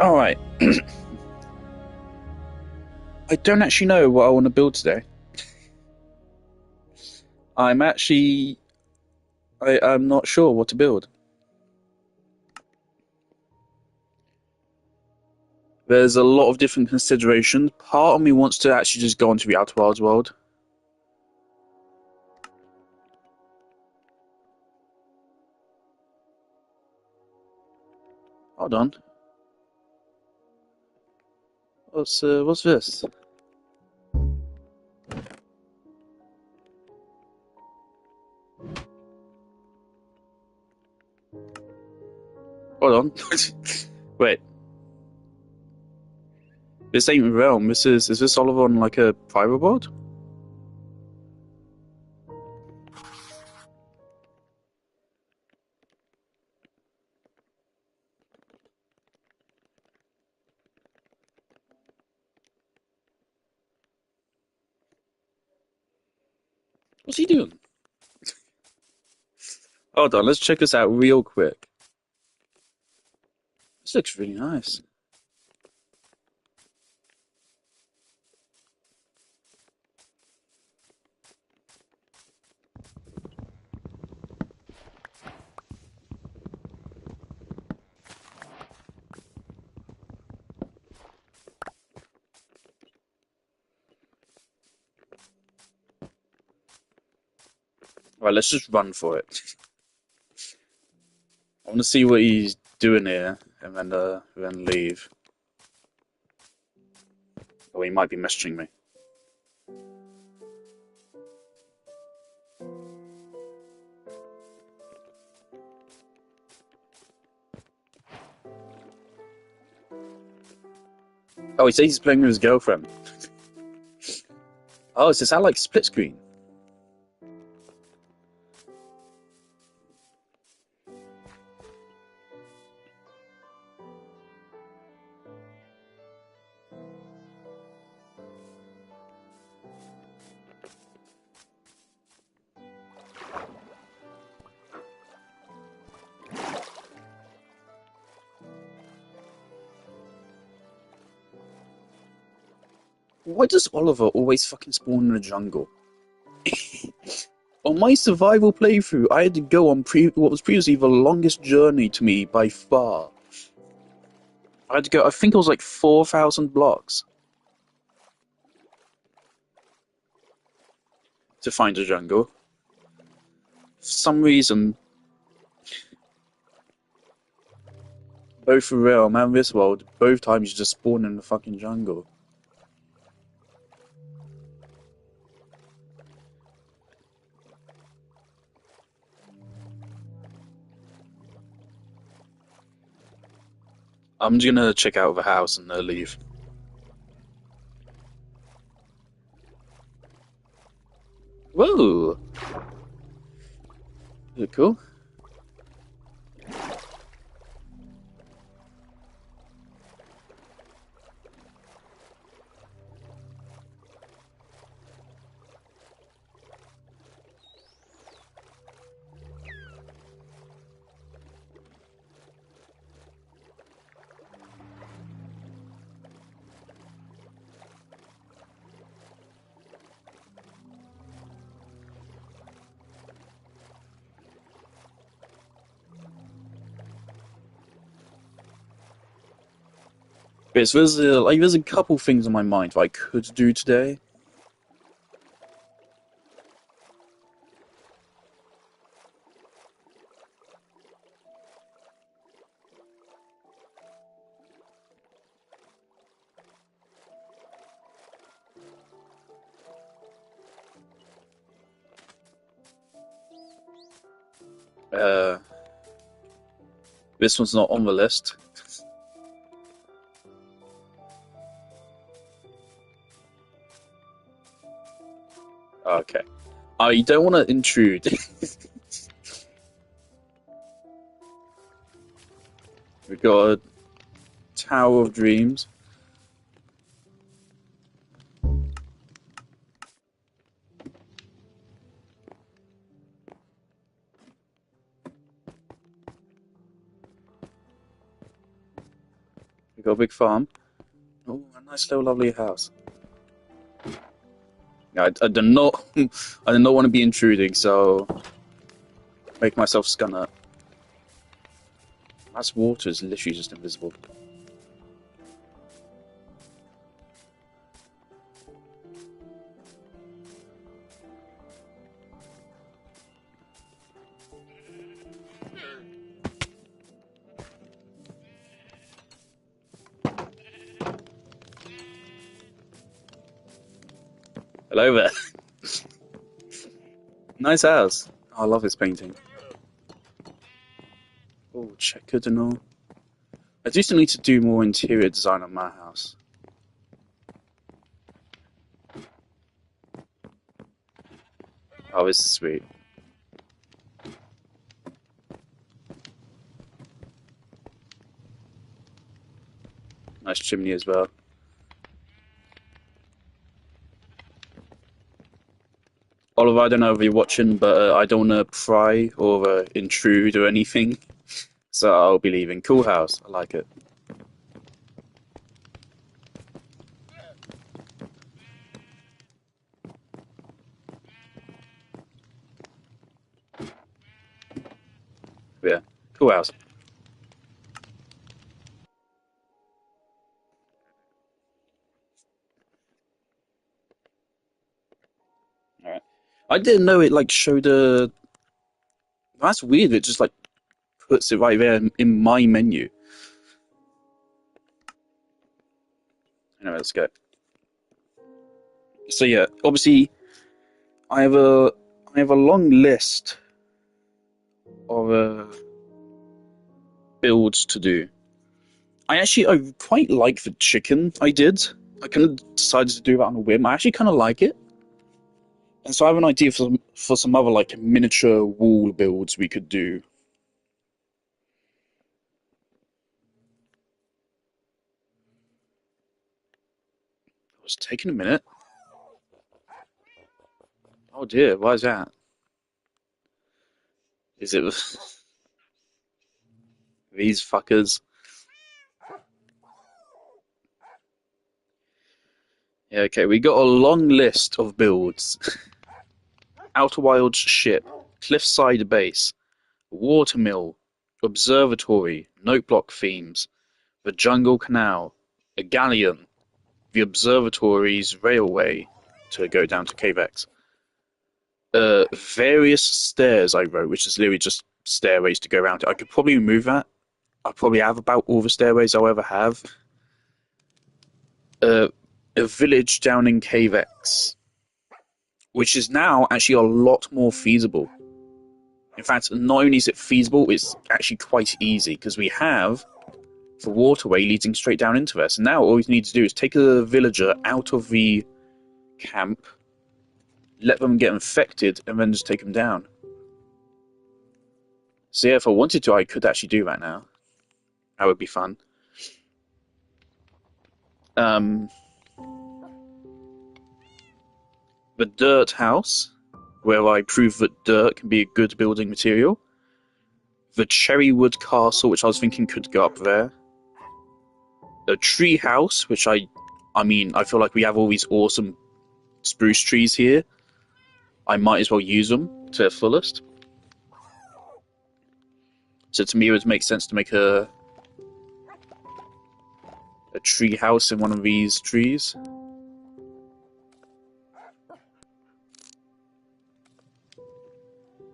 Alright. I don't actually know what I want to build today. I'm actually. I'm not sure what to build. There's a lot of different considerations. Part of me wants to actually just go into the Outer Wilds world. Hold on. What's this? Hold on. Wait. This ain't Realm. Is this Oliver on like a private world? What's he doing? Hold on, let's check this out real quick. This looks really nice. Right, let's just run for it. I want to see what he's doing here, and then leave. Or he might be messaging me. Oh, he says he's playing with his girlfriend. Oh, is that like split screen? Why does Oliver always fucking spawn in the jungle? On my survival playthrough, I had to go on what was previously the longest journey to me by far. I had to go, I think it was like 4,000 blocks to find a jungle. For some reason, both the realm and this world, both times you just spawn in the fucking jungle. I'm just gonna check out the house and leave. Whoa! Is it cool? Yes, there's a couple things on my mind that I could do today. Uh, this one's not on the list. Okay. I don't want to intrude. We've got a Tower of Dreams. We got a big farm. Oh, a nice little lovely house. Yeah, I do not I do not want to be intruding, so make myself scun up. That water is literally just invisible. Hello there. Nice house. Oh, I love this painting. Oh, checkered and all. I do still need to do more interior design on my house. Oh, this is sweet. Nice chimney as well. Oliver, I don't know if you're watching, but I don't want to pry or intrude or anything. So I'll be leaving. Cool house. I like it. Yeah. Cool house. Alright. I didn't know it like showed a... That's weird. It just like puts it right there in my menu. Anyway, let's go. So yeah, obviously, I have a long list of builds to do. I quite like the chicken I did. I kind of decided to do that on a whim. I actually kind of like it. And so I have an idea for some other like miniature wall builds we could do. It's taking a minute. Oh dear, why is that? Is it these fuckers? Yeah, okay, we got a long list of builds. Outer Wilds ship, cliffside base, watermill, observatory, note block themes, the jungle canal, a galleon, the observatory's railway to go down to Cave X. Various stairs I wrote, which is literally just stairways to go around it. I could probably remove that. I probably have about all the stairways I'll ever have. A village down in Cave X, which is now actually a lot more feasible. In fact, not only is it feasible, it's actually quite easy, because we have the waterway leading straight down into there. So now all we need to do is take a villager out of the camp, let them get infected, and then just take them down. So yeah, if I wanted to, I could actually do that now. That would be fun. The dirt house, where I prove that dirt can be a good building material. The cherrywood castle, which I was thinking could go up there. A tree house, which I feel like we have all these awesome spruce trees here. I might as well use them to their fullest. So to me, it would make sense to make a tree house in one of these trees.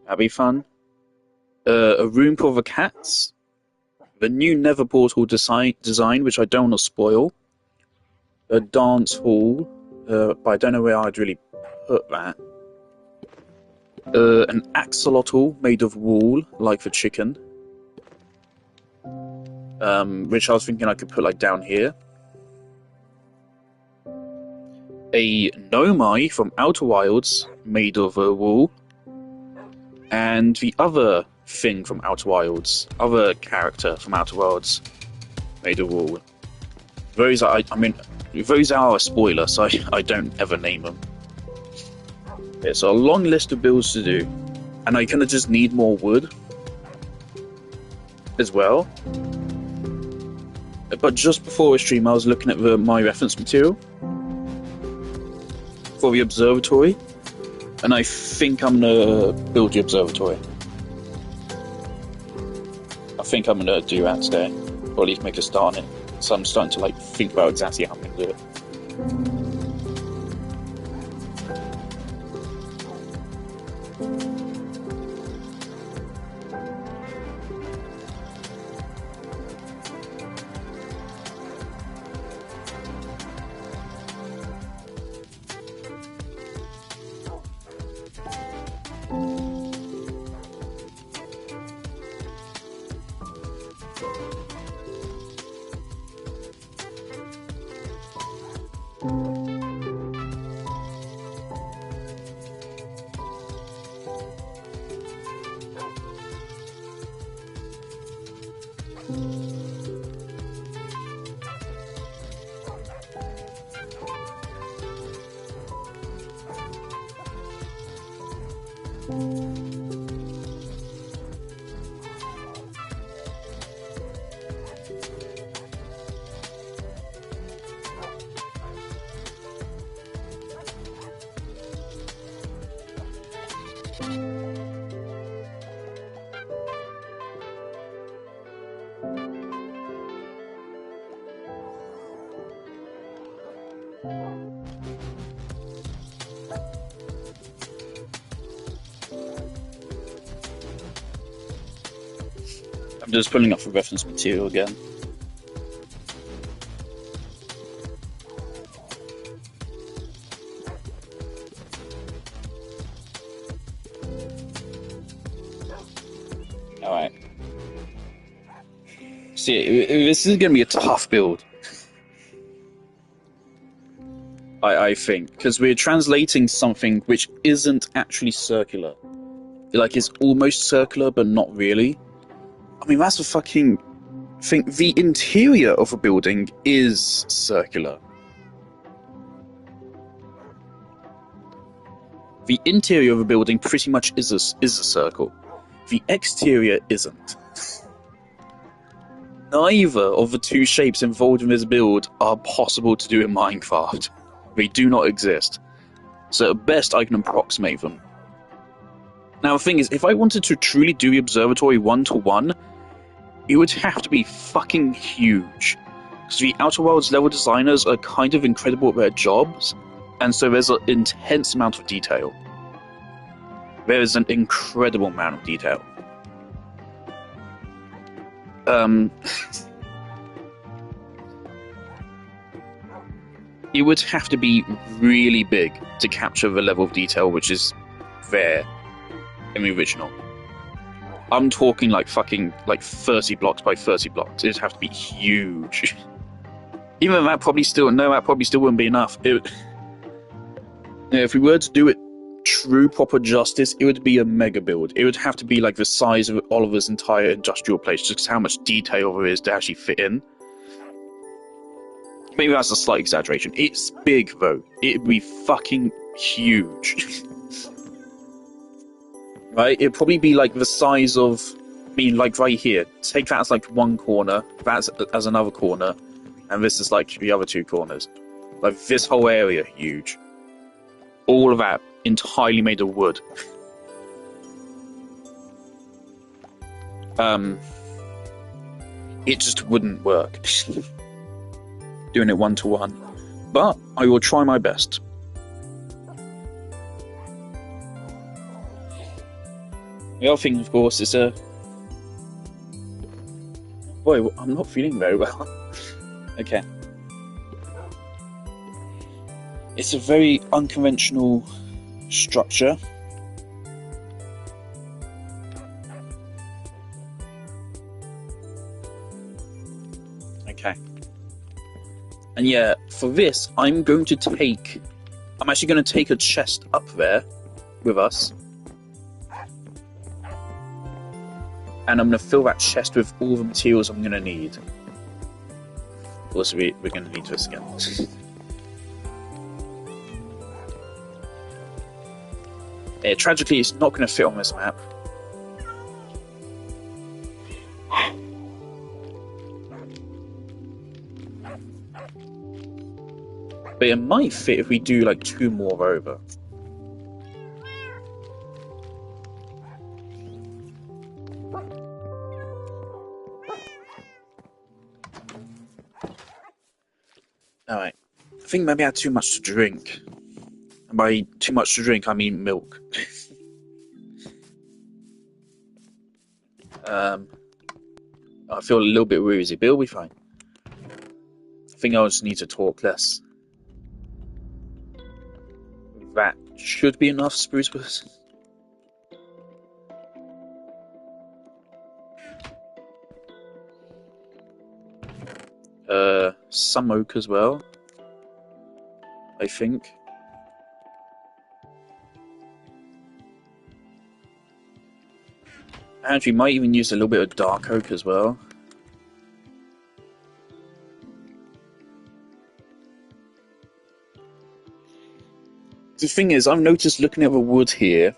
That'd be fun. A room for the cats. The new Nether Portal design, which I don't want to spoil. A dance hall, but I don't know where I'd really put that. An axolotl made of wool, like the chicken. Which I was thinking I could put like down here. A Nomai from Outer Wilds, made of wool. And the other thing from Outer Wilds, other character from Outer Wilds, made of wool. Those are a spoiler, so I don't ever name them. It's a long list of builds to do, and I kind of just need more wood as well. But but just before the stream, I was looking at my reference material for the observatory, and I think I'm gonna build the observatory. I think I'm gonna do that today, or at least make a start on it. So I'm starting to like think about exactly how I'm gonna do it. I'm just pulling up the reference material again. Alright. See, this is going to be a tough build. I think, because we're translating something which isn't actually circular. Like, it's almost circular, but not really. I mean, that's the fucking thing. The interior of a building is circular. The interior of a building pretty much is a circle. The exterior isn't. Neither of the two shapes involved in this build are possible to do in Minecraft. They do not exist. So at best I can approximate them. Now the thing is, if I wanted to truly do the observatory one-to-one, it would have to be fucking huge. Because the Outer Worlds level designers are kind of incredible at their jobs, and so there's an intense amount of detail. There is an incredible amount of detail. It would have to be really big to capture the level of detail which is there in the original. I'm talking like fucking like 30 blocks by 30 blocks. It'd have to be huge. Even that probably still wouldn't be enough. If we were to do it true proper justice, it would be a mega build. It would have to be like the size of Oliver's entire industrial place, just how much detail there is to actually fit in. Maybe that's a slight exaggeration. It's big, though. It'd be fucking huge. Right? It'd probably be like the size of... I mean, like right here. Take that as like one corner, that as another corner, and this is like the other two corners. Like this whole area, huge. All of that entirely made of wood. It just wouldn't work. Doing it one-to-one. But I will try my best. The other thing, of course, is boy, I'm not feeling very well. Okay. It's a very unconventional structure. Okay. And yeah, for this, I'm actually going to take a chest up there with us. And I'm going to fill that chest with all the materials I'm going to need. Also, we're going to need this again. Yeah, tragically, it's not going to fit on this map. But it might fit if we do like 2 more over. Alright. I think maybe I had too much to drink. And by too much to drink, I mean milk. I feel a little bit woozy, but it'll be fine. I think I just need to talk less. That should be enough, spruce wood. Some oak as well, I think. And we might even use a little bit of dark oak as well. The thing is, I've noticed looking at the wood here,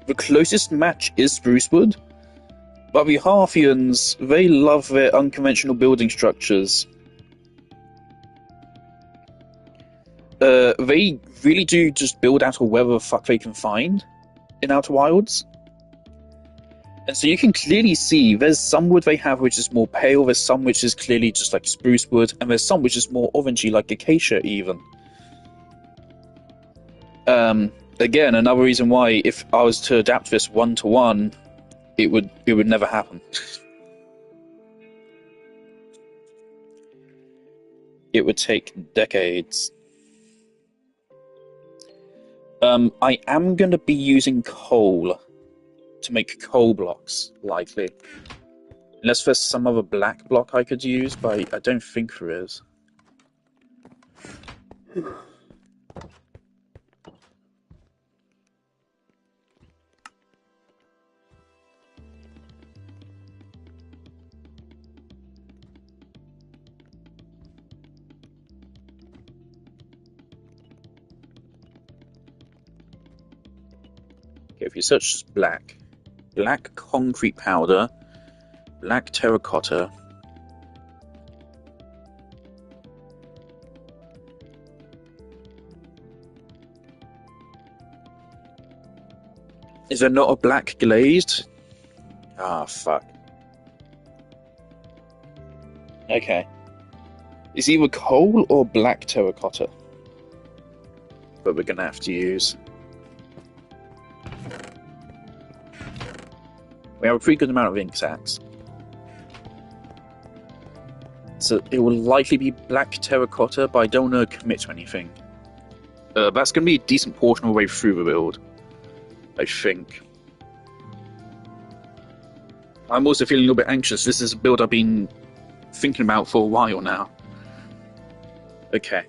the closest match is spruce wood, but the Harthians, they love their unconventional building structures. They really do just build out of whatever the fuck they can find in Outer Wilds. And so you can clearly see there's some wood they have which is more pale, there's some which is clearly just like spruce wood, and there's some which is more orangey like acacia even. Again, another reason why if I was to adapt this 1-to-1, it would never happen. It would take decades. I am going to be using coal to make coal blocks, likely. Unless there's some other black block I could use, but I don't think there is. Okay, if you search black concrete powder, black terracotta, is there not a black glazed? Ah, fuck. Okay. It's either coal or black terracotta that we're gonna have to use. We have a pretty good amount of ink sacks. So it will likely be black terracotta, but I don't want to commit to anything. That's going to be a decent portion of the way through the build, I think. I'm also feeling a little bit anxious. This is a build I've been thinking about for a while now. Okay.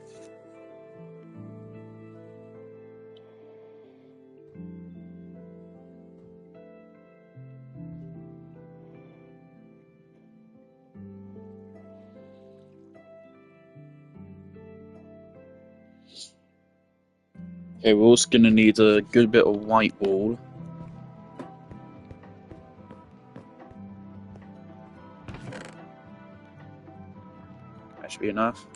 Okay, we're also going to need a good bit of white wool. That should be enough.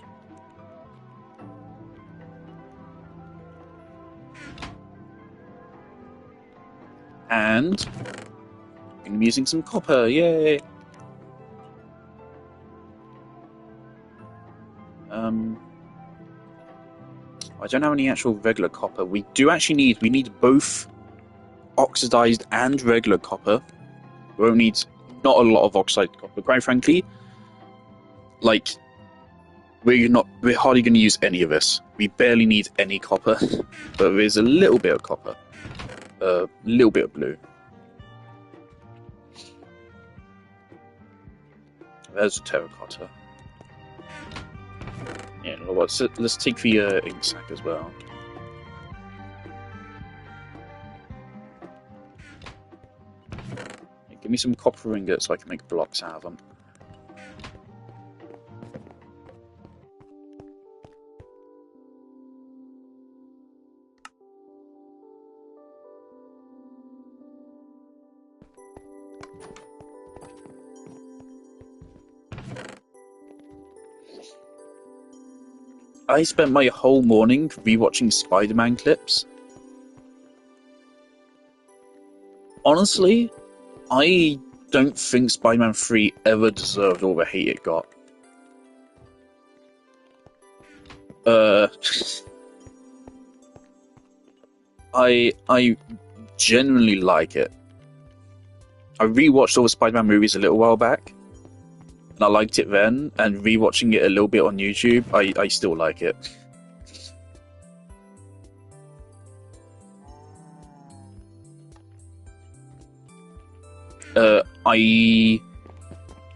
And I'm using some copper, yay! I don't have any actual regular copper. We need both oxidized and regular copper. We won't need not a lot of oxidized copper, quite frankly. Like, we're hardly going to use any of this. We barely need any copper, but there's a little bit of copper, a little bit of blue. There's terracotta. Yeah, let's take the ink sac as well. Yeah, give me some copper ingots so I can make blocks out of them. I spent my whole morning rewatching Spider-Man clips. Honestly, I don't think Spider-Man 3 ever deserved all the hate it got. I genuinely like it. I rewatched all the Spider-Man movies a little while back, and I liked it then, and rewatching it a little bit on YouTube, I still like it. I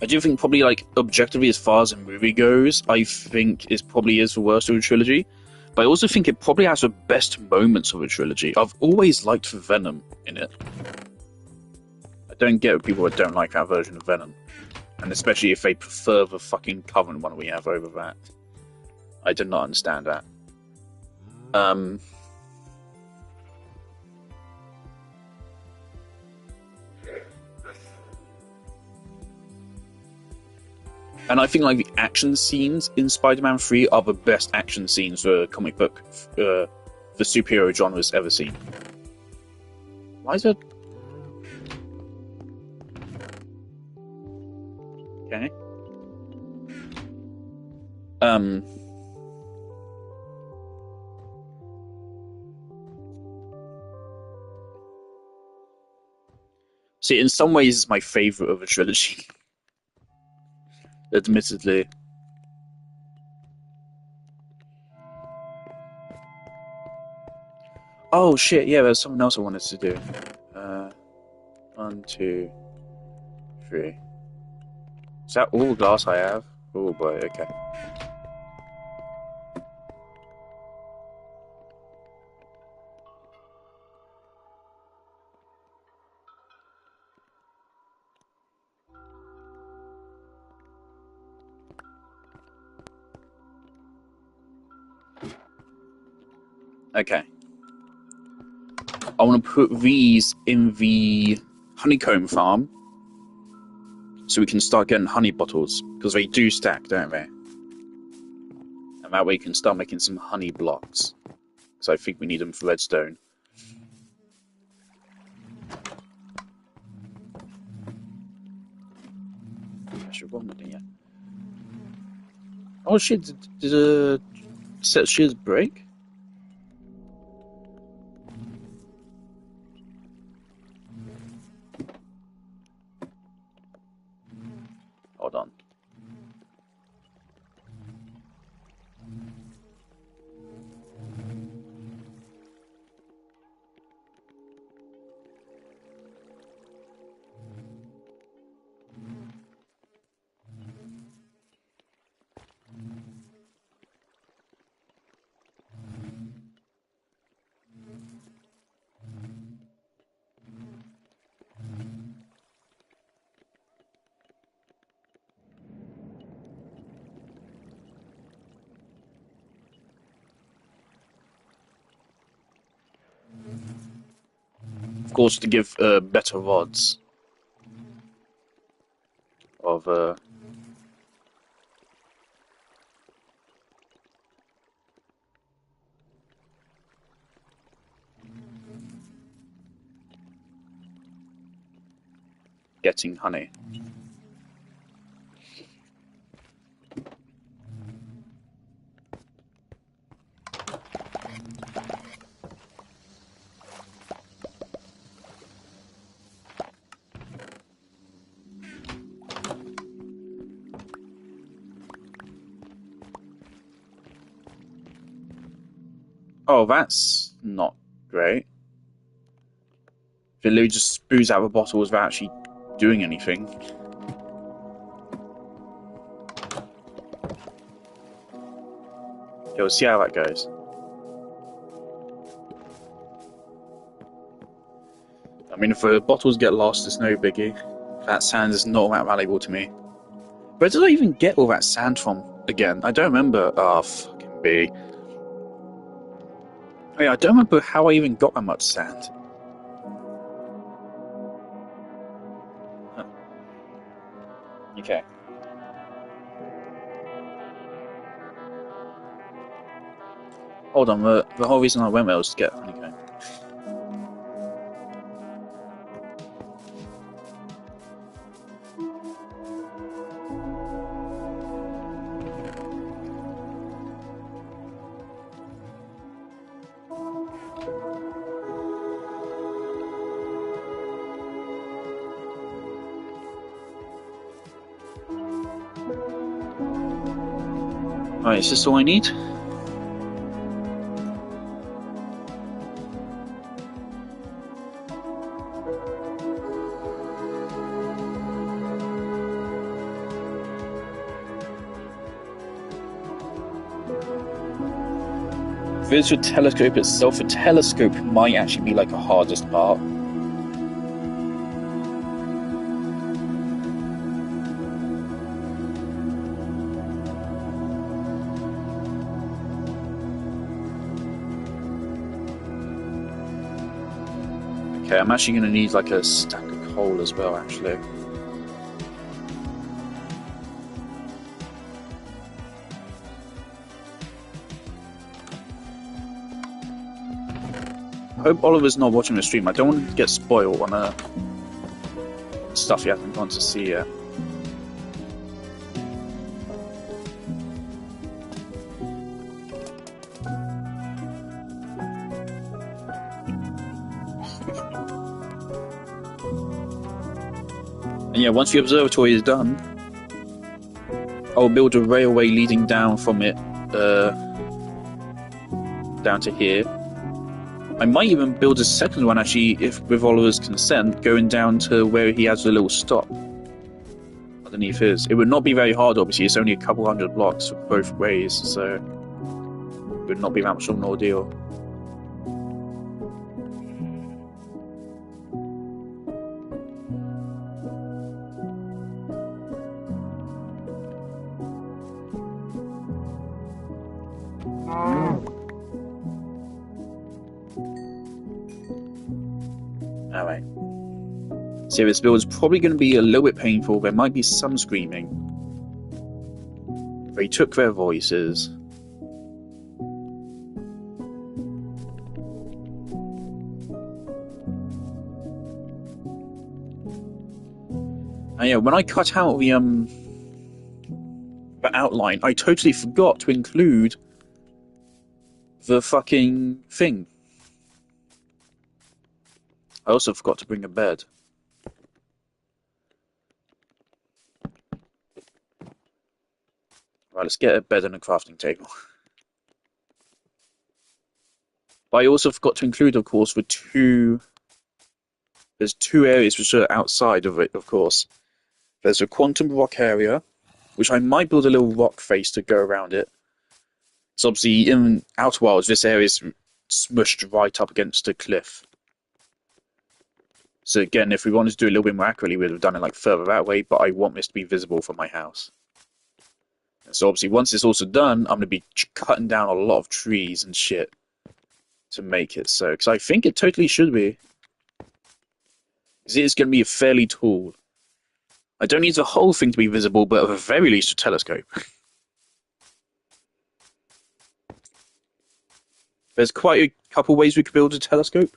do think probably, like, objectively as far as a movie goes, I think it probably is the worst of the trilogy. But I also think it probably has the best moments of a trilogy. I've always liked the Venom in it. I don't get people that don't like that version of Venom. And especially if they prefer the fucking Covenant one we have over that. I do not understand that. And I think like the action scenes in Spider-Man 3 are the best action scenes the comic book, the superhero genre's ever seen. Why is it? Okay. See, in some ways, it's my favorite of the trilogy. Admittedly. Oh shit! Yeah, there's something else I wanted to do. 1, 2, 3. Is that all the glass I have? Oh boy. Okay. Okay. I want to put these in the honeycomb farm so we can start getting honey bottles, because they do stack, don't they? And that way we can start making some honey blocks, because I think we need them for redstone. Actually, one minute, yeah. Oh shit, did a set shears break? Hold on. Of course, to give better odds of getting honey. Oh, that's not great. If it just spews out of a bottle without actually doing anything. Okay, we'll see how that goes. I mean, if the bottles get lost, it's no biggie. That sand is not that valuable to me. Where did I even get all that sand from again? I don't remember. Oh, fucking B. I don't remember how I even got that much sand. Huh. Okay. Hold on, the whole reason I went there was to get honeycomb. Alright, is this all I need? There's the telescope itself. The telescope might actually be like the hardest part. Okay, I'm actually going to need like a stack of coal as well, actually. I hope Oliver's not watching the stream. I don't want him to get spoiled on stuff he hasn't gone to see yet. And yeah, once the observatory is done, I'll build a railway leading down from it, down to here. I might even build a second one, actually, if with Oliver's consent, going down to where he has a little stop underneath his. It would not be very hard, obviously. It's only a couple hundred blocks both ways, so it would not be that much of an ordeal. Alright. So this build is probably going to be a little bit painful. There might be some screaming. They took their voices. And yeah, when I cut out the outline, I totally forgot to include the fucking thing. I also forgot to bring a bed. Right, let's get a bed and a crafting table. But I also forgot to include, of course, there's two areas which are outside of it, of course. There's a quantum rock area, which I might build a little rock face to go around it. So obviously, in Outer Wilds, this area is smushed right up against a cliff. So again, if we wanted to do it a little bit more accurately, we'd have done it like further that way, but I want this to be visible from my house. And so obviously, once it's also done, I'm going to be cutting down a lot of trees and shit to make it so. Because I think it totally should be. Because it is going to be fairly tall. I don't need the whole thing to be visible, but at the very least a telescope. There's quite a couple ways we could build a telescope.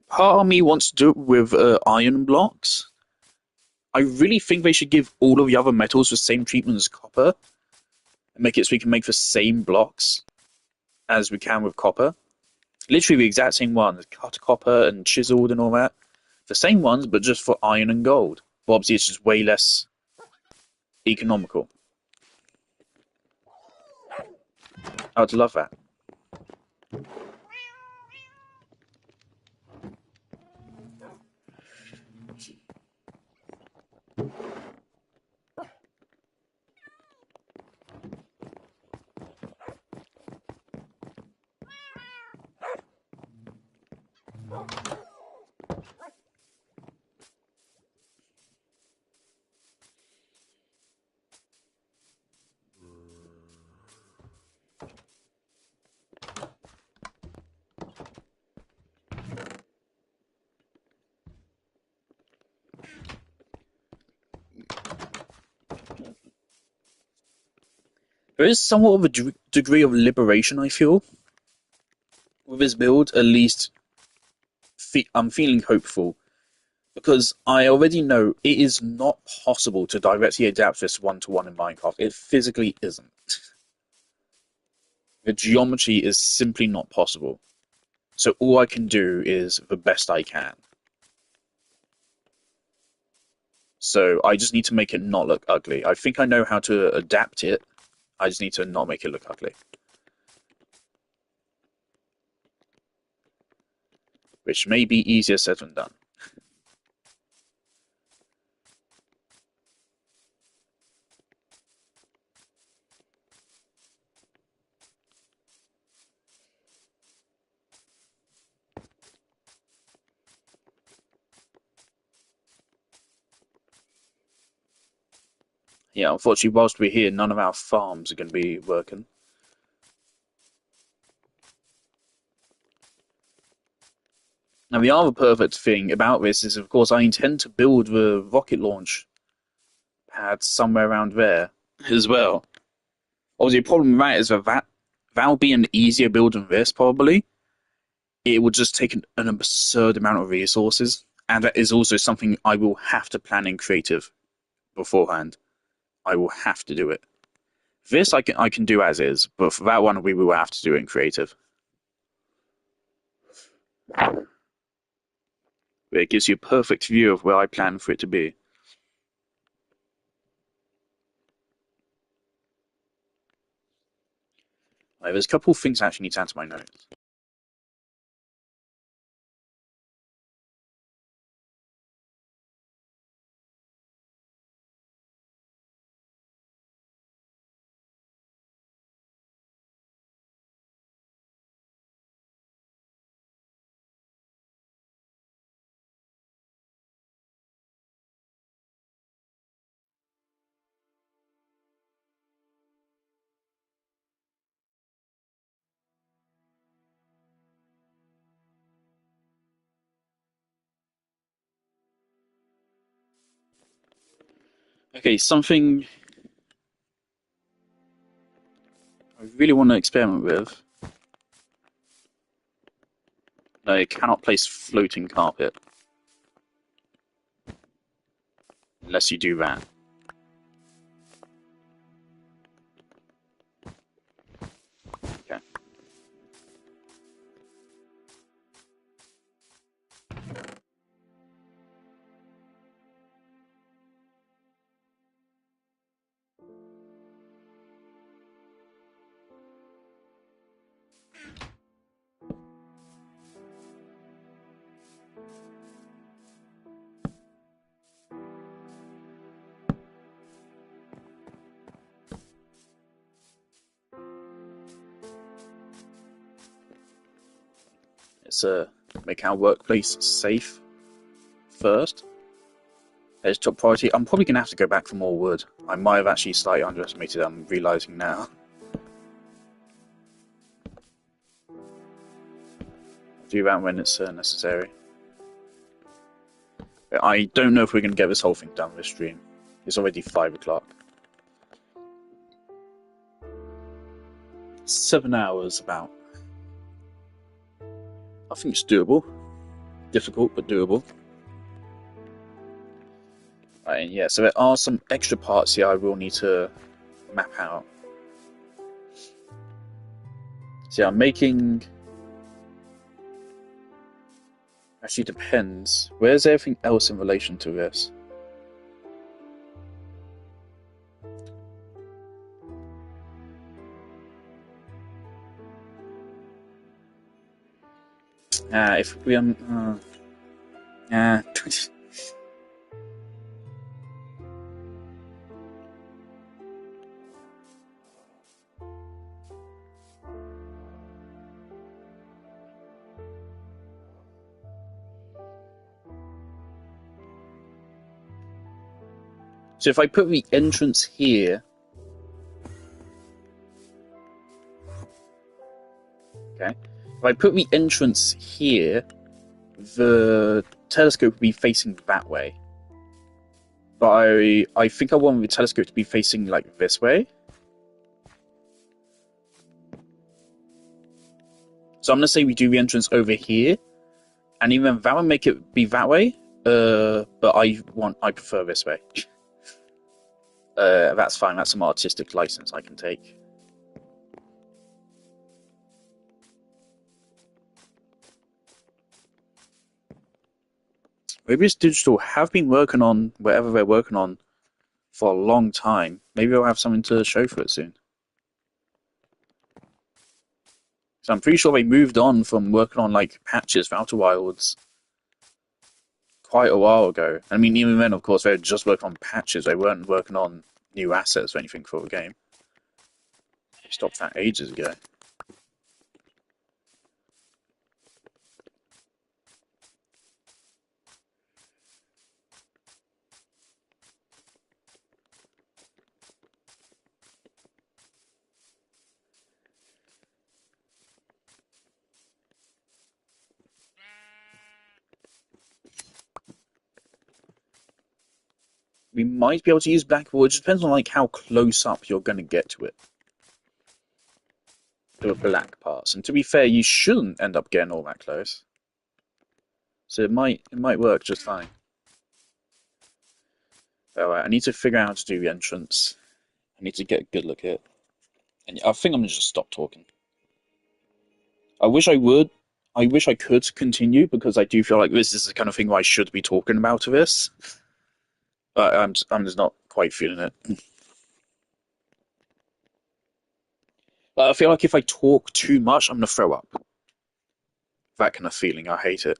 Part of me wants to do it with iron blocks. I really think they should give all of the other metals the same treatment as copper. And make it so we can make the same blocks as we can with copper. Literally the exact same ones. Cut copper and chiseled and all that. The same ones, but just for iron and gold. But obviously it's just way less economical. I'd love that. There is somewhat of a degree of liberation, I feel, with this build. At least I'm feeling hopeful, because I already know it is not possible to directly adapt this one-to-one in Minecraft. It physically isn't. The geometry is simply not possible. So all I can do is the best I can. So I just need to make it not look ugly. I think I know how to adapt it. I just need to not make it look ugly. Which may be easier said than done. Yeah, unfortunately, whilst we're here, none of our farms are going to be working. Now, the other perfect thing about this is, of course, I intend to build the rocket launch pad somewhere around there as well. Obviously, the problem with that is that'll be an easier build than this, probably. It would just take an absurd amount of resources, and that is also something I will have to plan in creative beforehand. I will have to do it. This I can do as is, but for that one we will have to do it in creative. But it gives you a perfect view of where I plan for it to be. Right, there's a couple of things I actually need to add to my notes. Okay, something I really want to experiment with. No, you cannot place floating carpet. Unless you do that. Okay. Let's make our workplace safe first. As top priority, I'm probably going to have to go back for more wood. I might have actually slightly underestimated it, I'm realising now. I'll do that when it's necessary. I don't know if we're going to get this whole thing done this stream. It's already 5 o'clock. 7 hours, about. I think it's doable. Difficult, but doable. Right, yeah, so there are some extra parts here I will need to map out. So I'm making... Actually, depends. Where's everything else in relation to this? If we So if I put the entrance here, okay, if I put the entrance here, the telescope would be facing that way. But I think I want the telescope to be facing like this way. So I'm gonna say we do the entrance over here, and even that would make it be that way. But I prefer this way. That's fine. That's some artistic license I can take. Mobius Digital have been working on whatever they're working on for a long time. Maybe they'll have something to show for it soon. So I'm pretty sure they moved on from working on like patches for Outer Wilds quite a while ago. I mean, even then, of course, they were just working on patches. They weren't working on new assets or anything for the game. They stopped that ages ago. We might be able to use black wood. It just depends on like how close up you're going to get to it. To the black parts. And to be fair, you shouldn't end up getting all that close. So it might work just fine. Alright, I need to figure out how to do the entrance. I need to get a good look at it. And I think I'm gonna just stop talking. I wish I would. I wish I could continue because I do feel like this is the kind of thing where I should be talking about this. But I'm just not quite feeling it. But I feel like if I talk too much, I'm gonna throw up. That kind of feeling. I hate it.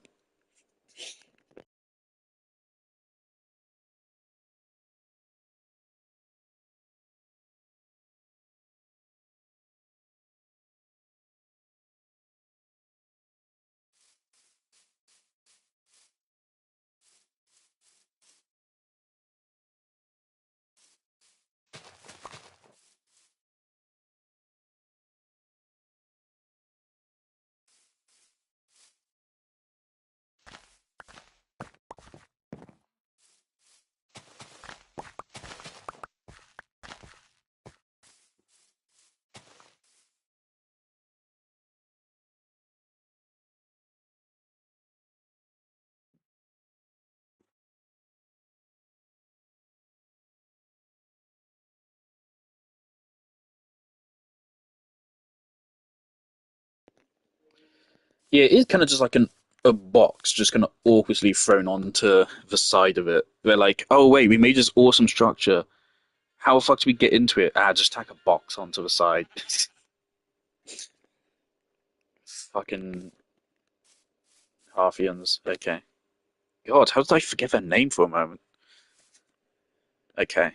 Yeah, it is kind of just like a box, just kind of awkwardly thrown onto the side of it. They're like, oh wait, we made this awesome structure. How the fuck do we get into it? Ah, just tack a box onto the side. Fucking Harfians. Okay. God, how did I forget their name for a moment? Okay.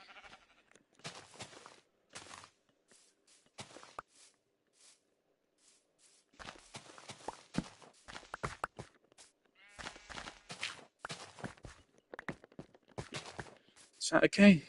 Is that okay?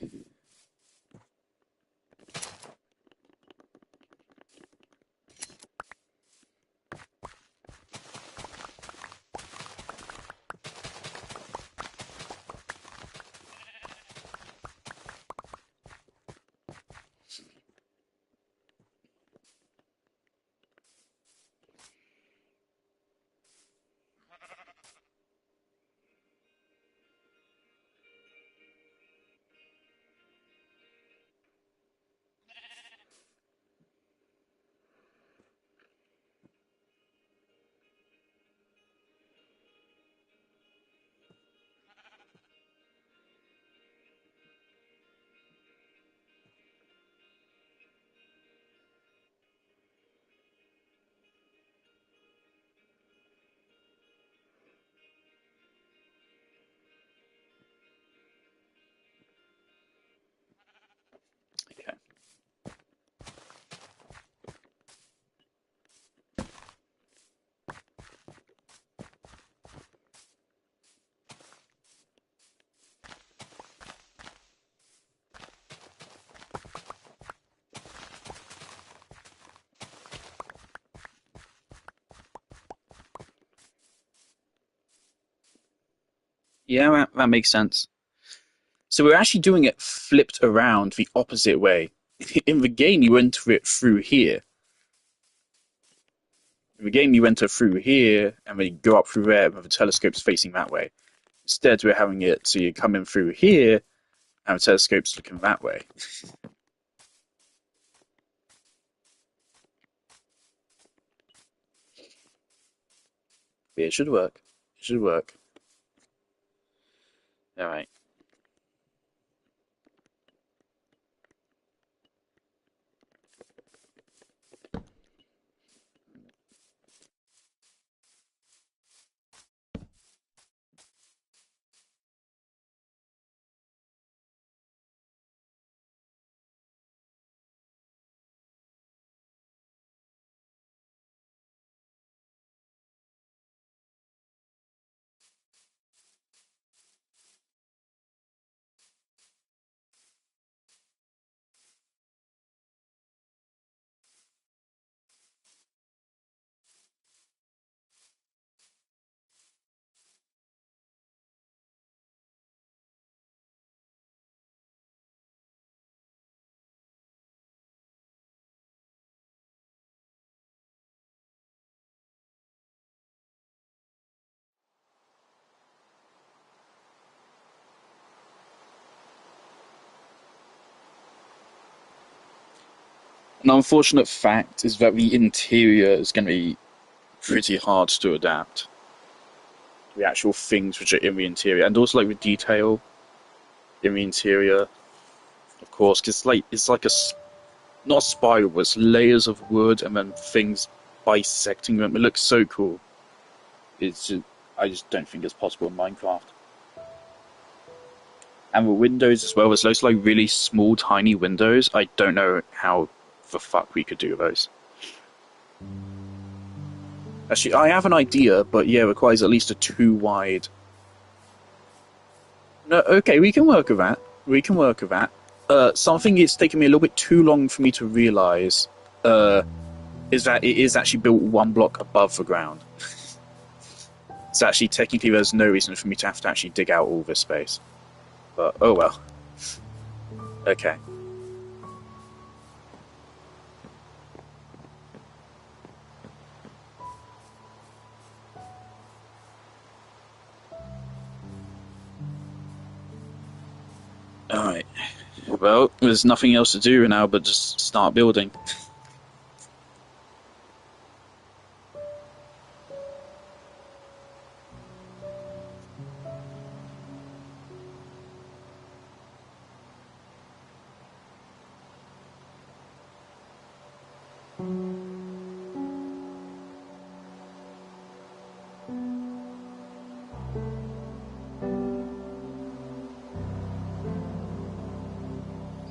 Okay. Yeah, that makes sense. So we're actually doing it flipped around the opposite way. In the game, you enter it through here. In the game, you enter through here, and then you go up through there, and the telescope's facing that way. Instead, we're having it so you come in through here, and the telescope's looking that way. Yeah, it should work. It should work. Alright. An unfortunate fact is that the interior is going to be pretty hard to adapt. The actual things which are in the interior, and also like the detail in the interior, of course, because it's like not a spiral, but it's layers of wood and then things bisecting them. It looks so cool. I just don't think it's possible in Minecraft. And the windows as well, there's those like really small, tiny windows. I don't know how the fuck we could do those. Actually, I have an idea, but yeah, it requires at least a 2 wide. No, okay, we can work with that. We can work with that. Something it's taken me a little bit too long for me to realise is that it is actually built 1 block above the ground. So actually, technically, there's no reason for me to have to actually dig out all this space. But, oh well. Okay. Alright. Well, there's nothing else to do now but just start building.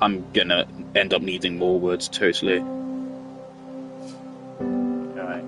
I'm gonna end up needing more words, totally. Alright.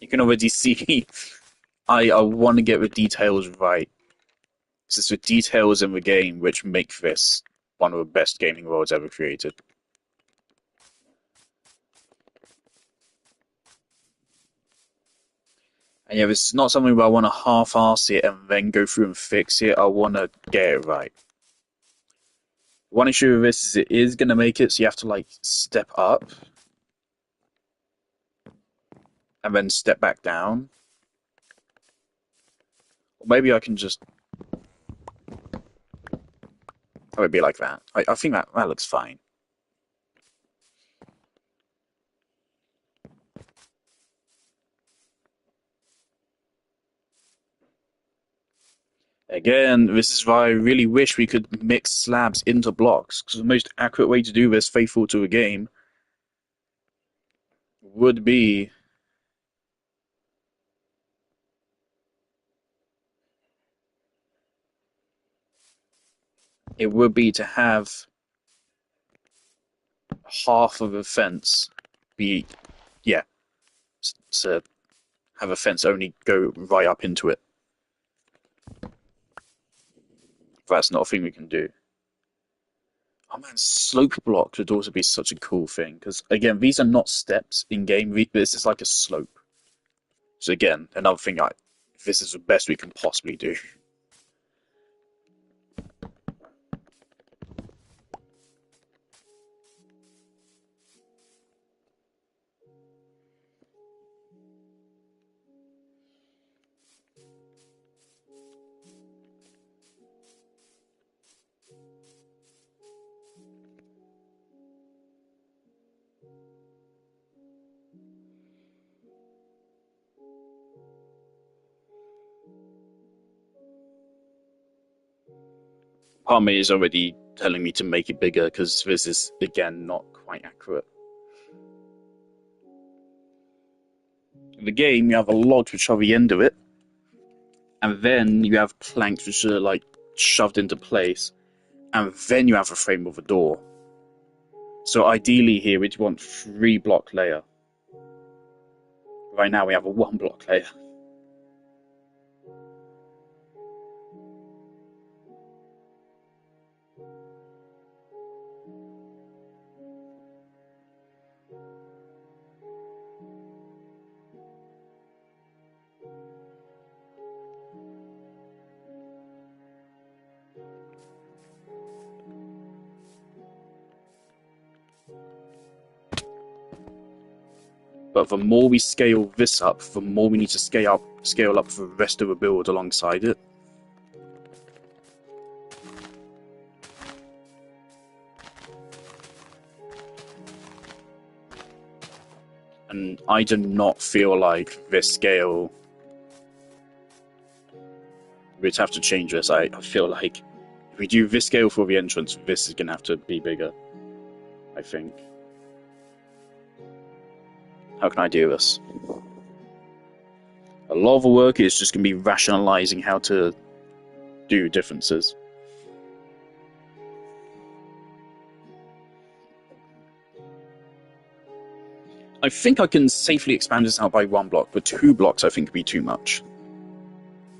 You can already see I want to get the details right. It's the details in the game which make this one of the best gaming worlds ever created. And yeah, this is not something where I want to half-ass it and then go through and fix it. I want to get it right. One issue with this is it is going to make it so you have to, like, step up and then step back down. Or maybe I can just... It would be like that. I think that looks fine. Again, this is why I really wish we could mix slabs into blocks, because the most accurate way to do this, faithful to the game, would be to have half of a fence be, yeah, to have a fence only go right up into it. That's not a thing we can do. Oh man, slope blocks would also be such a cool thing, because again, these are not steps in game, this is like a slope. So again, another thing, this is the best we can possibly do. Part of me is already telling me to make it bigger, because this is, again, not quite accurate. In the game, you have a log which are the end of it, and then you have planks which are like shoved into place, and then you have a frame of a door. So ideally here we'd want 3-block layer. Right now we have a 1-block layer. But the more we scale this up, the more we need to scale up the rest of the build alongside it. And I do not feel like this scale... We'd have to change this. I feel like if we do this scale for the entrance, this is going to have to be bigger, I think. How can I do this? A lot of the work is just going to be rationalizing how to do differences. I think I can safely expand this out by 1 block, but 2 blocks I think would be too much.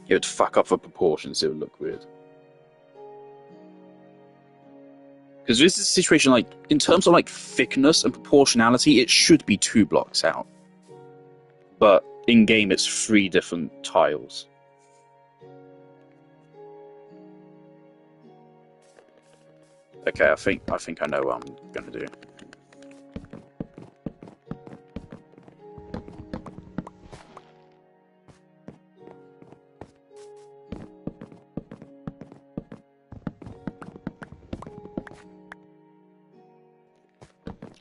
It would fuck up the proportions, it would look weird. Because this is a situation, like, in terms of, like, thickness and proportionality, it should be 2 blocks out. But in-game, it's 3 different tiles. Okay, I think I know what I'm gonna do.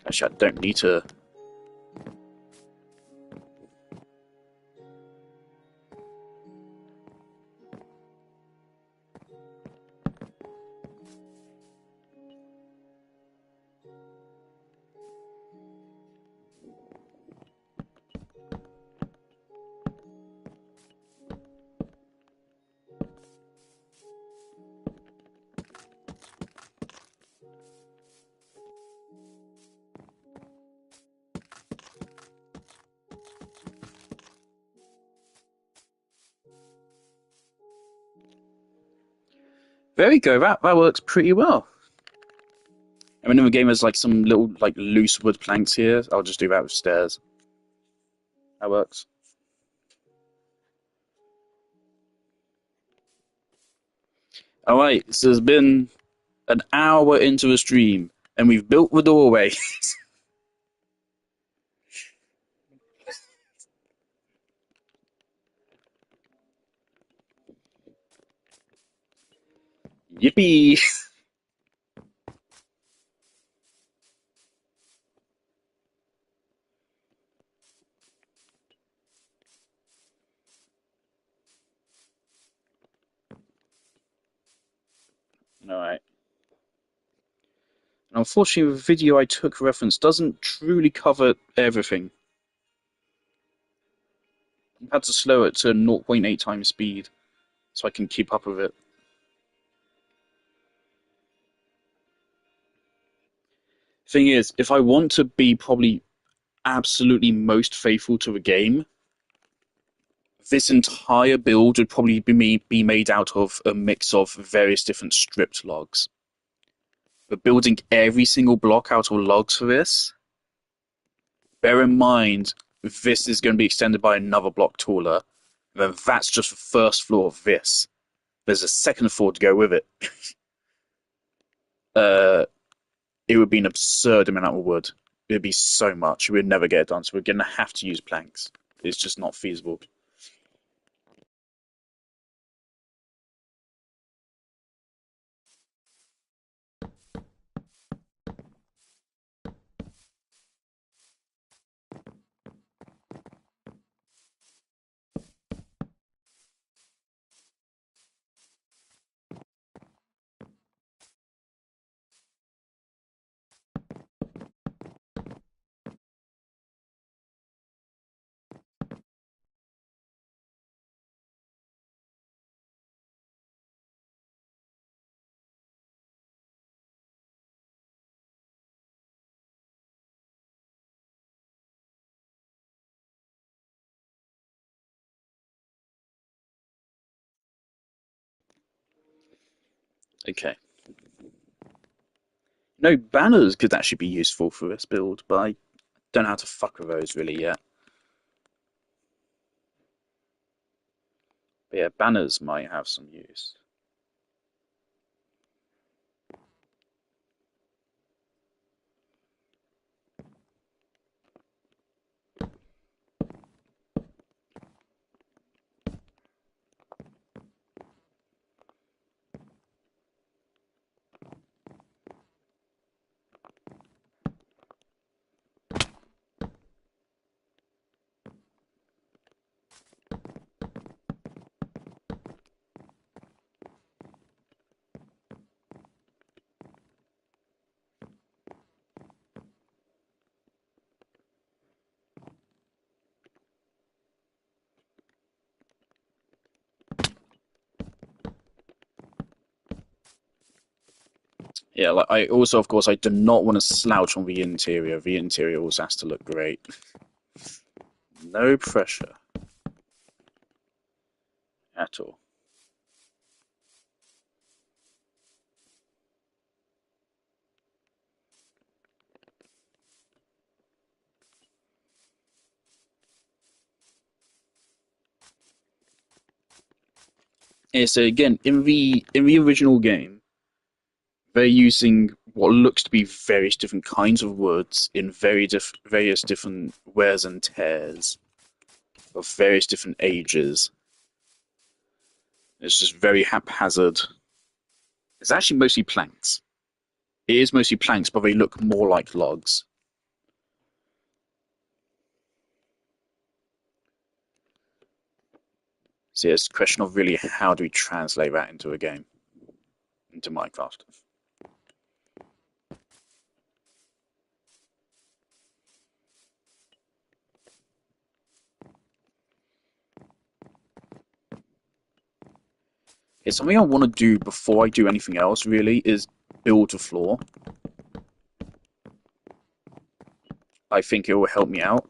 Actually, I don't need to... There we go. That works pretty well. I mean, if the game has like some little like loose wood planks here, I'll just do that with stairs. That works. All right, so it's been an hour into the stream, and we've built the doorway. Yippee! All right. Unfortunately, the video I took reference doesn't truly cover everything. I had to slow it to 0.8 times speed so I can keep up with it. Thing is, if I want to be probably absolutely most faithful to the game, this entire build would probably be made out of a mix of various different script logs. But building every single block out of logs for this, bear in mind this is going to be extended by another block taller. Then that's just the first floor of this. There's a second floor to go with it. uh, it would be an absurd amount of wood. It would be so much. We'd never get it done. So we're going to have to use planks. It's just not feasible. Okay. No, banners could actually be useful for this build, but I don't know how to fuck with those really yet. But yeah, banners might have some use. Yeah, like I also, of course, I do not want to slouch on the interior. The interior also has to look great. No pressure at all. Yeah, so again, in the original game, they're using what looks to be various different kinds of woods in various different wears and tears of various different ages. It's just very haphazard. It's actually mostly planks. It is mostly planks, but they look more like logs. So yeah, it's a question of really how do we translate that into a game, into Minecraft. It's something I want to do before I do anything else, really, is build a floor. I think it will help me out.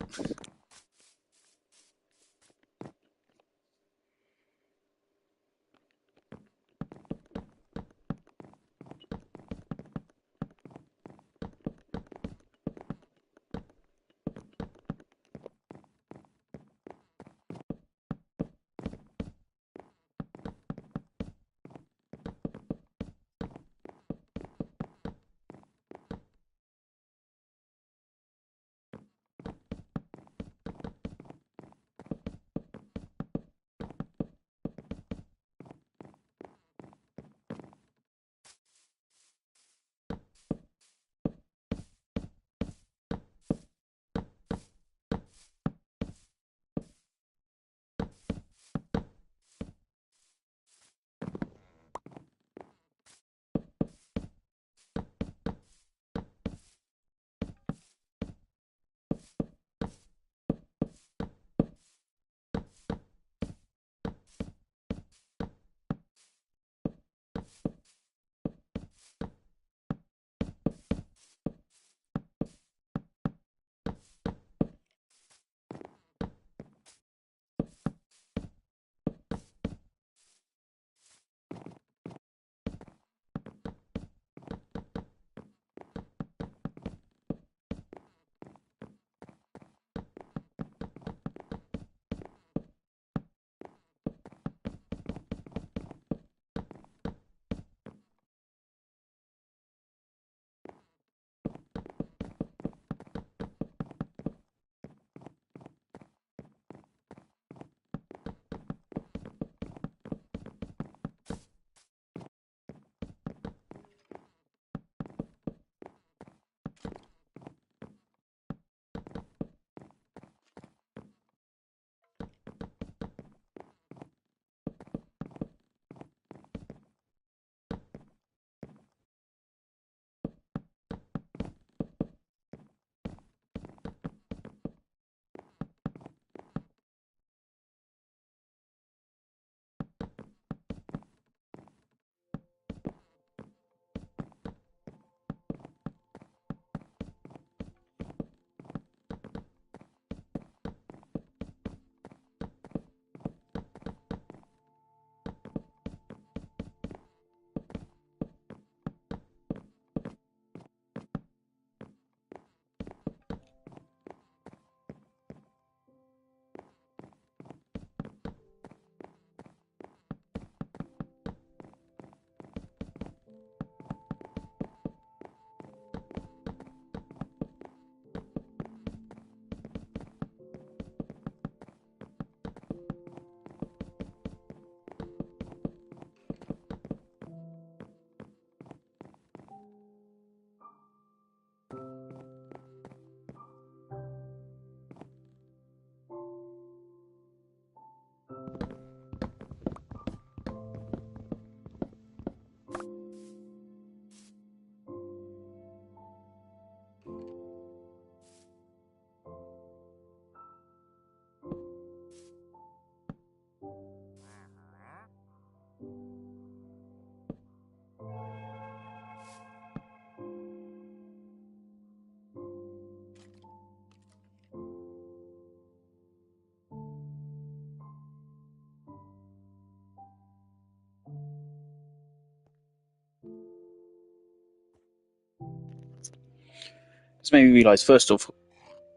This made me realise, first off,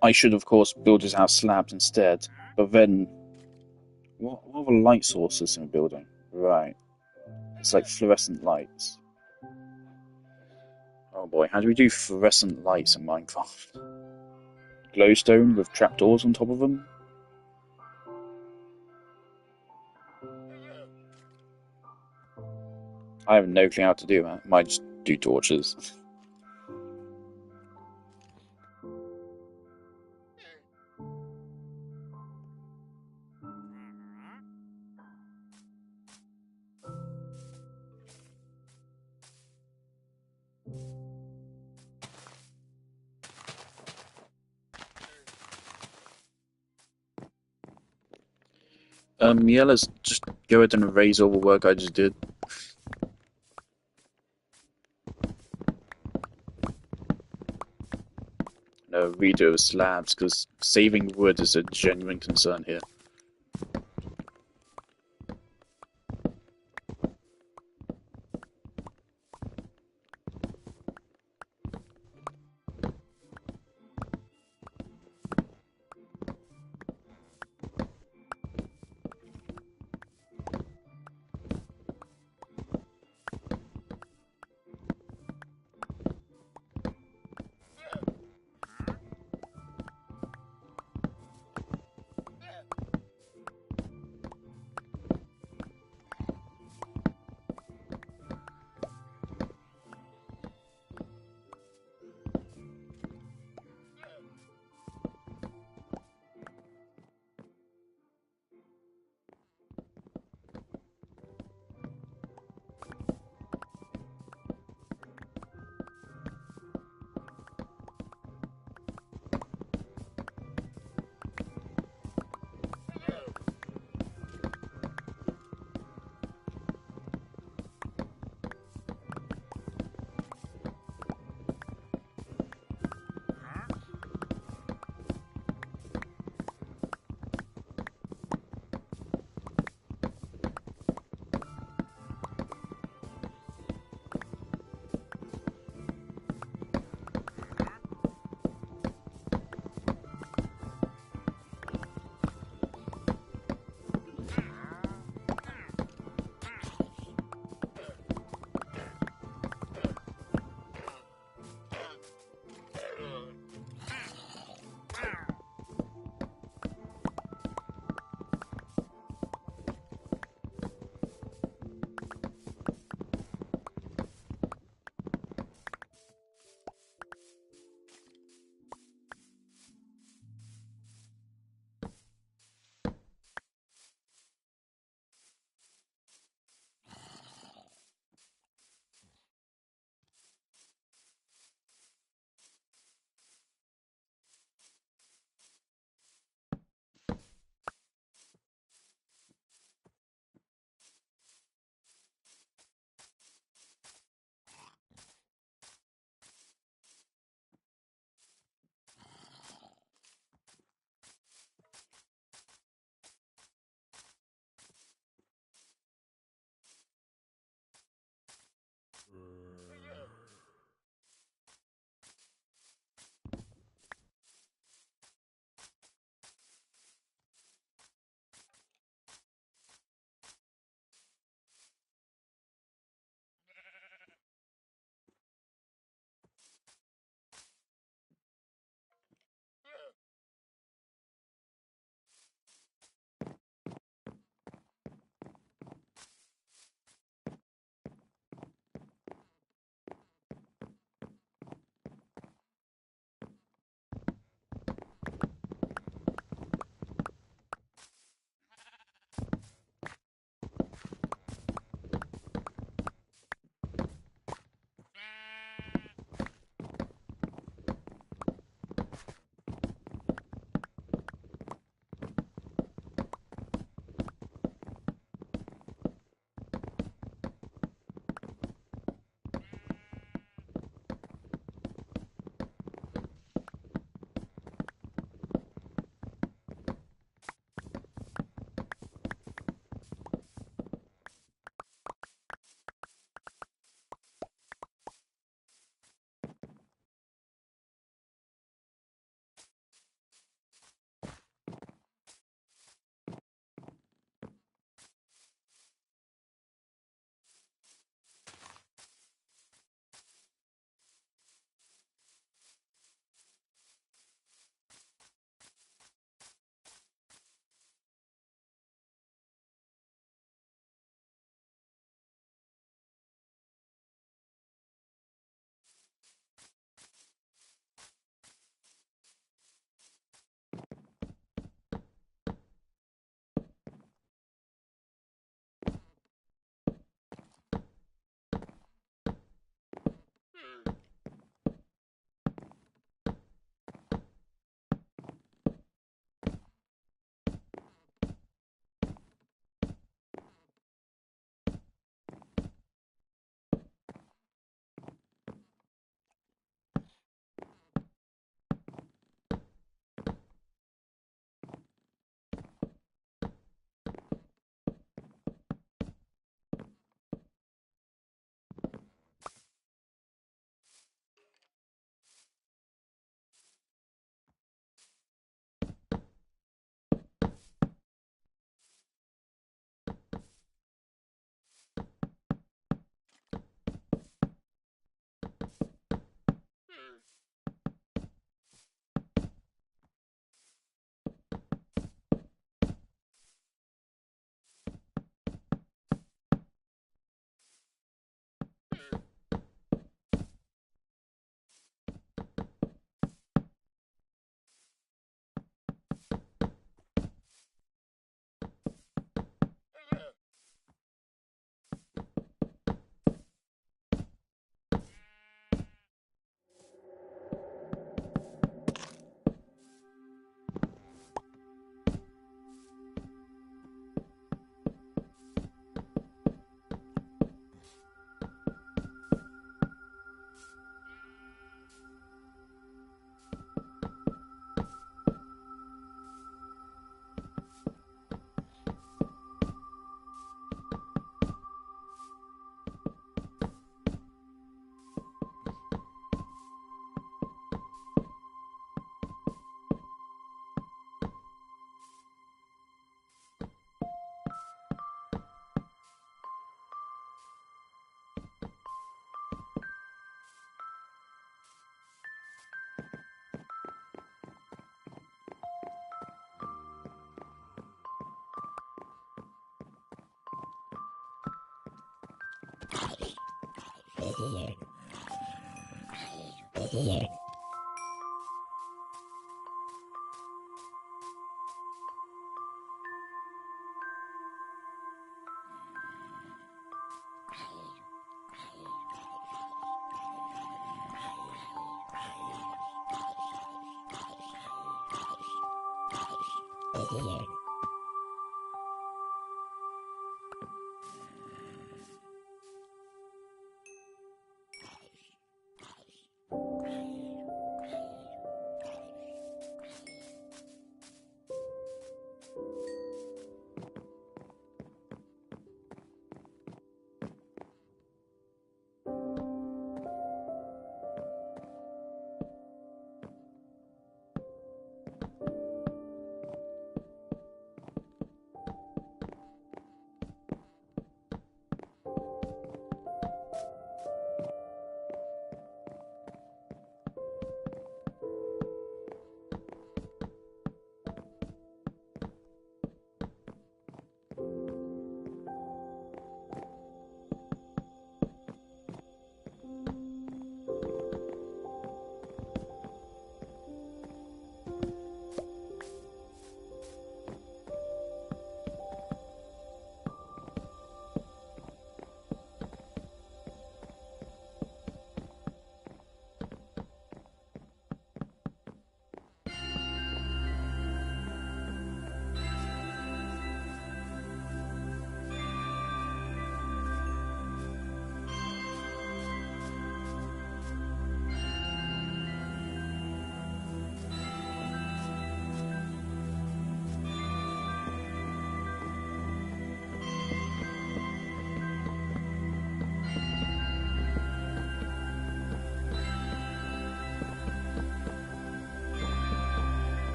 I should, of course, build his house slabs instead. But then, what are the light sources in the building? Right. It's like fluorescent lights. Oh boy, how do we do fluorescent lights in Minecraft? Glowstone with trapdoors on top of them? I have no clue how to do that. Might just do torches. Yeah, let's just go ahead and erase all the work I just did. No, redo the slabs, because saving wood is a genuine concern here.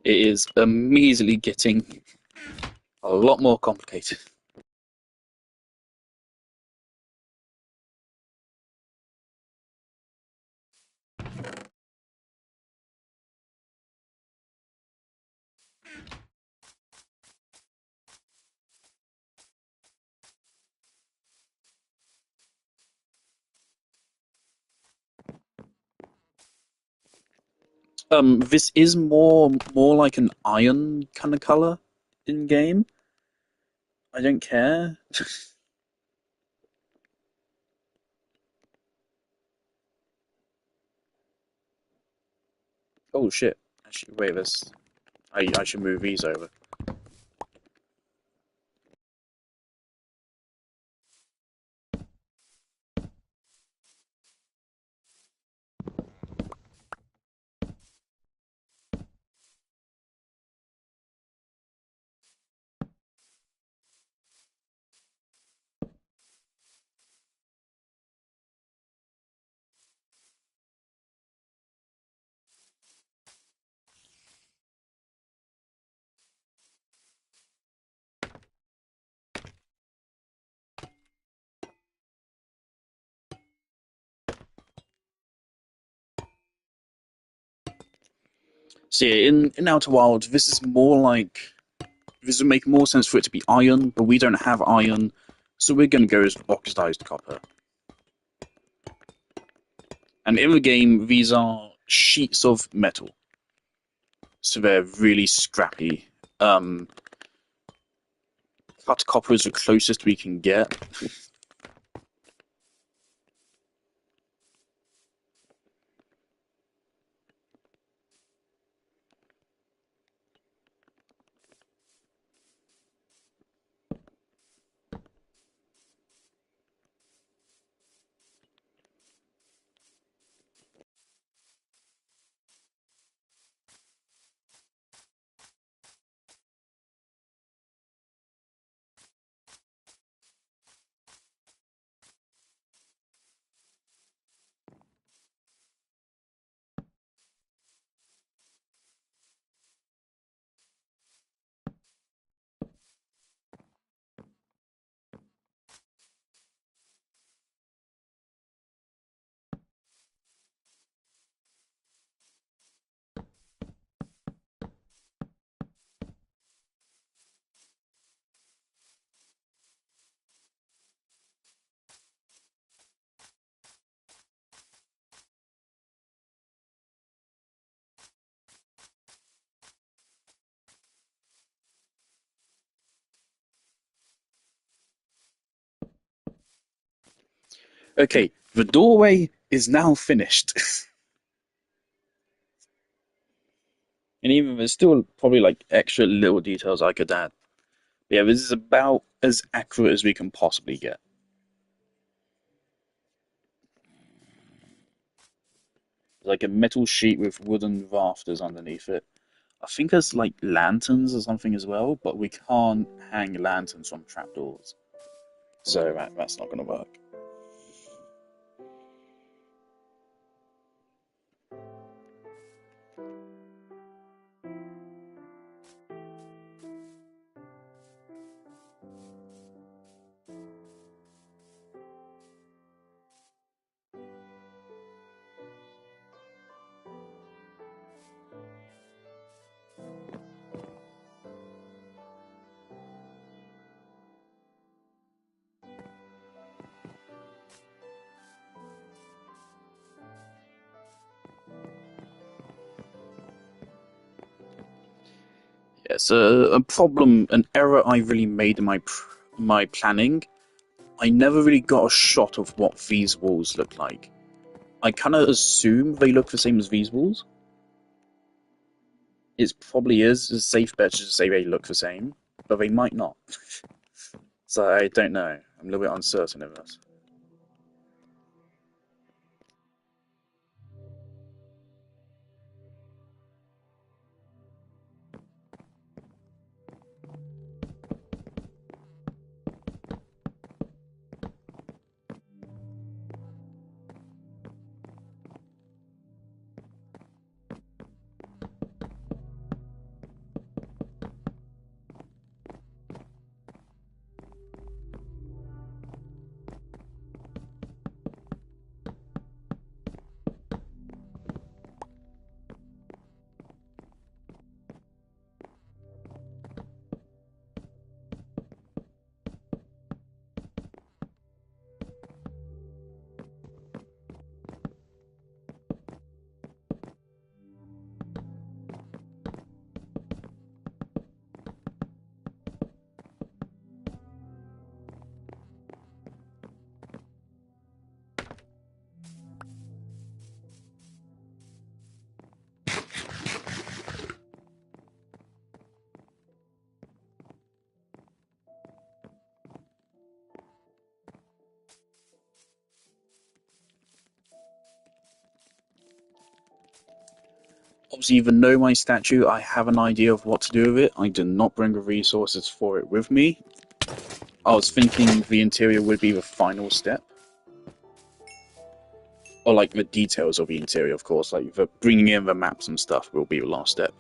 It is immediately getting a lot more complicated. This is more like an iron kind of color in game. I don't care. Oh shit! Actually, wait, this. I should move these over. So yeah, in Outer Wilds, this is more like this would make more sense for it to be iron, but we don't have iron, so we're going to go as oxidized copper. And in the game, these are sheets of metal, so they're really scrappy. Um, Cut copper is the closest we can get. Okay, the doorway is now finished. And even there's still probably like extra little details I could add. Yeah, this is about as accurate as we can possibly get. Like a metal sheet with wooden rafters underneath it. I think there's like lanterns or something as well, but we can't hang lanterns from trapdoors. So that's not going to work. Yes, a problem, an error I really made in my planning. I never really got a shot of what these walls look like. I kind of assume they look the same as these walls. It probably is a safe bet to say they look the same, but they might not. So I don't know. I'm a little bit uncertain of this. Obviously, even though my statue, I have an idea of what to do with it. I did not bring the resources for it with me. I was thinking the interior would be the final step. Or, like, the details of the interior, of course. Like, the bringing in the maps and stuff will be the last step.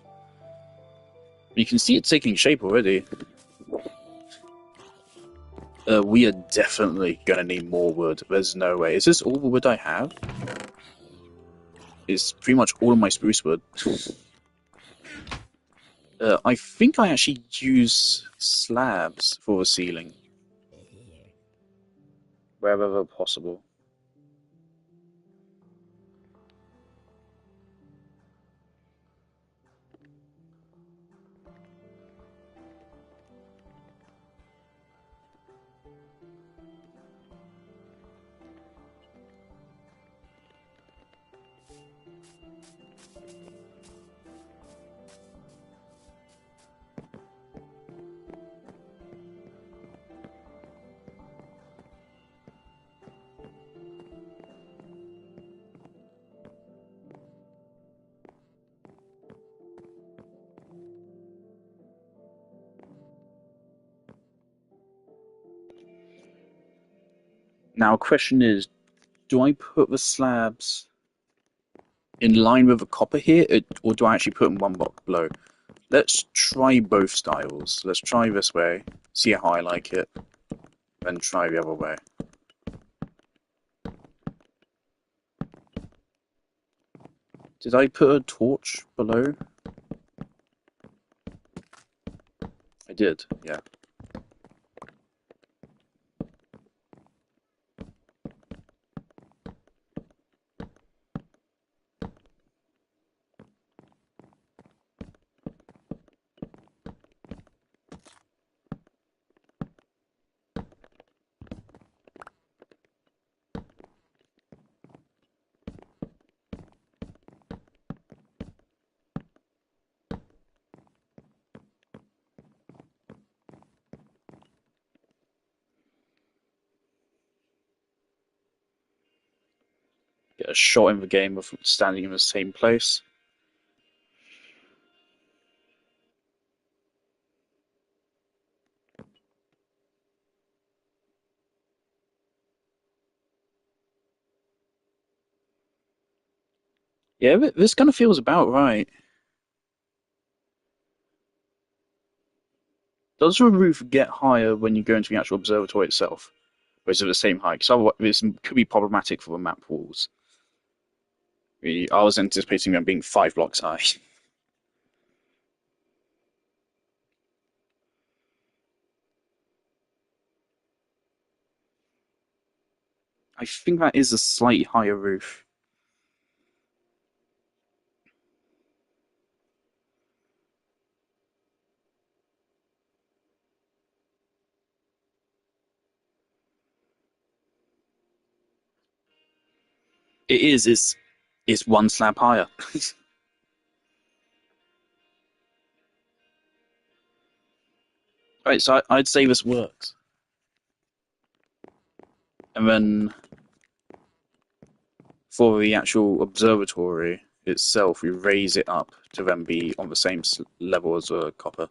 You can see it taking shape already. We are definitely gonna need more wood. There's no way. Is this all the wood I have? It's pretty much all of my spruce wood. I think I actually use slabs for the ceiling. Wherever possible. Now, question is, do I put the slabs in line with the copper here, or do I actually put them one block below? Let's try both styles. Let's try this way, see how I like it, then try the other way. Did I put a torch below? I did, yeah. Get a shot in the game of standing in the same place. Yeah, this kind of feels about right. Does the roof get higher when you go into the actual observatory itself? Or is it the same height? Because otherwise, this could be problematic for the map walls. I was anticipating them being 5 blocks high. I think that is a slightly higher roof. It is. It's one slab higher. Right, so I'd say this works. And then for the actual observatory itself, we raise it up to then be on the same level as a copper.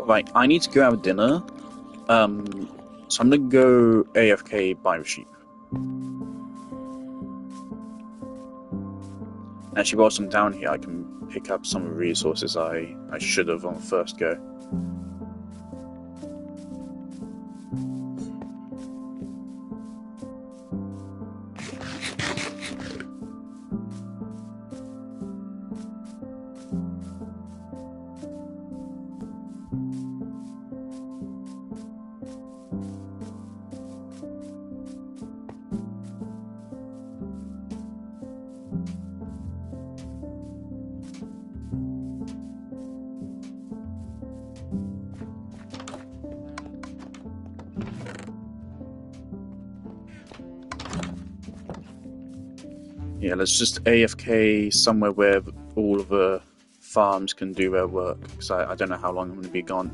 Right, I need to go have dinner. So I'm gonna go AFK by the sheep. Actually, whilst I'm down here, I can pick up some of the resources I should have on the first go. Yeah, let's just AFK somewhere where all of the farms can do their work, because I don't know how long I'm going to be gone.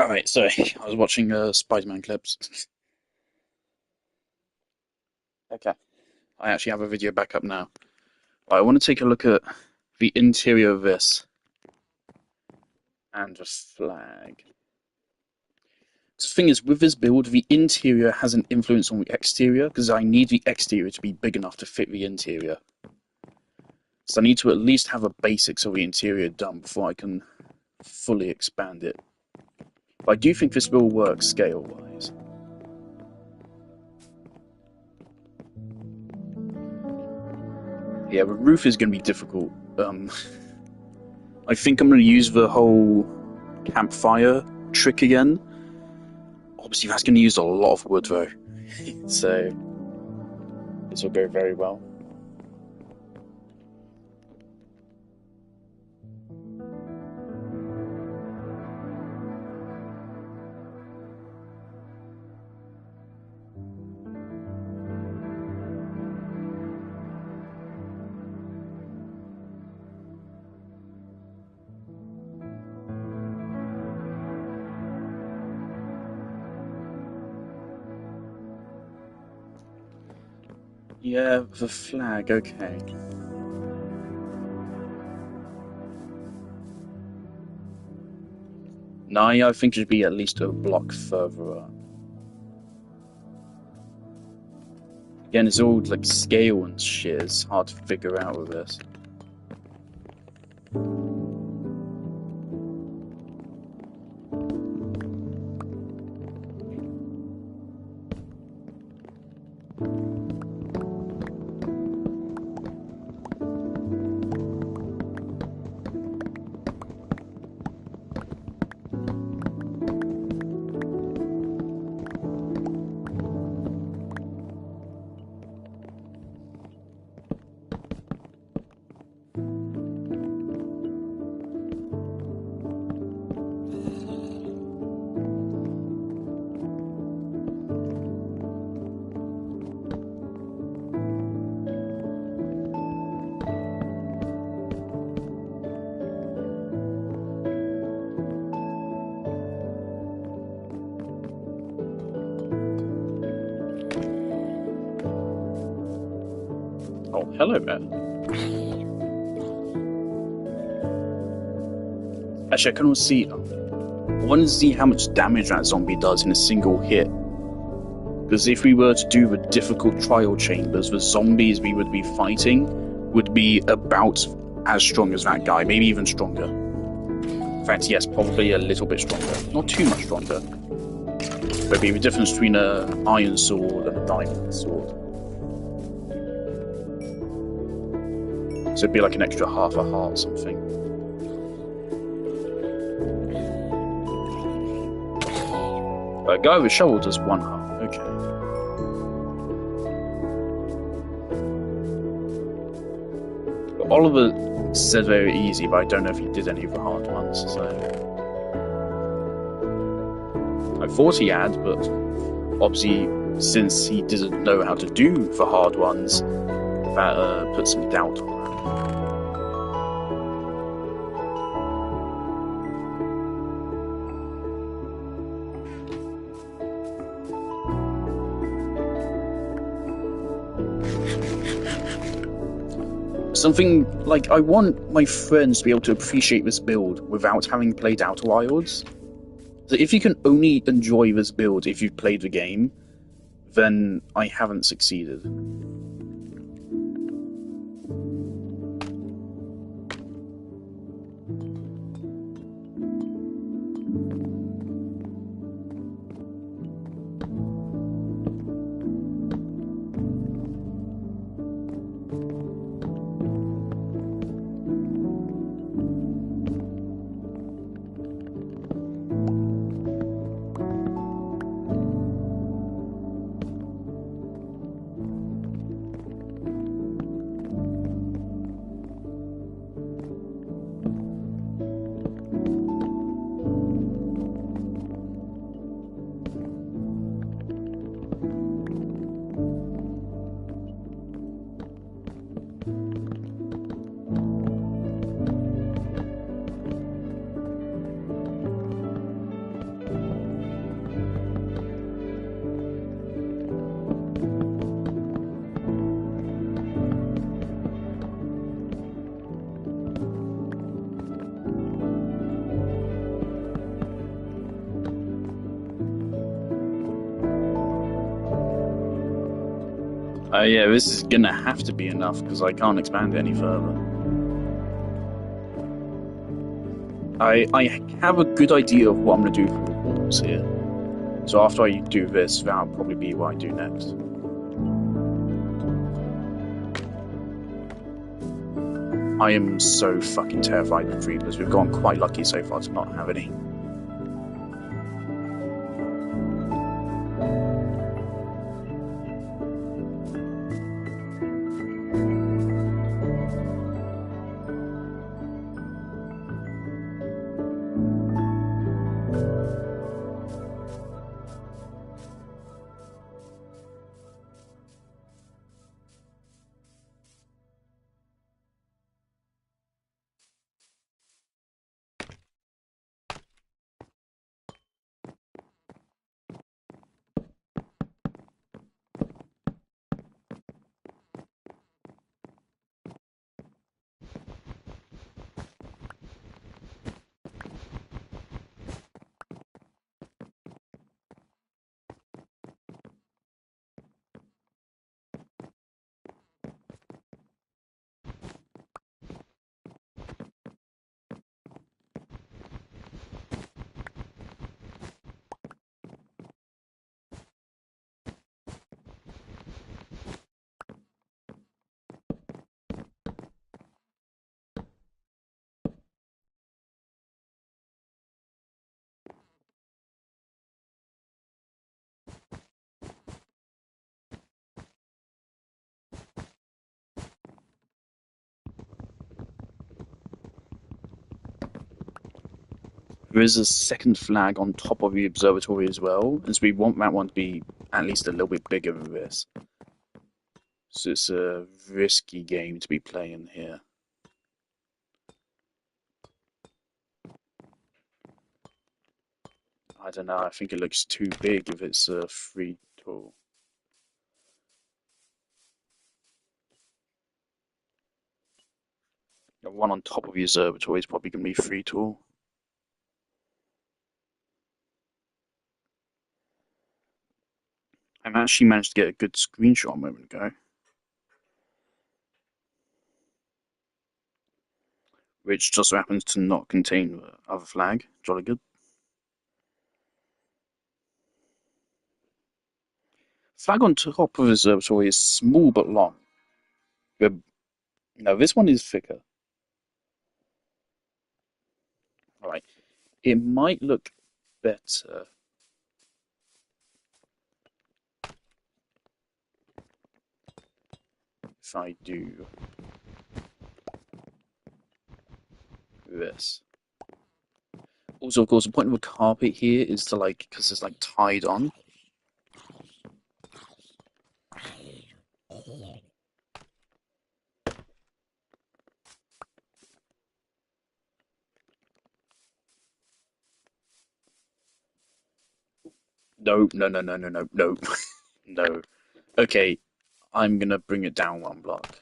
Alright, sorry, I was watching Spider-Man clips. Okay, I actually have a video back up now. I want to take a look at the interior of this and just flag. The thing is, with this build, the interior has an influence on the exterior because I need the exterior to be big enough to fit the interior. So I need to at least have a basics of the interior done before I can fully expand it. But I do think this will work scale-wise. Yeah, the roof is going to be difficult. I think I'm going to use the whole campfire trick again. Obviously, that's going to use a lot of wood, though. So, this will go very well. Yeah, the flag, okay. No, I think it should be at least a block further up. Again, it's all like scale and shit, it's hard to figure out with this. Oh, hello there. Actually, I can almost see. I want to see how much damage that zombie does in a single hit. Because if we were to do the difficult trial chambers, the zombies we would be fighting would be about as strong as that guy, maybe even stronger. In fact, yes, probably a little bit stronger. Not too much stronger. But it'd be the difference between an iron sword and a diamond sword. So it'd be like an extra half a heart something. A guy with a shovel does 1 heart, okay. But Oliver said very easy, but I don't know if he did any of the hard ones, so... I thought he had, but obviously, since he didn't know how to do the hard ones, that put some doubt on that. Something like, I want my friends to be able to appreciate this build without having played Outer Wilds. So if you can only enjoy this build if you've played the game, then I haven't succeeded. Yeah, this is gonna have to be enough because I can't expand it any further. I have a good idea of what I'm gonna do for the walls here. So after I do this, that'll probably be what I do next. I am so fucking terrified of creepers. We've gone quite lucky so far to not have any. There is a second flag on top of the observatory as well, as we want that one to be at least a little bit bigger than this. So it's a risky game to be playing here. I don't know, I think it looks too big if it's a free tool. The one on top of the observatory is probably going to be free tool. I've actually managed to get a good screenshot a moment ago, which just so happens to not contain the other flag. Jolly good. Flag on top of the observatory is small but long. No, this one is thicker. Alright. It might look better if I do this. Also, of course, the point of a carpet here is to because it's like tied on. No, no, no, no, no, no, no, no. Okay, I'm gonna bring it down one block.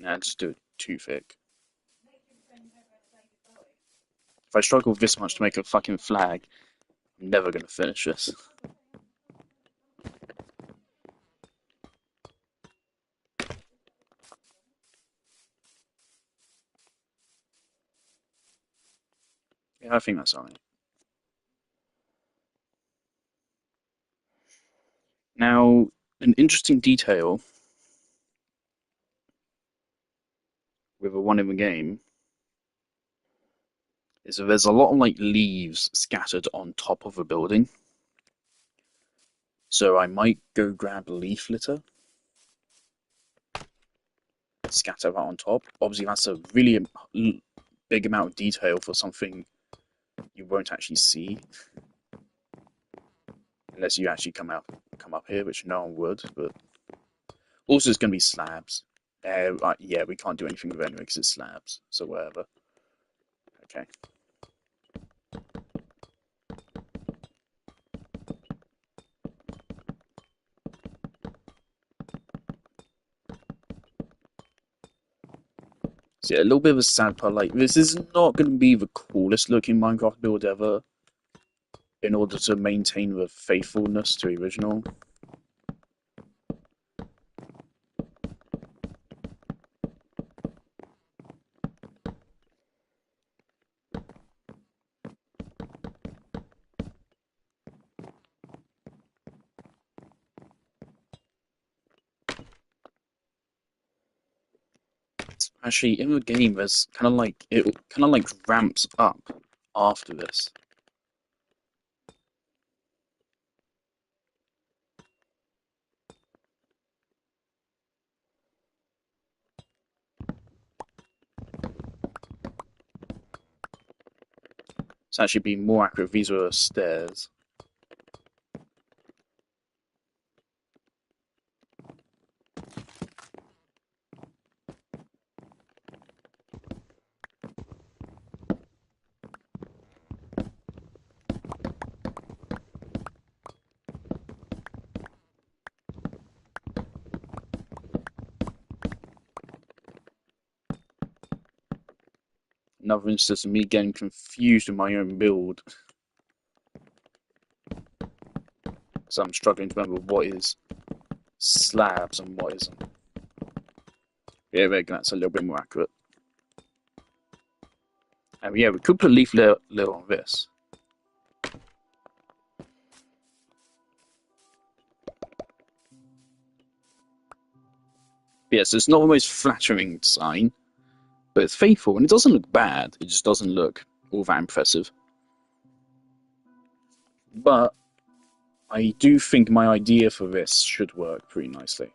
Nah, just do it too thick. If I struggle this much to make a fucking flag, I'm never gonna finish this. Yeah, I think that's alright. Now, an interesting detail with a one in the game is that there's a lot of leaves scattered on top of a building. So I might go grab a leaf litter. scatter that on top. Obviously, that's a really big amount of detail for something you won't actually see unless you actually come up here, which no one would. But also, it's going to be slabs. Yeah, we can't do anything with it anyway because it's slabs. So whatever. Okay. So yeah, a little bit of a sad part. Like, this is not going to be the coolest looking Minecraft build ever. In order to maintain the faithfulness to the original. Actually, in the game, there's kind of like it kind of like ramps up after this. It's actually being more accurate. These were stairs. Another instance of me getting confused with my own build. So I'm struggling to remember what is slabs and what isn't. Yeah, there you go, that's a little bit more accurate. And yeah, we could put a leaf layer on this. Yeah, so it's not the most flattering design, but it's faithful and it doesn't look bad. It just doesn't look all that impressive. But I do think my idea for this should work pretty nicely.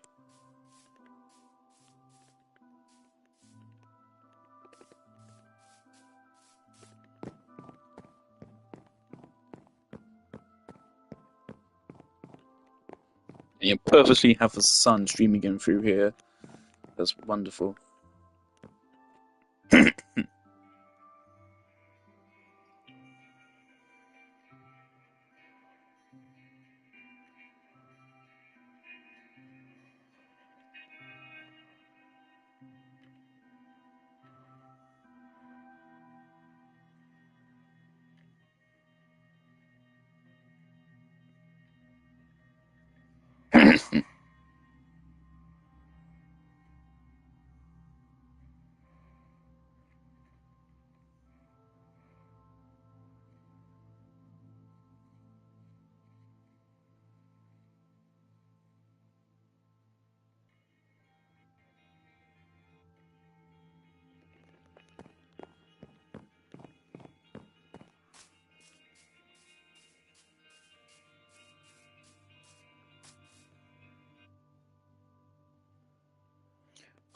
And you purposely have the sun streaming in through here. That's wonderful.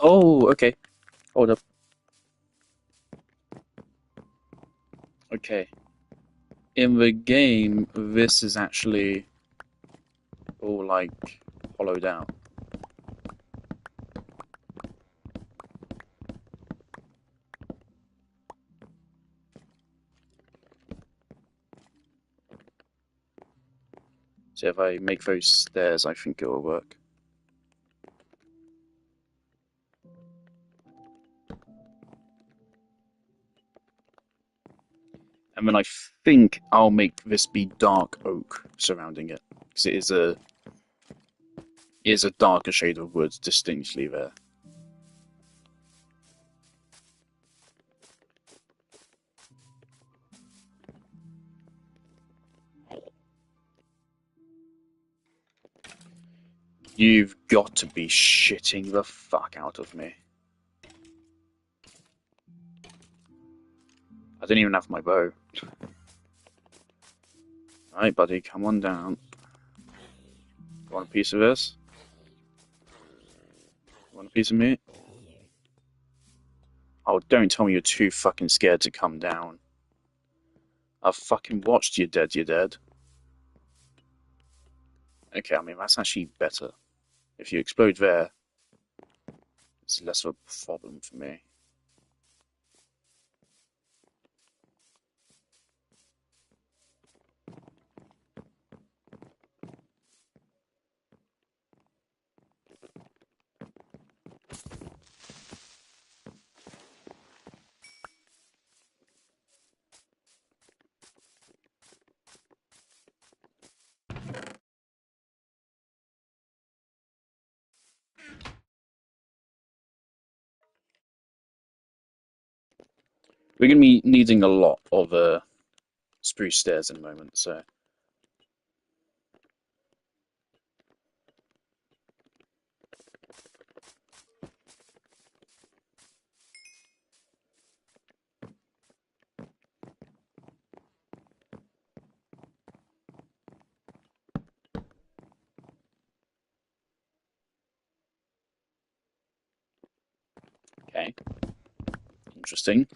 Oh, okay. Hold up. Okay. In the game, this is actually all like hollowed out. So if I make those stairs, I think it will work. And then I think I'll make this be dark oak surrounding it, because it is a darker shade of wood distinctly there. You've got to be shitting the fuck out of me. I don't even have my bow. Alright, buddy, come on down. Want a piece of this? Want a piece of me? Oh, don't tell me you're too fucking scared to come down. I've fucking watched you dead, you're dead. Okay, I mean, that's actually better. If you explode there, it's less of a problem for me. We're going to be needing a lot of spruce stairs in a moment, so... Okay. Interesting.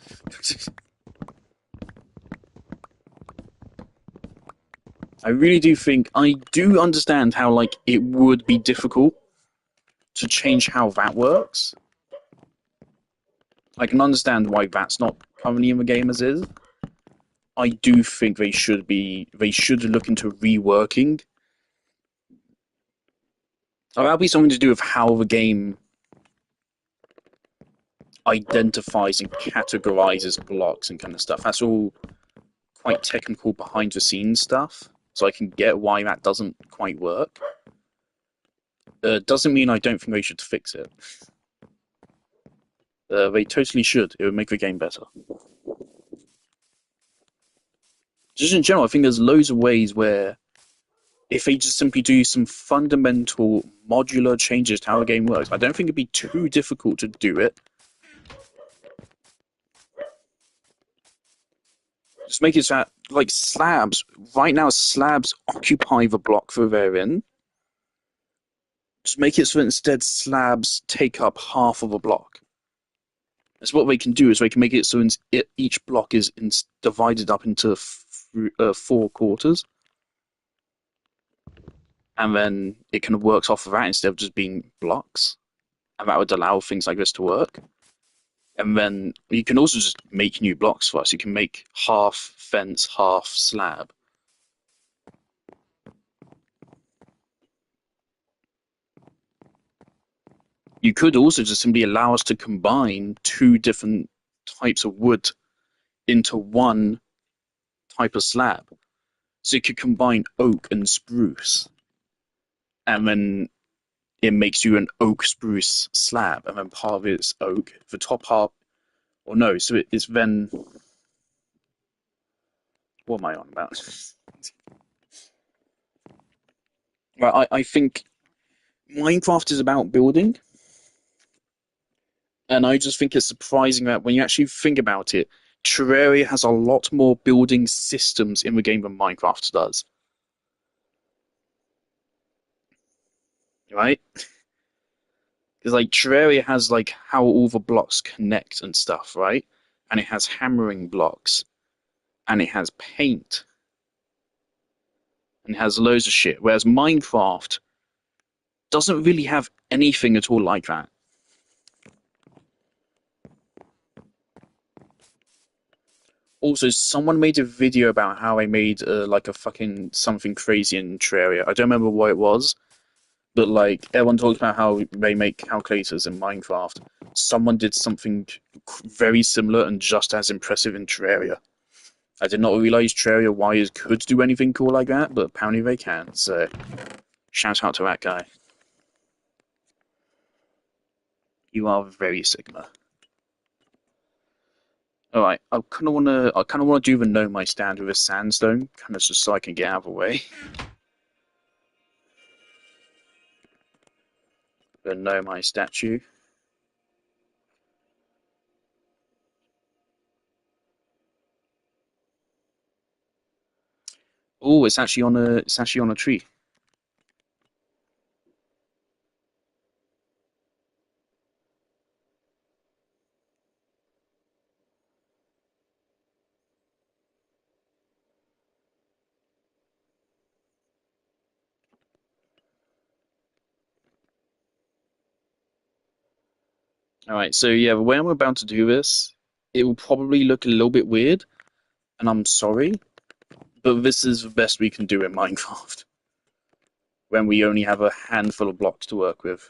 I really do think... I do understand how, like, it would be difficult to change how that works. I can understand why that's not currently in the game as is. I do think they should look into reworking. That'll be something to do with how the game identifies and categorizes blocks and kind of stuff. That's all quite technical behind the scenes stuff. So I can get why that doesn't quite work. Doesn't mean I don't think they should fix it. They totally should. It would make the game better. Just in general, I think there's loads of ways where if they just simply do some fundamental modular changes to how the game works, I don't think it'd be too difficult to do it. Just make it so that, like, slabs, right now slabs occupy the block that they're in. Just make it so that instead slabs take up half of a block. That's what they can do, is they can make it so each block is divided up into 4 quarters. And then it kind of works off of that instead of just being blocks. And that would allow things like this to work. And then you can also just make new blocks for us. You can make half fence, half slab. You could also just simply allow us to combine 2 different types of wood into one type of slab. So you could combine oak and spruce. And then it makes you an oak spruce slab. And then part of it's oak. The top half, or no, so it's then... What am I on about? Well, I think Minecraft is about building. And I just think it's surprising that when you actually think about it, Terraria has a lot more building systems in the game than Minecraft does. Right? Because like Terraria has like how all the blocks connect and stuff, right? And it has hammering blocks, and it has paint, and it has loads of shit. Whereas Minecraft doesn't really have anything at all like that. Also, someone made a video about how I made like a fucking something crazy in Terraria. I don't remember what it was, but like everyone talks about how they make calculators in Minecraft. Someone did something very similar and just as impressive in Terraria. I did not realize Terraria wires could do anything cool like that, but apparently they can. So, shout out to that guy. You are very Sigma. All right, I kind of wanna do the know my stand with a sandstone, kind of just so I can get out of the way. The know my statue. Oh, it's actually on a tree. All right, so yeah, the way I'm about to do this, it will probably look a little bit weird, and I'm sorry, but this is the best we can do in Minecraft when we only have a handful of blocks to work with.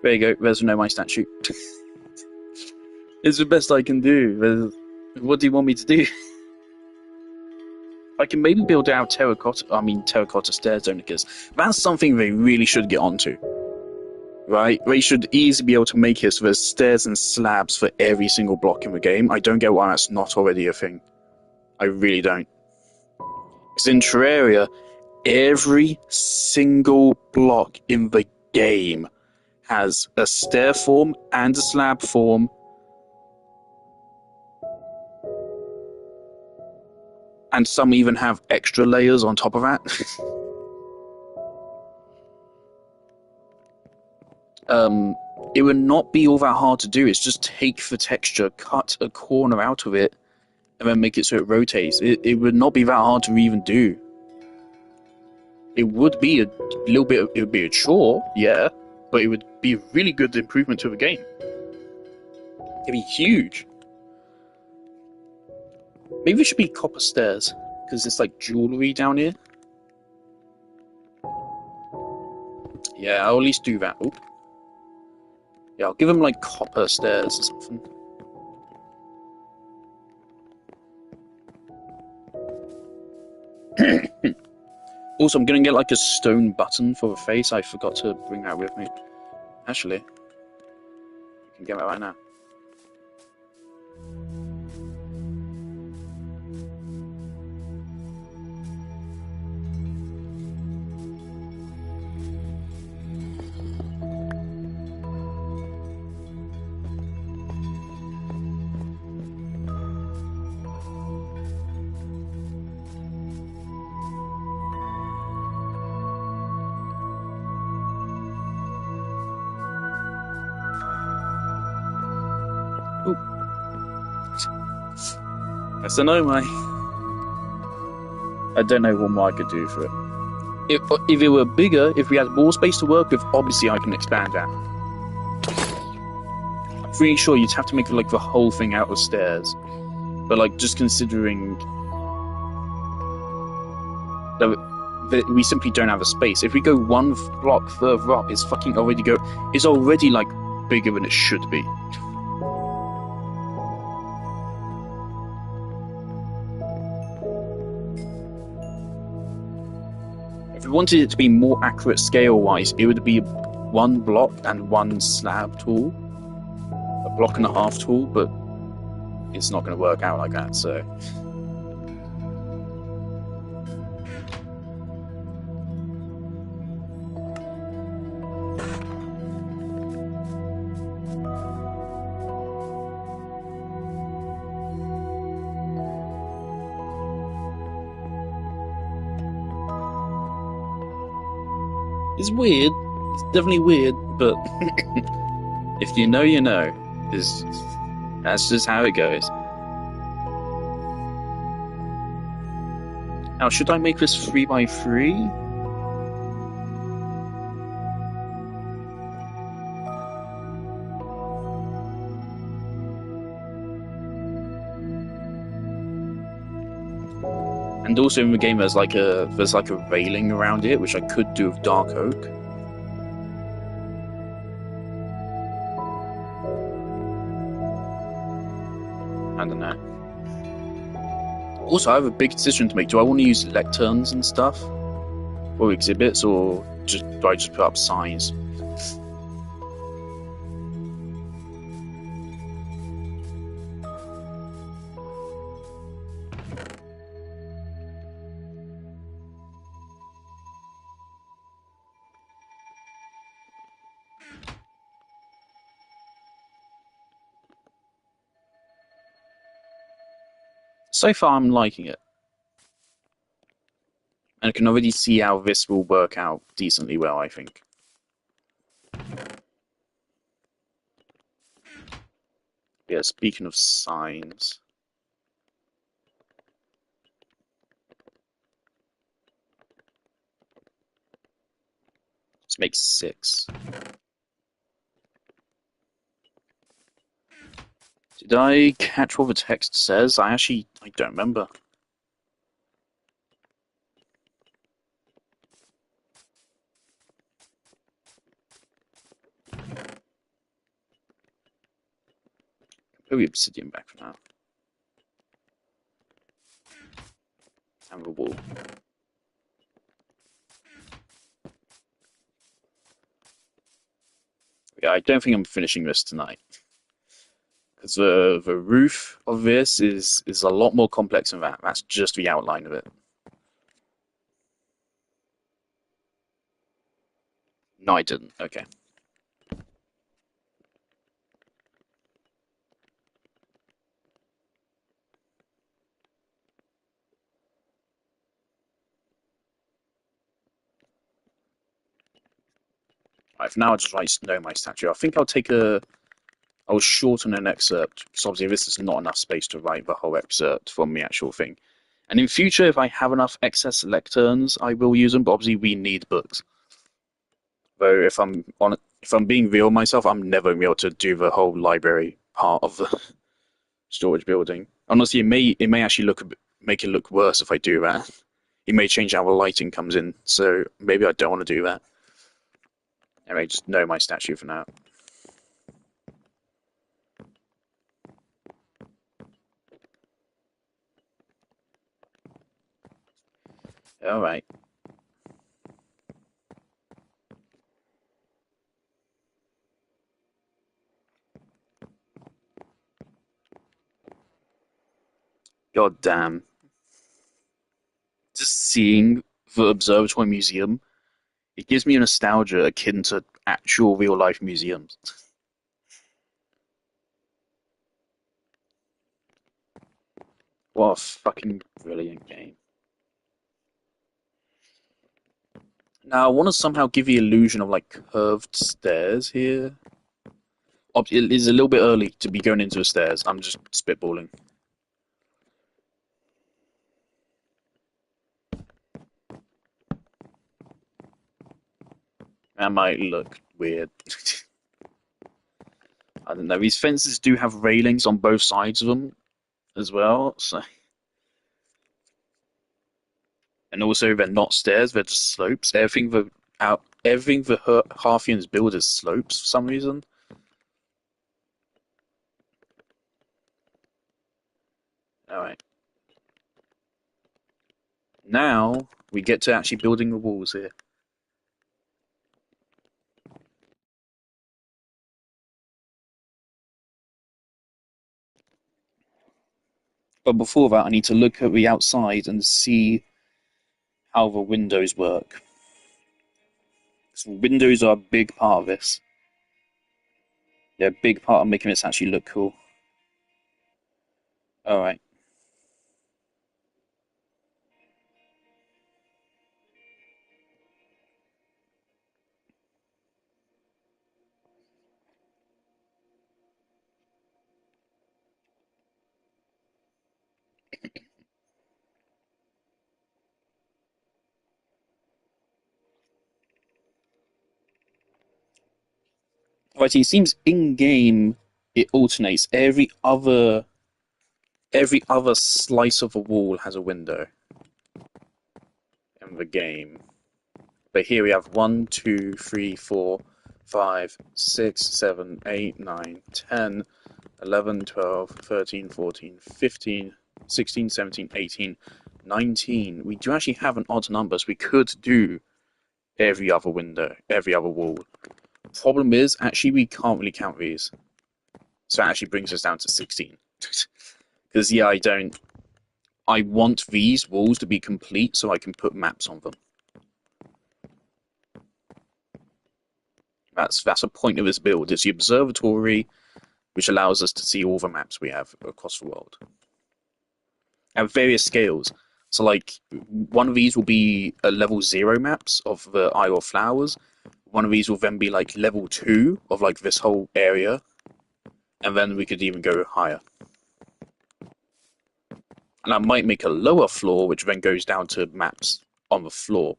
There you go. There's no my statue. It's the best I can do. What do you want me to do? I can maybe build out terracotta stairs only because that's something they really should get onto, right? They should easily be able to make it so there's stairs and slabs for every single block in the game. I don't get why that's not already a thing. I really don't. Because in Terraria, every single block in the game has a stair form and a slab form, and some even have extra layers on top of that. It would not be all that hard to do. It's just take the texture, cut a corner out of it, and then make it so it rotates. It would not be that hard to even do. It would be a little bit. It would be a chore, yeah, but it would be a really good improvement to the game. It'd be huge. Maybe it should be copper stairs because it's like jewelry down here. Yeah, I'll at least do that. Oop. Yeah, I'll give them like copper stairs or something. Also, I'm gonna get like a stone button for the face. I forgot to bring that with me. Actually, I can get that right now. Oop. That's a no, mate. I don't know what more I could do for it. If it were bigger, if we had more space to work with, obviously I can expand that. I'm pretty sure you'd have to make like the whole thing out of stairs. But like just considering that we simply don't have a space. If we go one block further up, it's already like bigger than it should be. If we wanted it to be more accurate scale-wise, it would be one block and one slab tall, a block and a half tall, but it's not going to work out like that, so... It's weird. It's definitely weird, but if you know, you know. That's just how it goes. Now, should I make this 3x3? And also in the game, there's like a railing around it, which I could do with dark oak. I don't know. Also, I have a big decision to make. Do I want to use lecterns and stuff for exhibits, or do I just put up signs? So far, I'm liking it. And I can already see how this will work out decently well, I think. Yeah, speaking of signs... Let's make 6. Did I catch what the text says? I don't remember. Put the obsidian back for now. And the wall. Yeah, I don't think I'm finishing this tonight. Because the roof of this is a lot more complex than that. That's just the outline of it. No, I didn't. Okay. Right, for now I'll just write no my statue. I think I'll shorten an excerpt, because obviously this is not enough space to write the whole excerpt from the actual thing. And in future, if I have enough excess lecterns, I will use them, but obviously we need books. Though if I'm being real myself, I'm never going to be able to do the whole library part of the storage building. Honestly, it may actually make it look worse if I do that. It may change how the lighting comes in, so maybe I don't want to do that. Anyway, just know my statue for now. Alright. God damn. Just seeing the Observatory Museum, it gives me a nostalgia akin to actual real life museums. What a fucking brilliant game. Now, I want to somehow give the illusion of like curved stairs here. It is a little bit early to be going into the stairs. I'm just spitballing. That might look weird. I don't know. These fences do have railings on both sides of them as well. So, and also they're not stairs; they're just slopes. Everything the Harthians build is slopes for some reason. All right. Now we get to actually building the walls here. But before that, I need to look at the outside and see how the windows work. So windows are a big part of this. They're a big part of making this actually look cool. All right. Right. It seems in game it alternates. Every other slice of a wall has a window in the game. But here we have 1, 2, 3, 4, 5, 6, 7, 8, 9, 10, 11, 12, 13, 14, 15, 16, 17, 18, 19. We do actually have an odd number, so we could do every other window, every other wall. Problem is, actually, we can't really count these. So it actually brings us down to 16. Because, yeah, I want these walls to be complete so I can put maps on them. That's a point of this build. It's the observatory, which allows us to see all the maps we have across the world. at various scales. So, like, one of these will be a level 0 maps of the Isle of Flowers. One of these will then be like level 2 of like this whole area, and then we could even go higher. And I might make a lower floor, which then goes down to maps on the floor,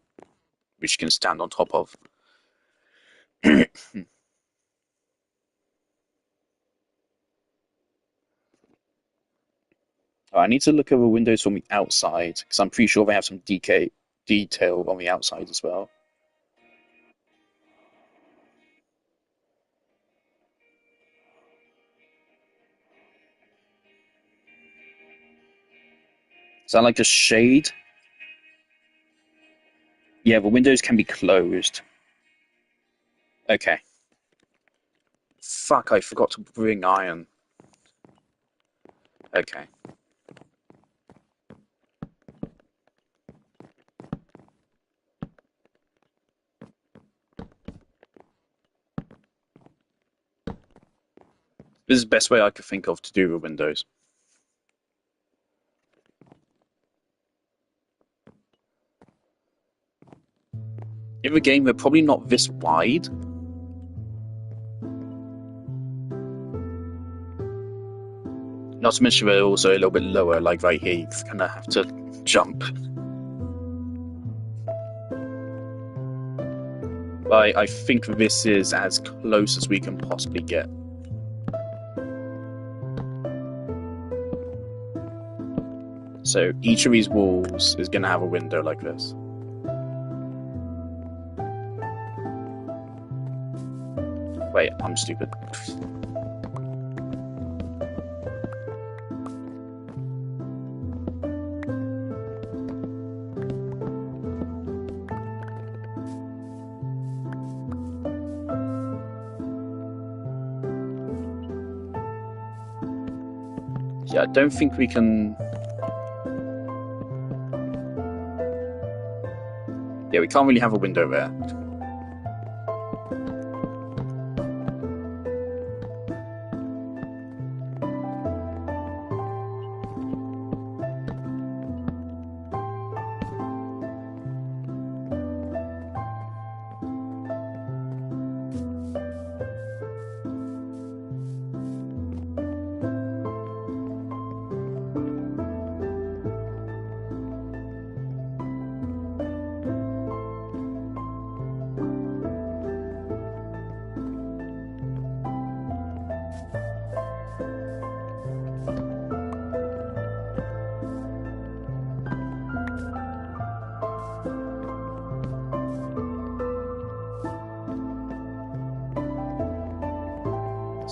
which you can stand on top of. I need to look over windows from the outside, because I'm pretty sure they have some detail on the outside as well. Is that like a shade? Yeah, the windows can be closed. Okay. Fuck, I forgot to bring iron. Okay. This is the best way I could think of to do the windows. In the game, they're probably not this wide. Not to mention they're also a little bit lower, like right here, you kind of have to jump. But I think this is as close as we can possibly get. So each of these walls is going to have a window like this. Wait, I'm stupid. Yeah, I don't think we can... Yeah, we can't really have a window there.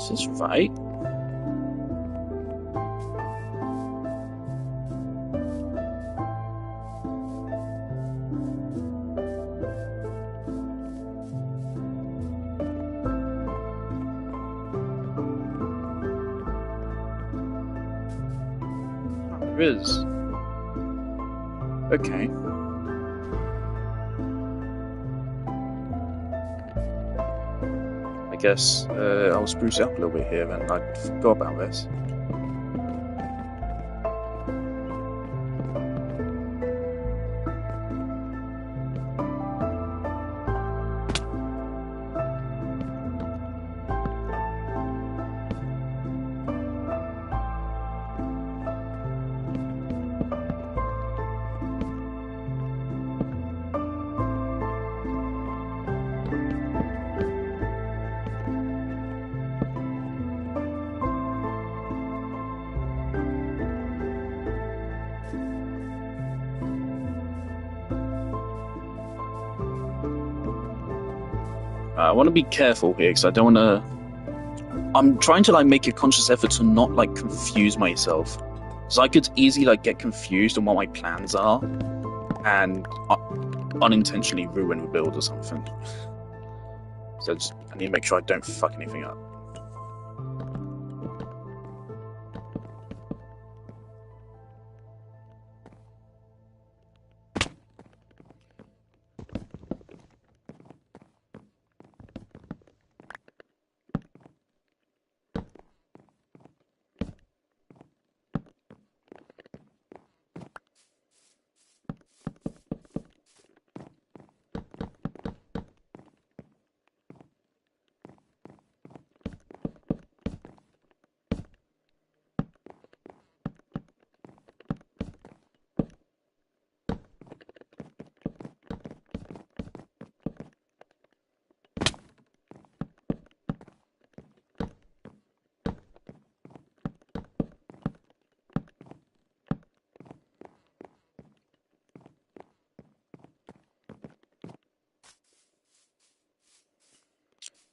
This is right. There is. Okay. I guess I'll spruce it up a little bit here then. I forgot about this. I want to be careful here because I don't want to. I'm trying to like make a conscious effort to not like confuse myself, because I could easily like get confused on what my plans are, and unintentionally ruin the build or something. So I need to make sure I don't fuck anything up.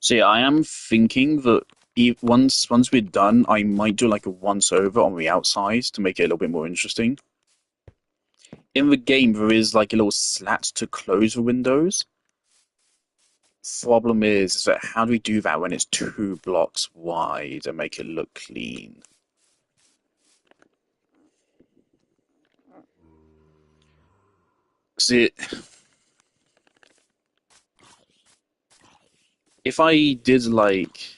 So yeah, I am thinking that once we're done, I might do like a once over on the outside to make it a little bit more interesting. In the game, there is like a little slat to close the windows. Problem is that how do we do that when it's 2 blocks wide and make it look clean? 'Cause if I did like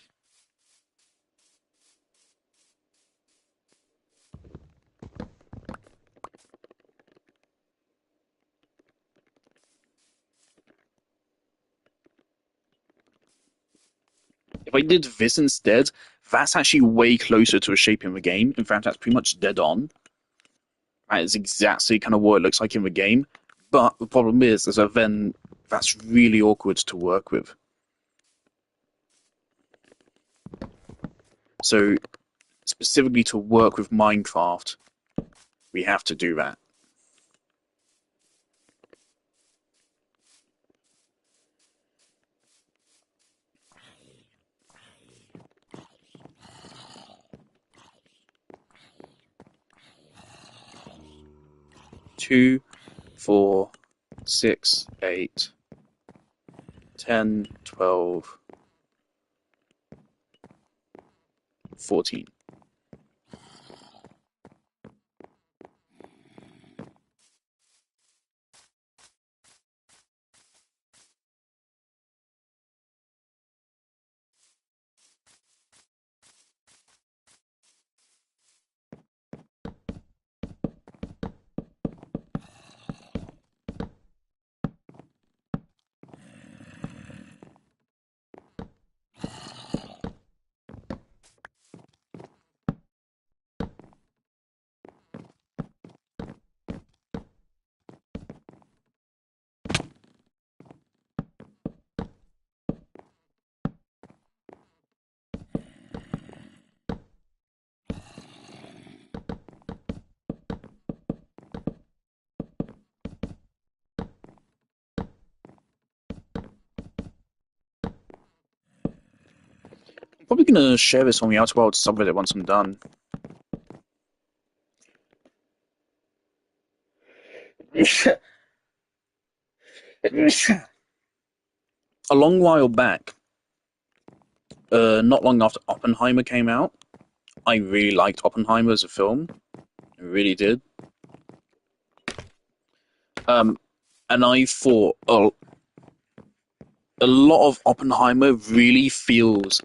if I did this instead, that's actually way closer to a shape in the game. In fact, that's pretty much dead on. That is exactly kind of what it looks like in the game. But the problem is that then that's really awkward to work with. So specifically to work with Minecraft, we have to do that. Two, 4, 6, 8, 10, 12, 14. I'm probably going to share this on the Outer Worlds subreddit once I'm done. A long while back, not long after Oppenheimer came out, I really liked Oppenheimer as a film. I really did. Um, and I thought a lot of Oppenheimer really feels.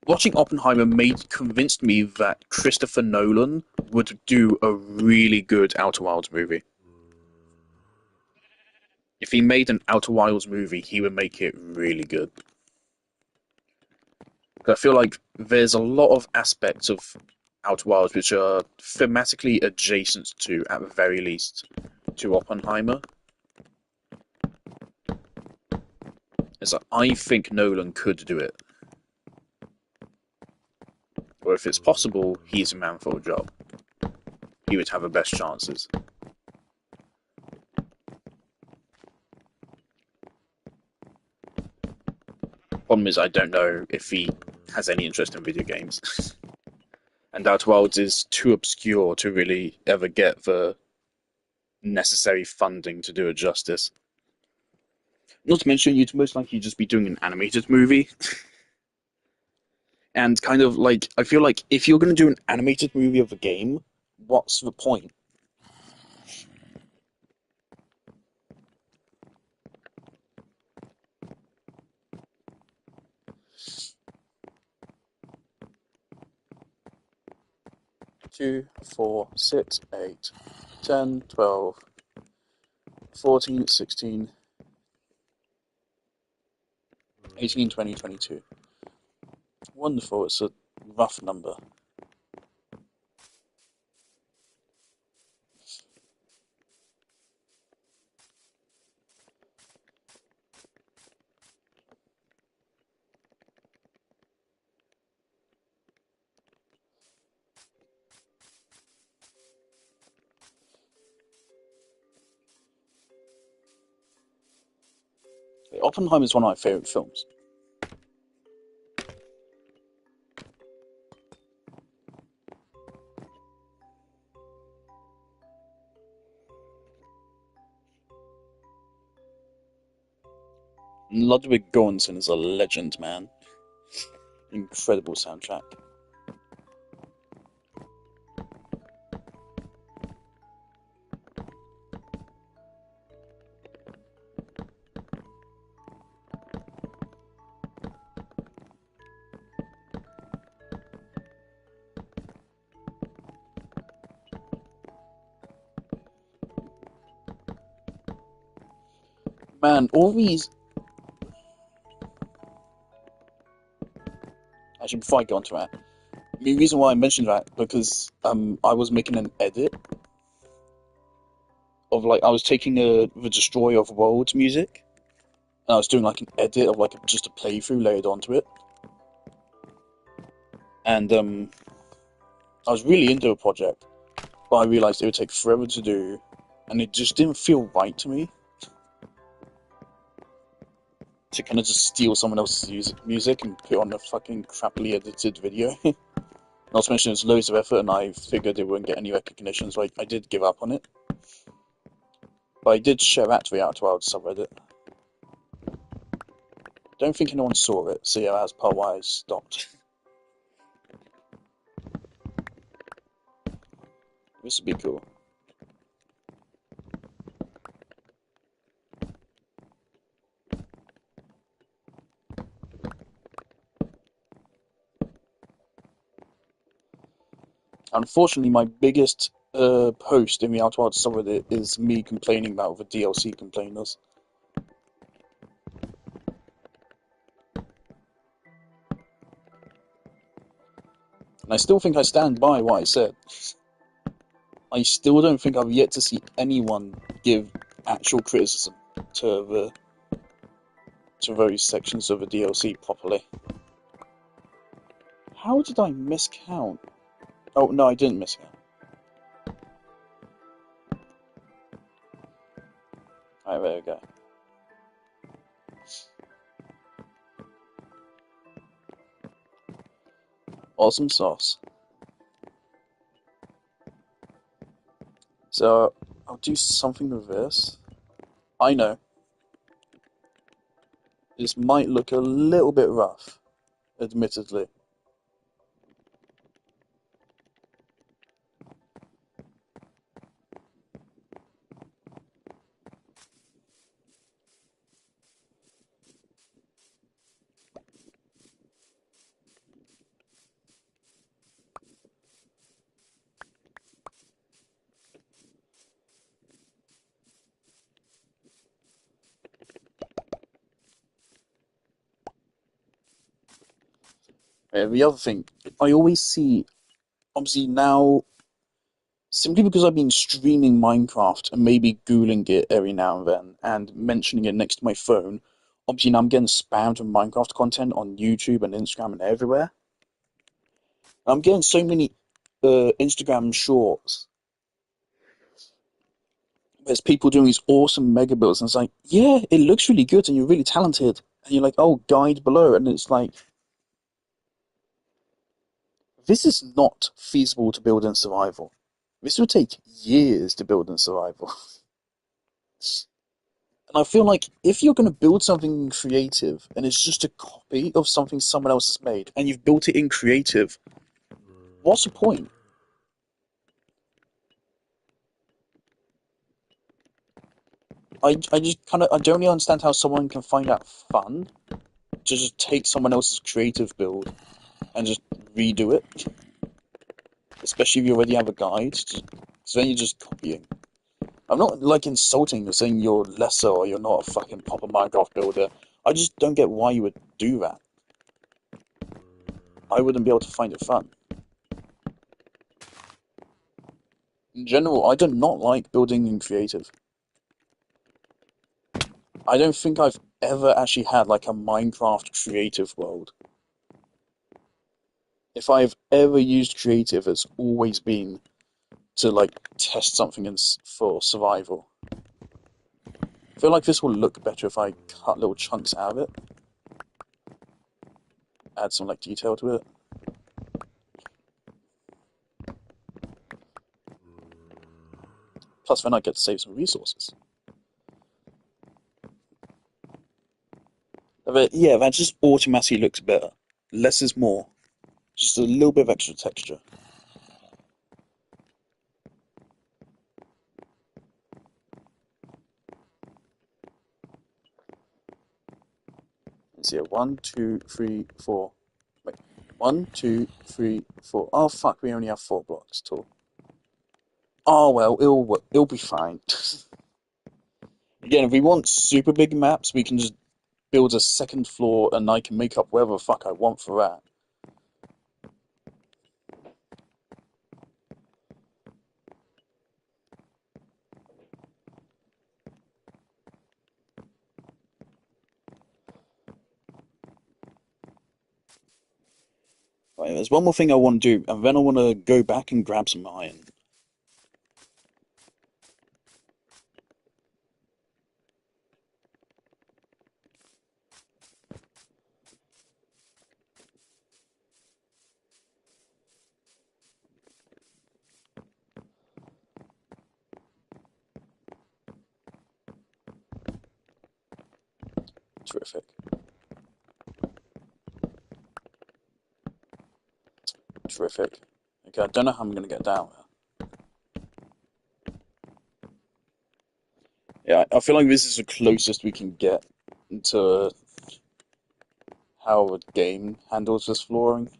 Watching Oppenheimer convinced me that Christopher Nolan would do a really good Outer Wilds movie. If he made an Outer Wilds movie, he would make it really good. I feel like there's a lot of aspects of Outer Wilds which are thematically adjacent to, at the very least, to Oppenheimer. It's like, I think Nolan could do it. Or if it's possible, he's a man for a job. He would have the best chances. Problem is, I don't know if he has any interest in video games. And Outer Wilds is too obscure to really ever get the necessary funding to do it justice. Not to mention, you'd most likely just be doing an animated movie. And kind of like, I feel like if you're going to do an animated movie of a game, what's the point? Two, 4, 6, 8, 10, 12, 14, 16, 18, 20, 22. Wonderful, it's a rough number. Oppenheimer is one of my favourite films. Ludwig Göransson is a legend, man. Incredible soundtrack. Man, all these. Actually, before I go on to that, the reason why I mentioned that because I was making an edit of I was taking the Destroyer of Worlds music, and I was doing like an edit of just a playthrough layered onto it, and I was really into a project, but I realized it would take forever to do, and it just didn't feel right to me to kind of just steal someone else's music and put on a fucking crappily edited video. Not to mention it's loads of effort, and I figured it wouldn't get any recognition, so I did give up on it. But I did share that to the Outer Wilds subreddit. Don't think anyone saw it, so yeah, that's part why I stopped. This would be cool. Unfortunately, my biggest post in the Outer Wilds subreddit is me complaining about the DLC complainers. And I still think I stand by what I said. I still don't think I've yet to see anyone give actual criticism to those sections of the DLC properly. How did I miscount? Oh, no, I didn't miscount. Alright, there we go. Awesome sauce. So, I'll do something with this. I know. This might look a little bit rough, admittedly. The other thing, I always see, obviously now, simply because I've been streaming Minecraft and maybe Googling it every now and then and mentioning it next to my phone, obviously now I'm getting spammed with Minecraft content on YouTube and Instagram and everywhere. I'm getting so many Instagram shorts. There's people doing these awesome mega builds, and it's like, yeah, it looks really good and you're really talented. And you're like, oh, guide below. And it's like, this is not feasible to build in survival. This would take years to build in survival. And I feel like if you're going to build something creative and it's just a copy of something someone else has made and you've built it in creative, what's the point? I just kind of, I don't really understand how someone can find that fun to just take someone else's creative build and just redo it. Especially if you already have a guide, so then you're just copying. I'm not insulting or saying you're lesser or you're not a fucking proper Minecraft builder. I just don't get why you would do that. I wouldn't be able to find it fun. In general, I do not like building in creative. I don't think I've ever actually had a Minecraft creative world. If I've ever used creative, it's always been to test something for survival. I feel like this will look better if I cut little chunks out of it. Add some detail to it. Plus then I get to save some resources. But yeah, that just automatically looks better. Less is more. Just a little bit of extra texture. Let's see, 1, 2, 3, 4. Wait, 1, 2, 3, 4. Oh fuck, we only have 4 blocks tall. Oh well, it'll be fine. Again, if we want super big maps, we can just build a second floor, and I can make up whatever the fuck I want for that. Right, there's one more thing I want to do, and then I want to go back and grab some iron. Terrific. Terrific. Okay, I don't know how I'm going to get down there. Yeah, I feel like this is the closest we can get to how a game handles this flooring.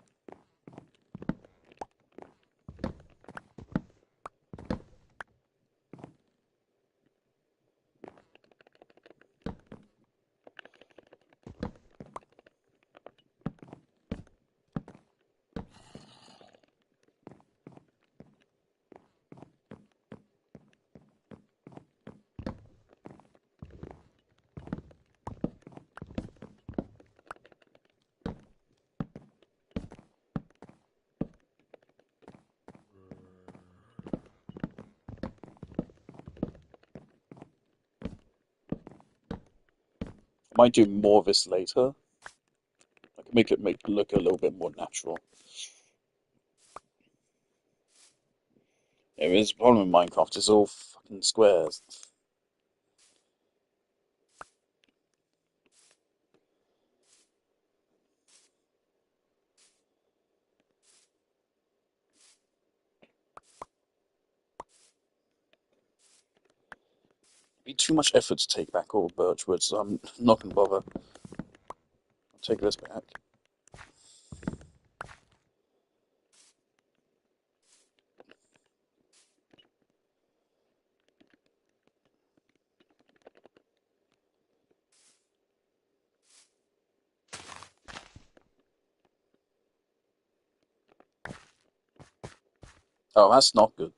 I might do more of this later. I can make it look a little bit more natural. Yeah, there's a problem in Minecraft, it's all fucking squares. It'd be too much effort to take back all birchwood, so I'm not gonna bother. I'll take this back. Oh, that's not good.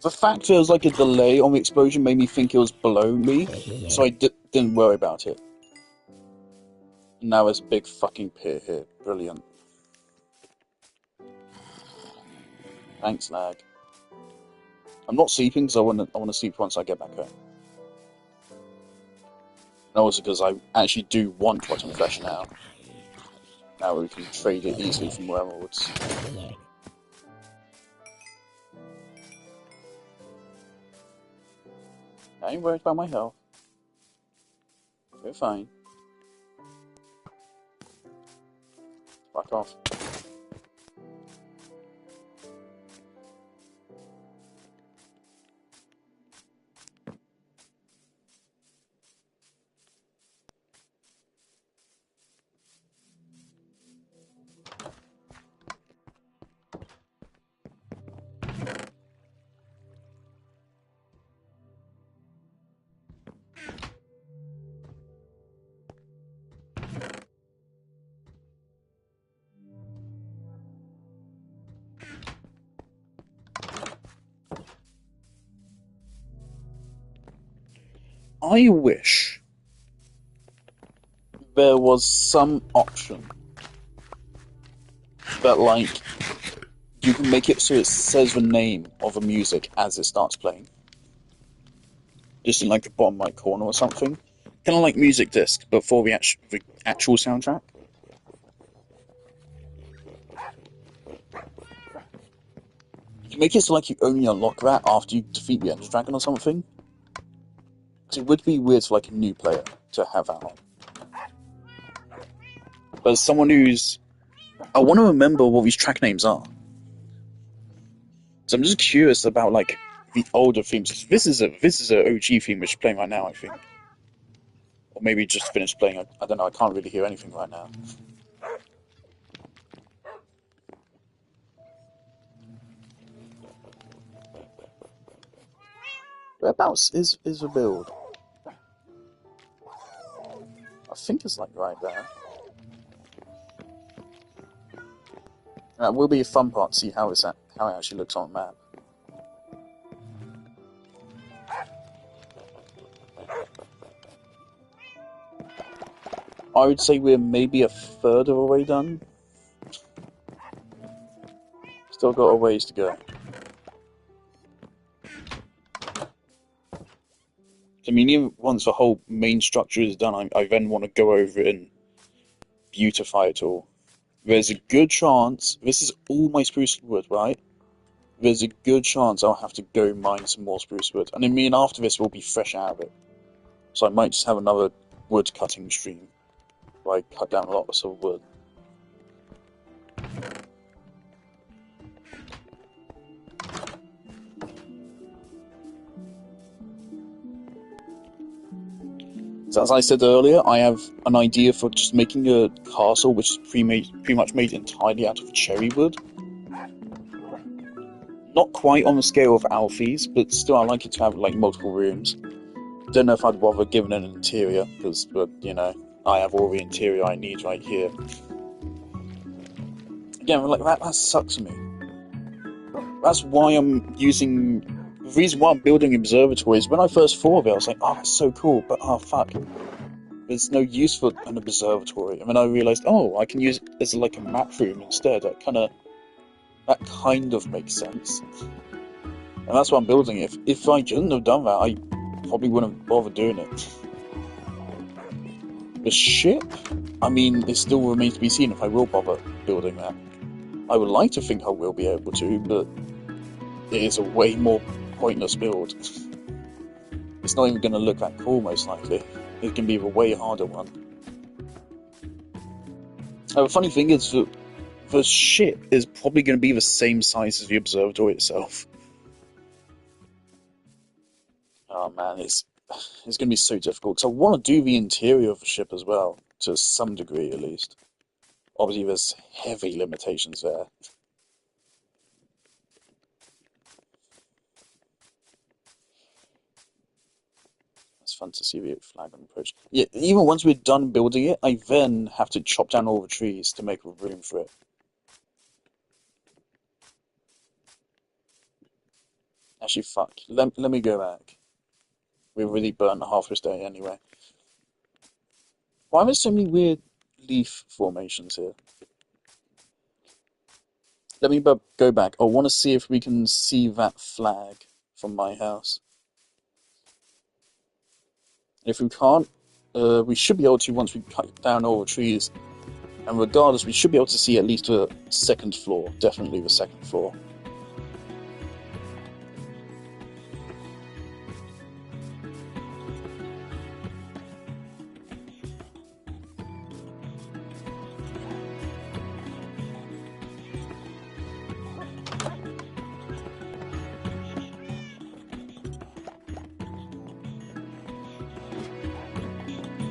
The fact there was like a delay on the explosion made me think it was below me, so I didn't worry about it. And now there's a big fucking pit here. Brilliant. Thanks, lag. I'm not sleeping because I want to sleep once I get back home. And also because I actually do want to watch them freshen out. Now we can trade it easily from werewolves. I ain't worried about my health. We're fine. Fuck off. I wish there was some option that, like, you can make it so it says the name of the music as it starts playing. Just in, like, the bottom right corner or something. Kind of like music disc, but for the actual soundtrack. You can make it so, like, you only unlock that after you defeat the Ender Dragon or something. Because it would be weird for, like, a new player to have that on. But as someone who's... I want to remember what these track names are. So I'm just curious about, like, the older themes. This is a OG theme which is playing right now, I think. Or maybe just finished playing. I don't know, I can't really hear anything right now. Whereabouts is the build? I think it's like right there. That will be a fun part to see how it actually looks on the map. I would say we're maybe a third of the way done. Still got a ways to go. I mean, even once the whole main structure is done, I then want to go over it and beautify it all. There's a good chance, this is all my spruce wood, right? There's a good chance I'll have to go mine some more spruce wood. And I mean, after this, we'll be fresh out of it. So I might just have another wood cutting stream where I cut down a lot of wood. So as I said earlier, I have an idea for just making a castle which is pretty much made entirely out of cherry wood. Not quite on the scale of Alfie's, but still I like it to have like multiple rooms. Don't know if I'd bother giving it an interior, but you know, I have all the interior I need right here. Again, like that sucks to me. That's why I'm using... The reason why I'm building Observatory is when I first thought of it, I was like, oh, that's so cool, but oh, fuck. There's no use for an observatory. And then I realised, oh, I can use it as like a map room instead. That kind of makes sense. And that's why I'm building it. If I shouldn't have done that, I probably wouldn't have bothered doing it. The ship? I mean, it still remains to be seen if I will bother building that. I would like to think I will be able to, but it is a way more pointless build. It's not even going to look that cool, most likely. It can be a way harder one. The funny thing is that the ship is probably going to be the same size as the observatory itself. Oh man, it's going to be so difficult. Because I want to do the interior of the ship as well, to some degree at least. Obviously there's heavy limitations there. It's fun to see the flag on approach. Yeah, even once we're done building it, I then have to chop down all the trees to make room for it. Actually, fuck. Let me go back. We've really burnt half this day anyway. Why are there so many weird leaf formations here? Let me go back. I want to see if we can see that flag from my house. If we can't, we should be able to once we cut down all the trees And regardless, we should be able to see at least the second floor. Definitely the second floor.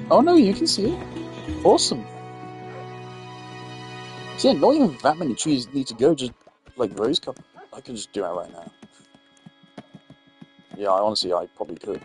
Oh no, you can see it. Awesome. So yeah, not even that many trees need to go, just like rose cup. I could just do that right now. Yeah, honestly, I probably could.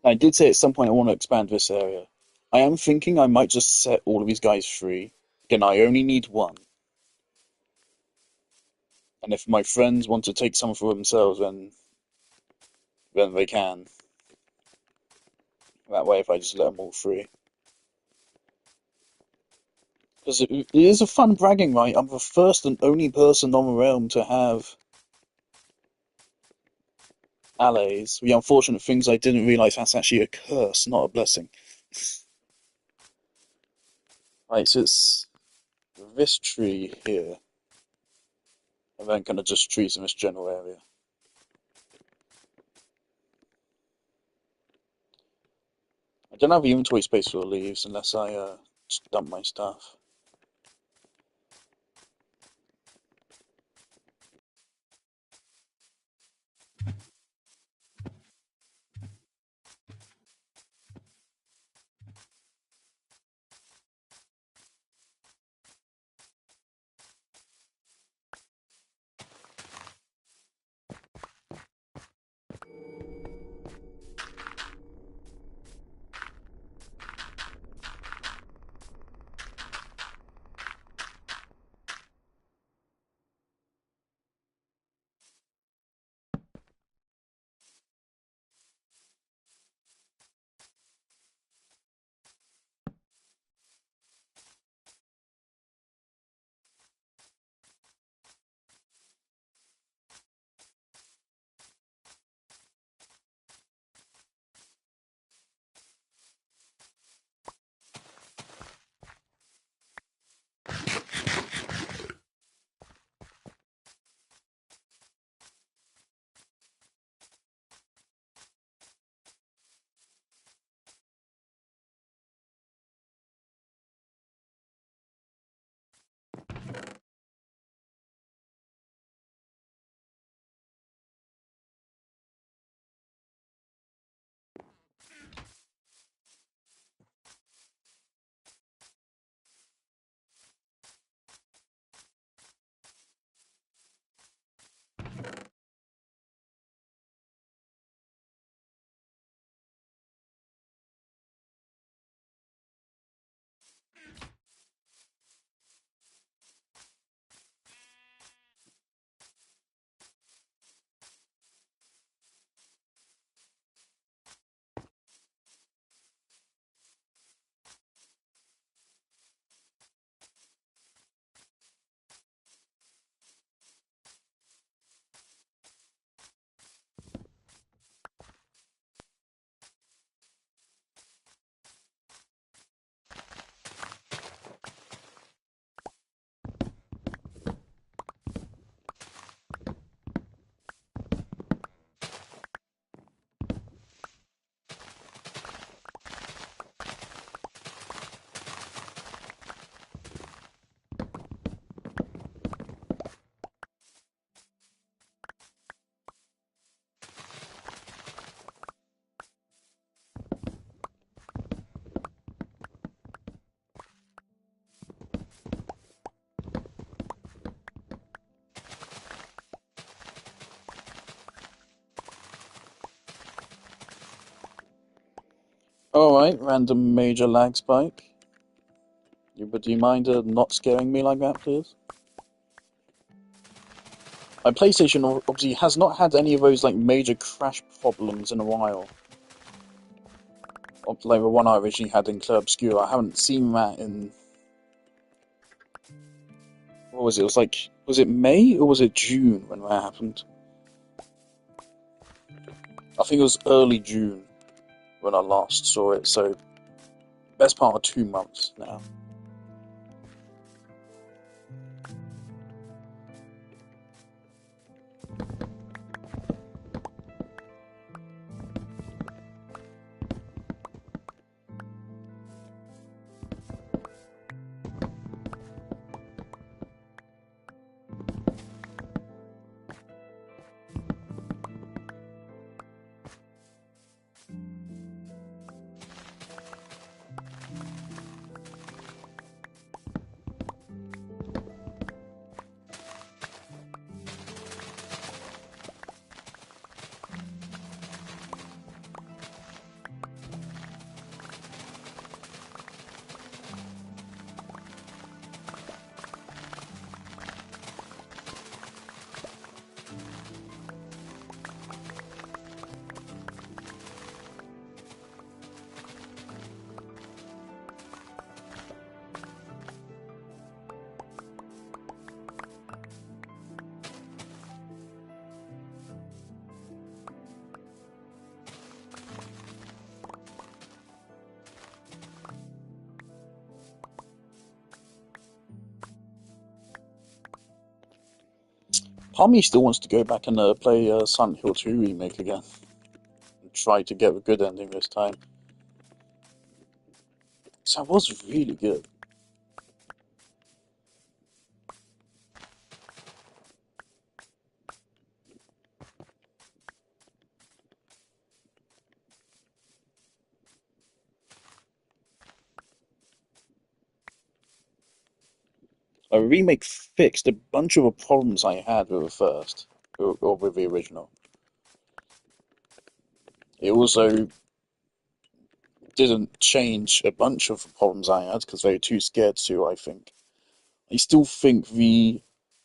I did say at some point I want to expand this area. I am thinking I might just set all of these guys free. Again, I only need one. And if my friends want to take some for themselves, then they can. That way, if I just let them all free. Because it is a fun bragging right. I'm the first and only person on the realm to have allies. The unfortunate things I didn't realize that's actually a curse, not a blessing. Right, so it's this tree here, and then kind of just trees in this general area. I don't have the inventory space for the leaves unless I just dump my stuff. Alright, random major lag spike. But do you mind not scaring me like that, please? My PlayStation obviously has not had any of those like major crash problems in a while. Like the one I originally had in Club Obscura, I haven't seen that in... What was it? It was like... Was it May or was it June when that happened? I think it was early June when I last saw it, so... Best part of 2 months now. Part of me still wants to go back and play Silent Hill 2 Remake again. And try to get a good ending this time. So it was really good. A remake fixed a bunch of the problems I had with the first, or with the original. It also didn't change a bunch of the problems I had because they were too scared to, I think. I still think the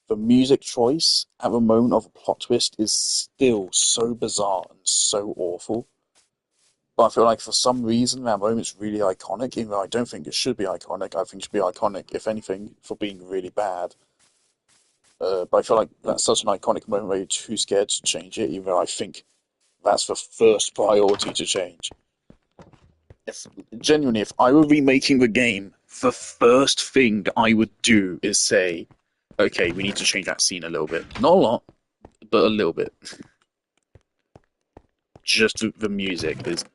music choice at the moment of a plot twist is still so bizarre and so awful. But I feel like for some reason that moment's really iconic, even though I don't think it should be iconic. I think it should be iconic, if anything, for being really bad. But I feel like that's such an iconic moment where you're too scared to change it, even though I think that's the first priority to change. If genuinely, if I were remaking the game, the first thing I would do is say, okay, we need to change that scene a little bit. Not a lot, but a little bit. Just the music is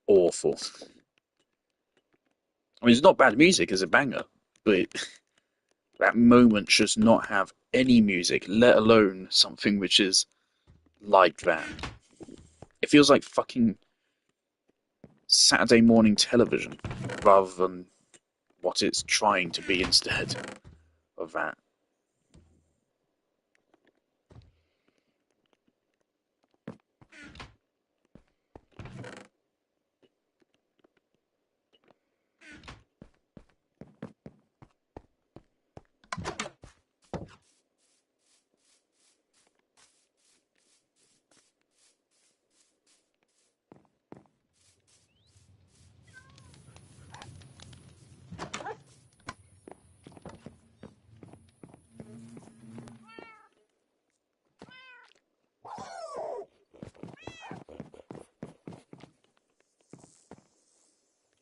awful. I mean, it's not bad music, it's a banger, but that moment should not have any music, let alone something which is like that. It feels like fucking Saturday morning television rather than what it's trying to be instead of that.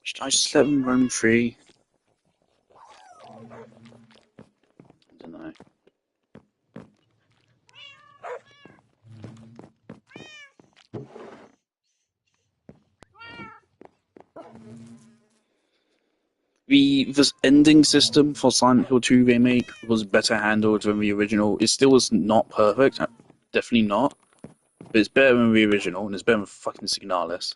Should I just let them roam free? I don't know. The ending system for Silent Hill 2 Remake was better handled than the original. It still was not perfect, definitely not, but it's better than the original, and it's better than fucking Signalis.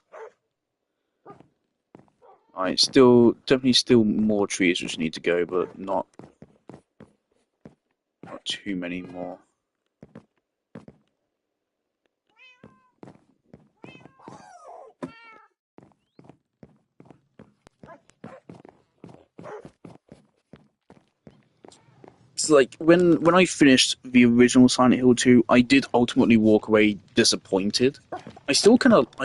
Alright, definitely still more trees which need to go, but not too many more. it's like when I finished the original Silent Hill 2, I did ultimately walk away disappointed. I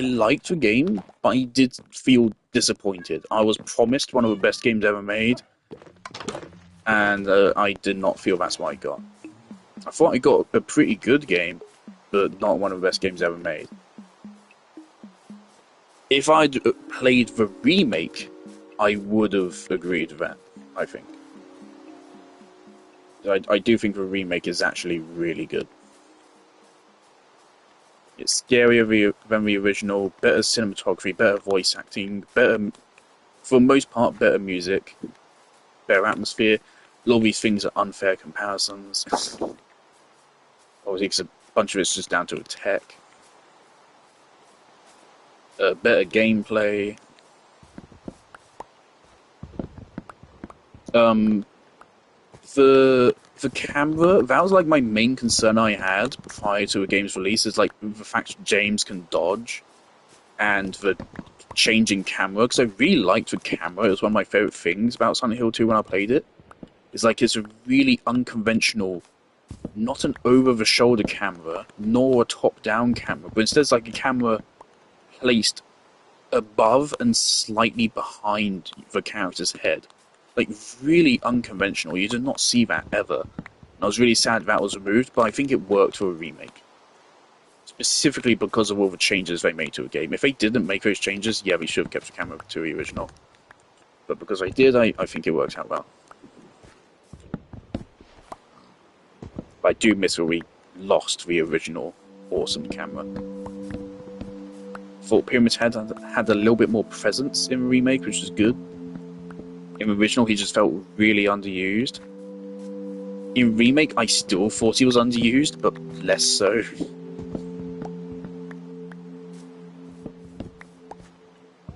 liked the game, but I did feel disappointed. I was promised one of the best games ever made, and I did not feel that's what I got. I thought I got a pretty good game, but not one of the best games ever made. If I'd played the remake, I would have agreed with that, I think. I do think the remake is actually really good. It's scarier than the original, better cinematography, better voice acting, better, for the most part, better music, better atmosphere. A lot of these things are unfair comparisons. Obviously, because a bunch of it's just down to the tech. Better gameplay. The camera, that was like my main concern I had prior to a game's release, is like the fact James can dodge and the changing camera, because I really liked the camera. It was one of my favourite things about Silent Hill 2 when I played it. It's like it's a really unconventional, not an over-the-shoulder camera, nor a top-down camera, but instead it's like a camera placed above and slightly behind the character's head. Like, really unconventional. You did not see that ever. And I was really sad that was removed, but I think it worked for a remake. Specifically because of all the changes they made to the game. If they didn't make those changes, yeah, we should have kept the camera to the original. But because I did, I think it worked out well. But I do miss where we lost the original awesome camera. Thought Pyramid Head had a little bit more presence in the remake, which was good. In the original, he just felt really underused. In remake, I still thought he was underused, but less so.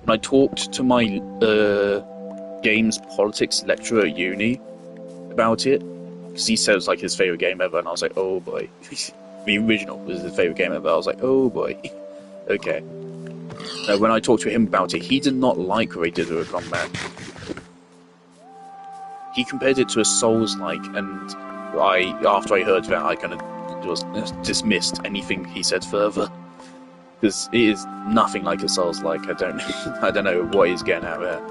When I talked to my games politics lecturer at uni about it, because he said it was like his favourite game ever, and I was like, oh boy. The original was his favourite game ever. I was like, oh boy. Okay. When I talked to him about it, he did not like what they did with the combat. He compared it to a Souls-like, and after I heard that, I kind of dismissed anything he said further, because it is nothing like a Souls-like. I don't know what he's getting at there.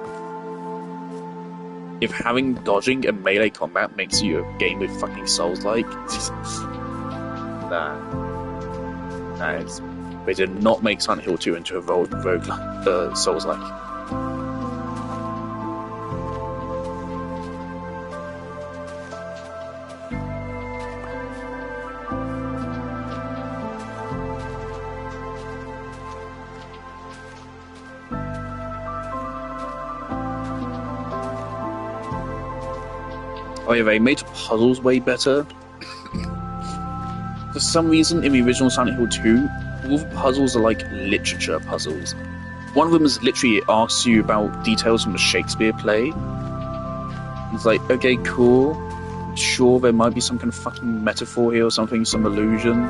If having dodging and melee combat makes you a game with fucking Souls-like, they did not make Silent Hill 2 into a rogue Souls-like. Oh yeah, they made puzzles way better. For some reason, in the original Silent Hill 2, all the puzzles are like literature puzzles. One of them is literally, it asks you about details from a Shakespeare play. It's like, okay, cool. Sure, there might be some kind of fucking metaphor here or something, some illusion.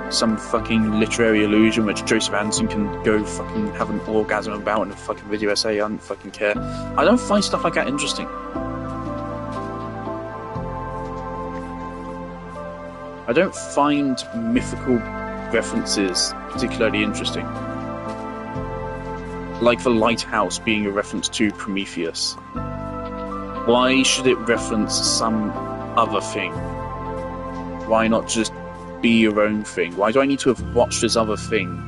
Some fucking literary illusion which Joseph Anderson can go fucking have an orgasm about in a fucking video essay. I don't fucking care. I don't find stuff like that interesting. I don't find mythical references particularly interesting. Like the lighthouse being a reference to Prometheus. Why should it reference some other thing? Why not just be your own thing? Why do I need to have watched this other thing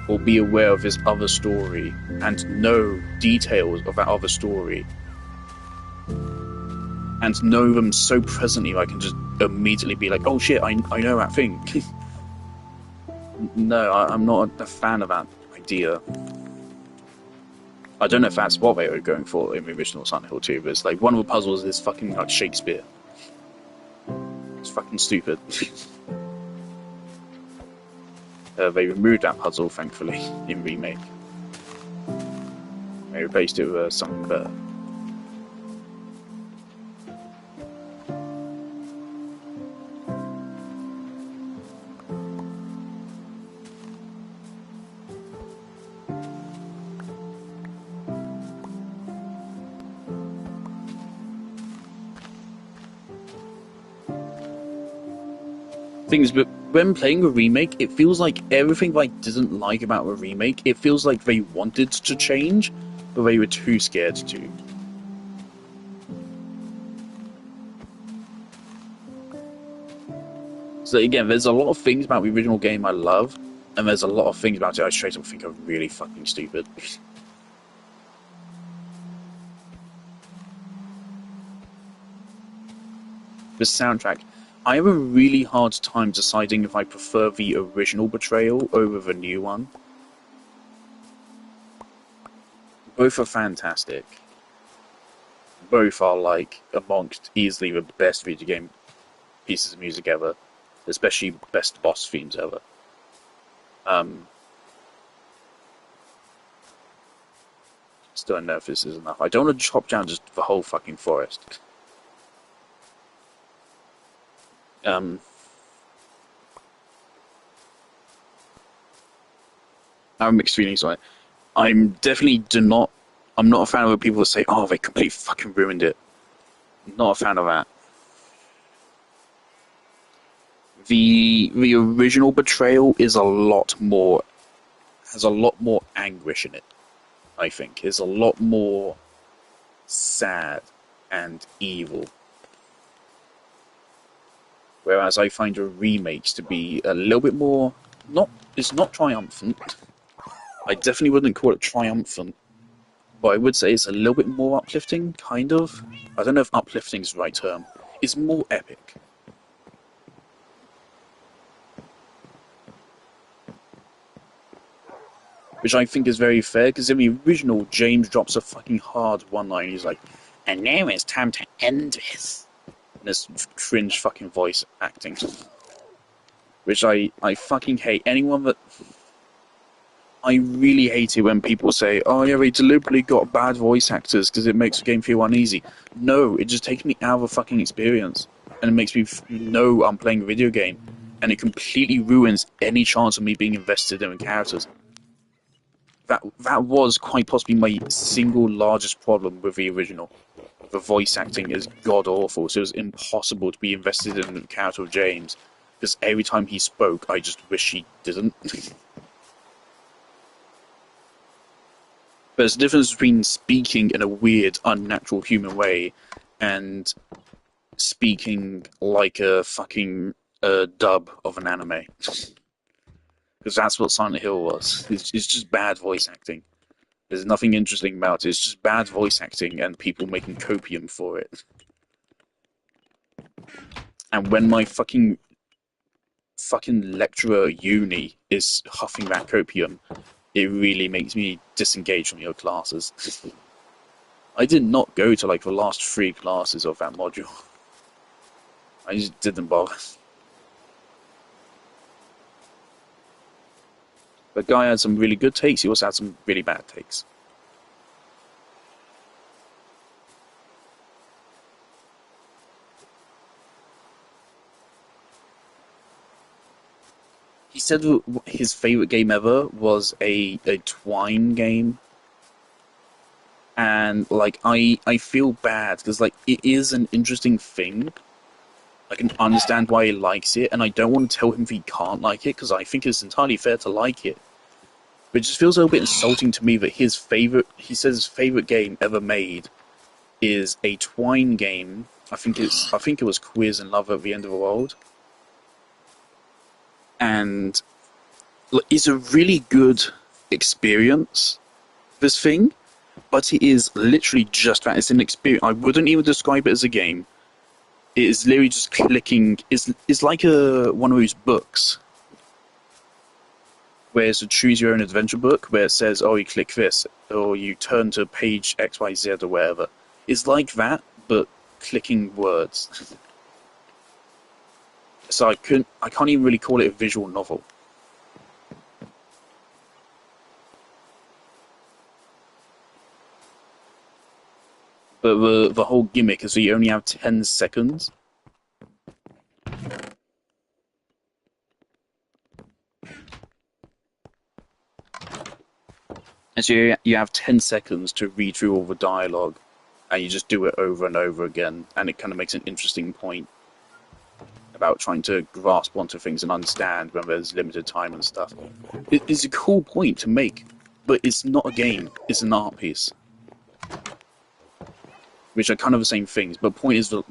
or be aware of this other story and know details of that other story? And know them so presently I can just immediately be like, oh shit, I know that thing. No, I'm not a fan of that idea. I don't know if that's what they were going for in the original Silent Hill 2, but it's like one of the puzzles is fucking like Shakespeare. It's fucking stupid. They removed that puzzle, thankfully, in Remake. They replaced it with something better. things, but when playing a remake, it feels like everything I didn't like about a remake, it feels like they wanted to change, but they were too scared to. So again, there's a lot of things about the original game I love, and there's a lot of things about it I straight up think are really fucking stupid. The soundtrack. I have a really hard time deciding if I prefer the original Betrayal over the new one. Both are fantastic. Both are, like, amongst easily the best video game pieces of music ever. Especially best boss themes ever. Still don't know if this is enough. I don't want to chop down just the whole fucking forest. I have mixed feelings on it. I'm not a fan of the people that say, oh, they completely fucking ruined it. Not a fan of that. The original Betrayal is has a lot more anguish in it, I think. It's a lot more sad and evil. Whereas I find the remakes to be a little bit more it's not triumphant. I definitely wouldn't call it triumphant, but I would say it's a little bit more uplifting, kind of. I don't know if uplifting is the right term. It's more epic. Which I think is very fair, because in the original, James drops a fucking hard one-line. He's like, and now it's time to end this. And this cringe fucking voice acting. Which I fucking hate. Anyone that... I really hate it when people say, oh yeah, they deliberately got bad voice actors because it makes the game feel uneasy. No, it just takes me out of the fucking experience. And it makes me know I'm playing a video game. And it completely ruins any chance of me being invested in the characters. That was quite possibly my single largest problem with the original. The voice acting is god-awful, so it was impossible to be invested in the character of James, because every time he spoke, I just wish he didn't. There's a difference between speaking in a weird, unnatural human way, and speaking like a fucking dub of an anime. Because that's what Silent Hill was. It's just bad voice acting. There's nothing interesting about it. It's just bad voice acting and people making copium for it. And when my fucking lecturer at uni is huffing that copium, it really makes me disengage from your classes. I did not go to like the last 3 classes of that module. I just didn't bother. The guy had some really good takes, he also had some really bad takes. He said that his favourite game ever was a Twine game. And, like, I feel bad, because, like, it is an interesting thing. I can understand why he likes it, and I don't want to tell him if he can't like it, because I think it's entirely fair to like it. But it just feels a little bit insulting to me that he says his favourite game ever made is a Twine game. I think it was Quiz and Love at the End of the World. And it's a really good experience, this thing, but it is literally just that. It's an experience. I wouldn't even describe it as a game. It is literally just clicking. It's like one of those books where it's a choose your own adventure book where it says, oh, you click this, or you turn to page XYZ or whatever. It's like that, but clicking words. So I can't even really call it a visual novel. But the whole gimmick is that you only have 10 seconds. And so you have 10 seconds to read through all the dialogue, and you just do it over and over again, and it kind of makes an interesting point. about trying to grasp onto things and understand when there's limited time and stuff. It's a cool point to make, but it's not a game, it's an art piece. Which are kind of the same things, but the point is that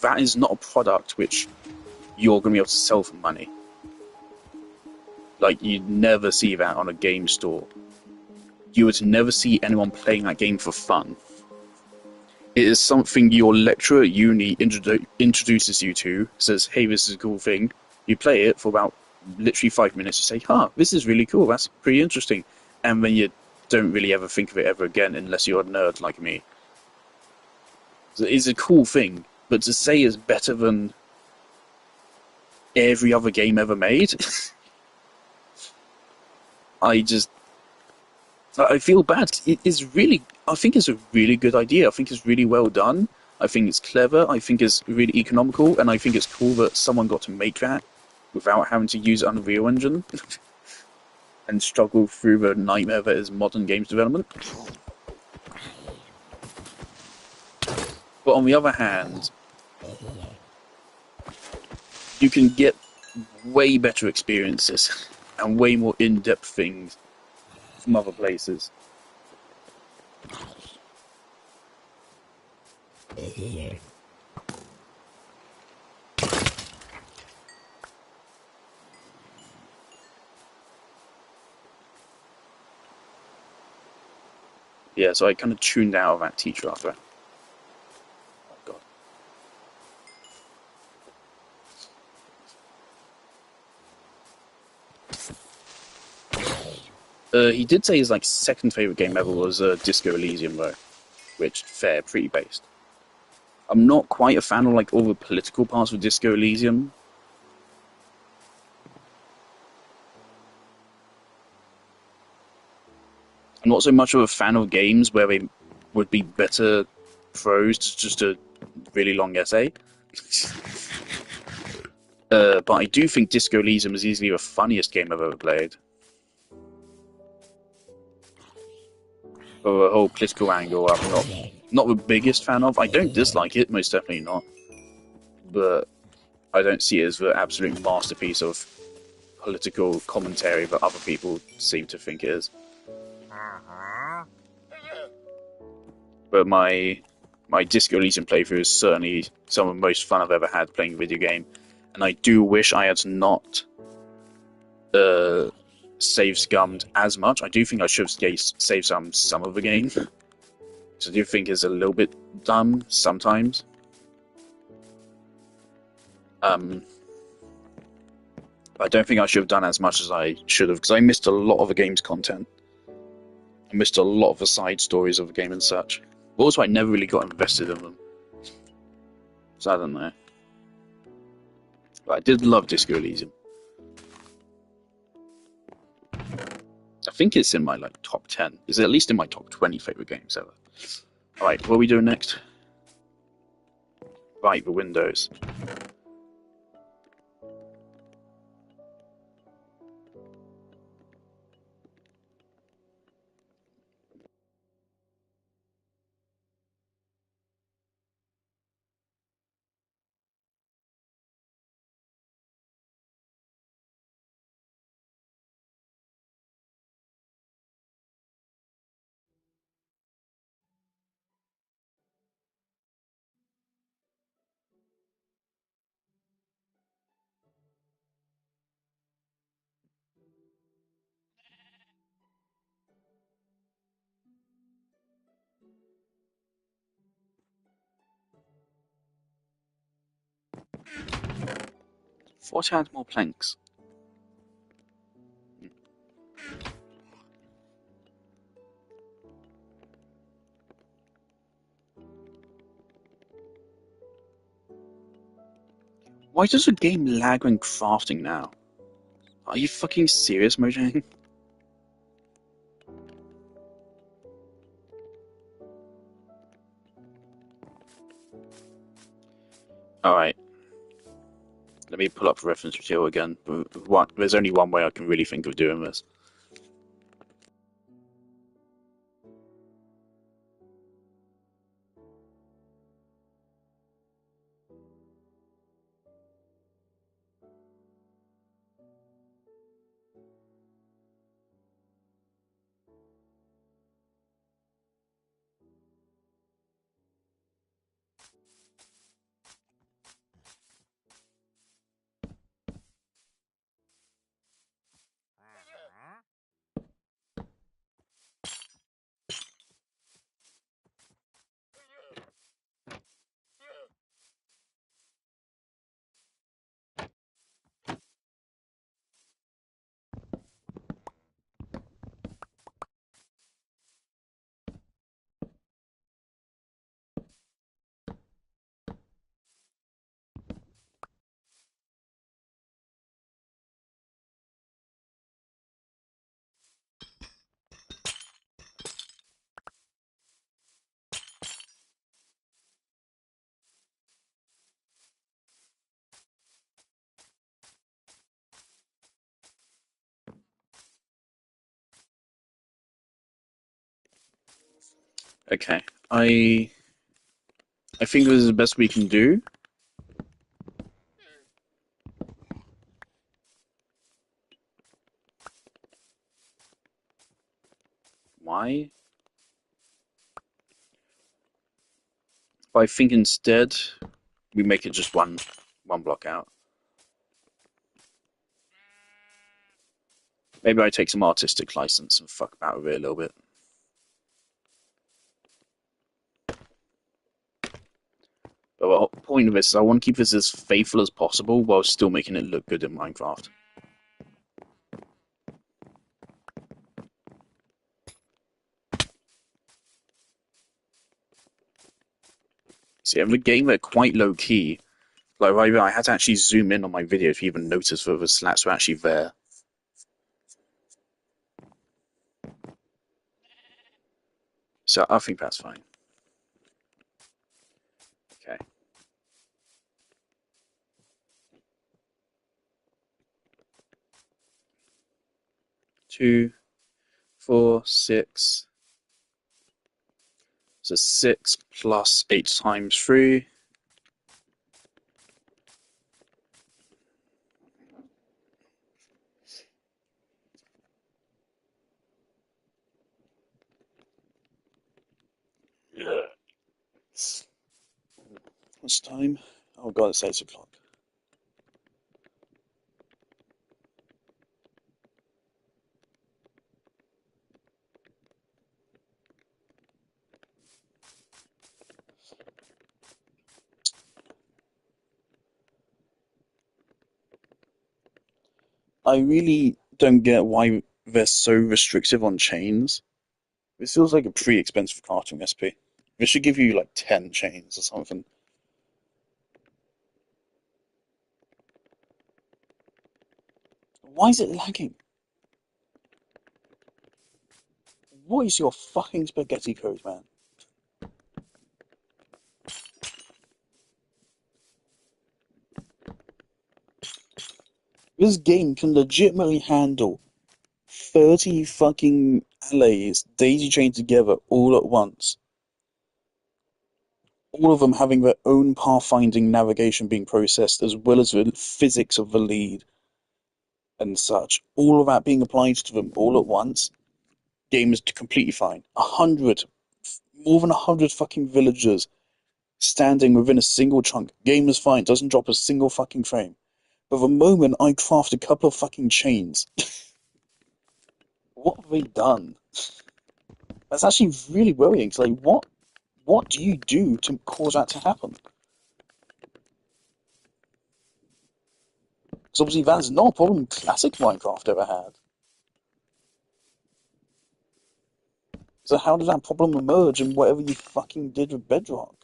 that is not a product which you're going to be able to sell for money. Like, you'd never see that on a game store. You would never see anyone playing that game for fun. It is something your lecturer at uni introduces you to, says, hey, this is a cool thing. You play it for about literally 5 minutes, you say, this is really cool, that's pretty interesting. And then you don't really ever think of it ever again, unless you're a nerd like me. So it's a cool thing, but to say it's better than every other game ever made, I feel bad. I think it's a really good idea. I think it's really well done. I think it's clever. I think it's really economical, and I think it's cool that someone got to make that without having to use Unreal Engine and struggle through the nightmare that is modern games development. But on the other hand, you can get way better experiences and way more in-depth things from other places. Yeah, so I kind of tuned out of that teacher after. Oh god. He did say his second favorite game ever was Disco Elysium though, which fair, pretty based. I'm not quite a fan of all the political parts of Disco Elysium. I'm not so much of a fan of games where they would be better prose to just a really long essay. But I do think Disco Elysium is easily the funniest game I've ever played. For the whole political angle, I'm not the biggest fan of. I don't dislike it, most definitely not. But I don't see it as the absolute masterpiece of political commentary that other people seem to think it is. But my Disco Elysium playthrough is certainly some of the most fun I've ever had playing a video game, and I do wish I had not save scummed as much. I do think I should have saved some of the game, because I do think it's a little bit dumb sometimes. I don't think I should have done as much as I should have, because I missed a lot of the game's content. I missed a lot of the side stories of the game and such. But also, I never really got invested in them. So I don't know. But I did love Disco Elysium. I think it's in my top 10. It's at least in my top 20 favorite games ever. Alright, what are we doing next? Right, the windows. Thought I had more planks. Why does the game lag when crafting now? Are you fucking serious, Mojang? Alright. Let me pull up the reference material again. There's only one way I can really think of doing this. Okay, I think this is the best we can do. Why? But I think instead we make it just one block out. Maybe I take some artistic license and fuck about with it a little bit. But the point of this is I want to keep this as faithful as possible while still making it look good in Minecraft. See, in the game they're quite low key. Like I had to actually zoom in on my video to even notice that the slats were actually there. So I think that's fine. Okay. 2, 4, 6. So 6 plus 8 times 3. Yeah. What's time? Oh god, it's 8 o'clock. I really don't get why they're so restrictive on chains. This feels like a pretty expensive crafting recipe. They should give you like 10 chains or something. Why is it lagging? What is your fucking spaghetti code, man? This game can legitimately handle 30 fucking allays daisy chained together all at once. All of them having their own pathfinding navigation being processed, as well as the physics of the lead and such. All of that being applied to them all at once. Game is completely fine. 100, more than 100 fucking villagers standing within a single chunk. Game is fine, doesn't drop a single fucking frame. But the moment I craft a couple of fucking chains, what have they done? That's actually really worrying. It's like, what do you do to cause that to happen? Because obviously that's not a problem classic Minecraft ever had. So how did that problem emerge in whatever you fucking did with Bedrock?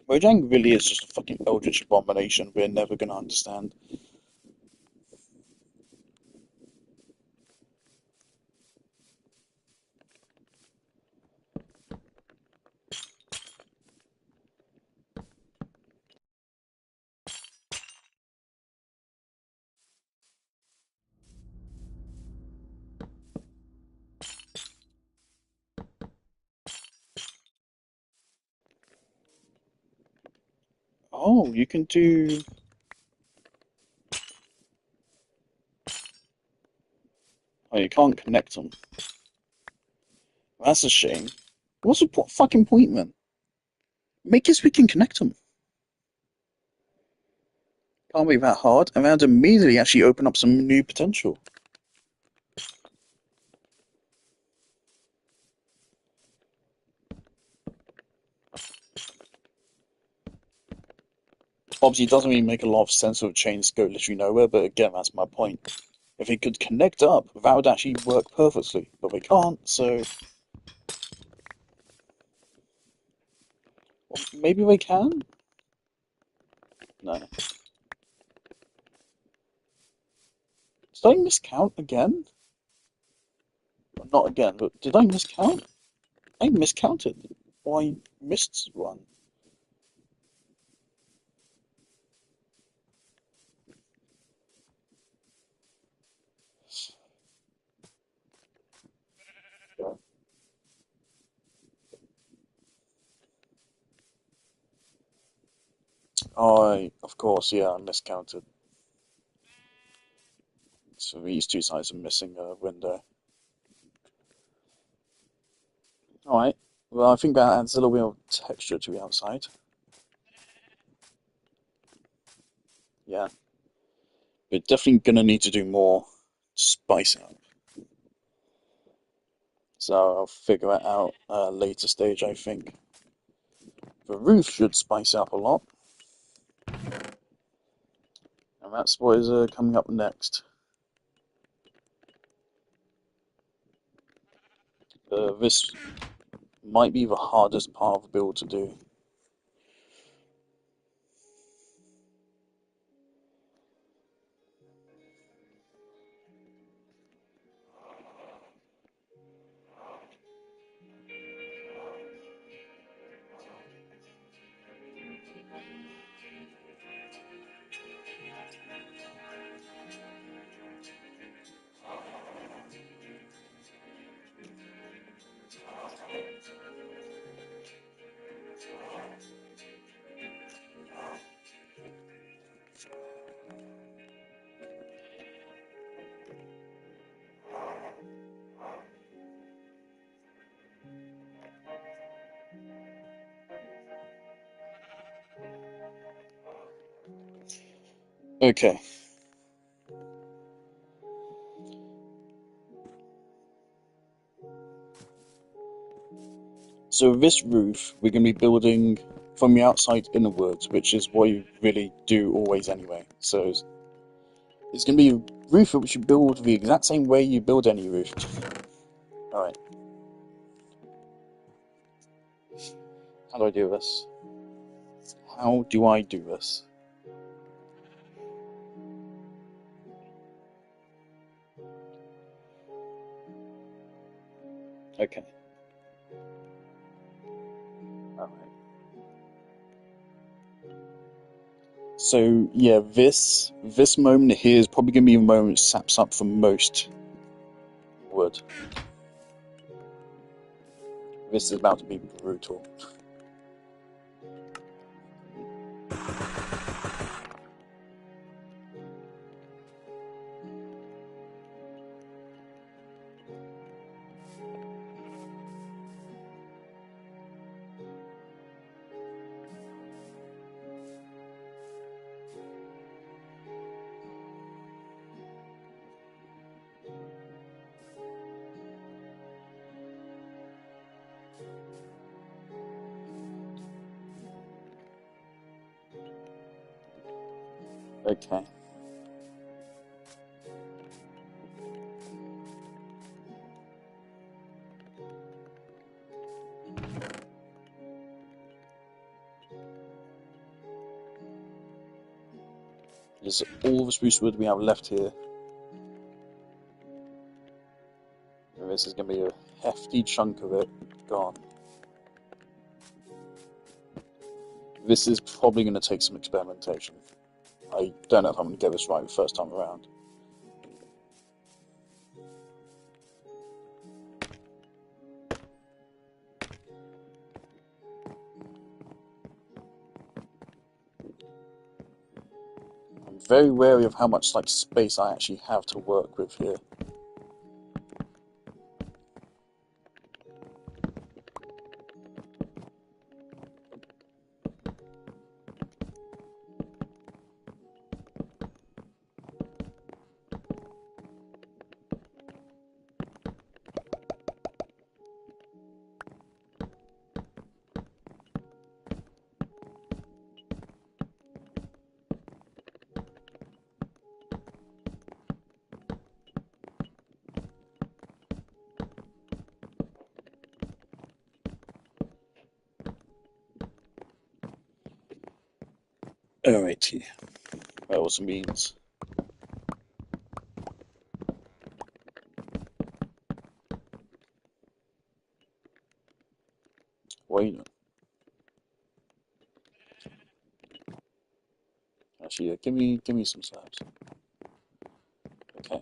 Mojang really is just a fucking eldritch abomination we're never gonna understand. Oh, you can do... Oh, you can't connect them. That's a shame. What's the fucking point, man? Make it so we can connect them. Can't be that hard, and that'd immediately actually open up some new potential. Obviously, it doesn't really make a lot of sense of chains go literally nowhere, but again, that's my point. If it could connect up, that would actually work perfectly, but we can't, so... Well, maybe we can? No. Did I miscount again? Well, not again, but did I miscount? I miscounted. Or I missed one. Of course, yeah, I miscounted. So these two sides are missing a window. Alright, well, I think that adds a little bit of texture to the outside. Yeah, we're definitely gonna need to do more spicing up. So I'll figure it out at a later stage, I think. The roof should spice up a lot, and that's what is coming up next. This might be the hardest part of the build to do. Okay, so this roof we're going to be building from the outside inwards, which is what you really do always anyway. So it's going to be a roof which you build the exact same way you build any roof. Alright, how do I do this? How do I do this? Okay. Alright. So yeah, this moment here is probably going to be a moment that saps up for most wood. This is about to be brutal. Okay. This is all the spruce wood we have left here. And this is going to be a hefty chunk of it gone. This is probably going to take some experimentation. I don't know if I'm going to get this right the first time around. I'm very wary of how much space I actually have to work with here. Alright, that also means wait. Actually, give me some slabs. Okay.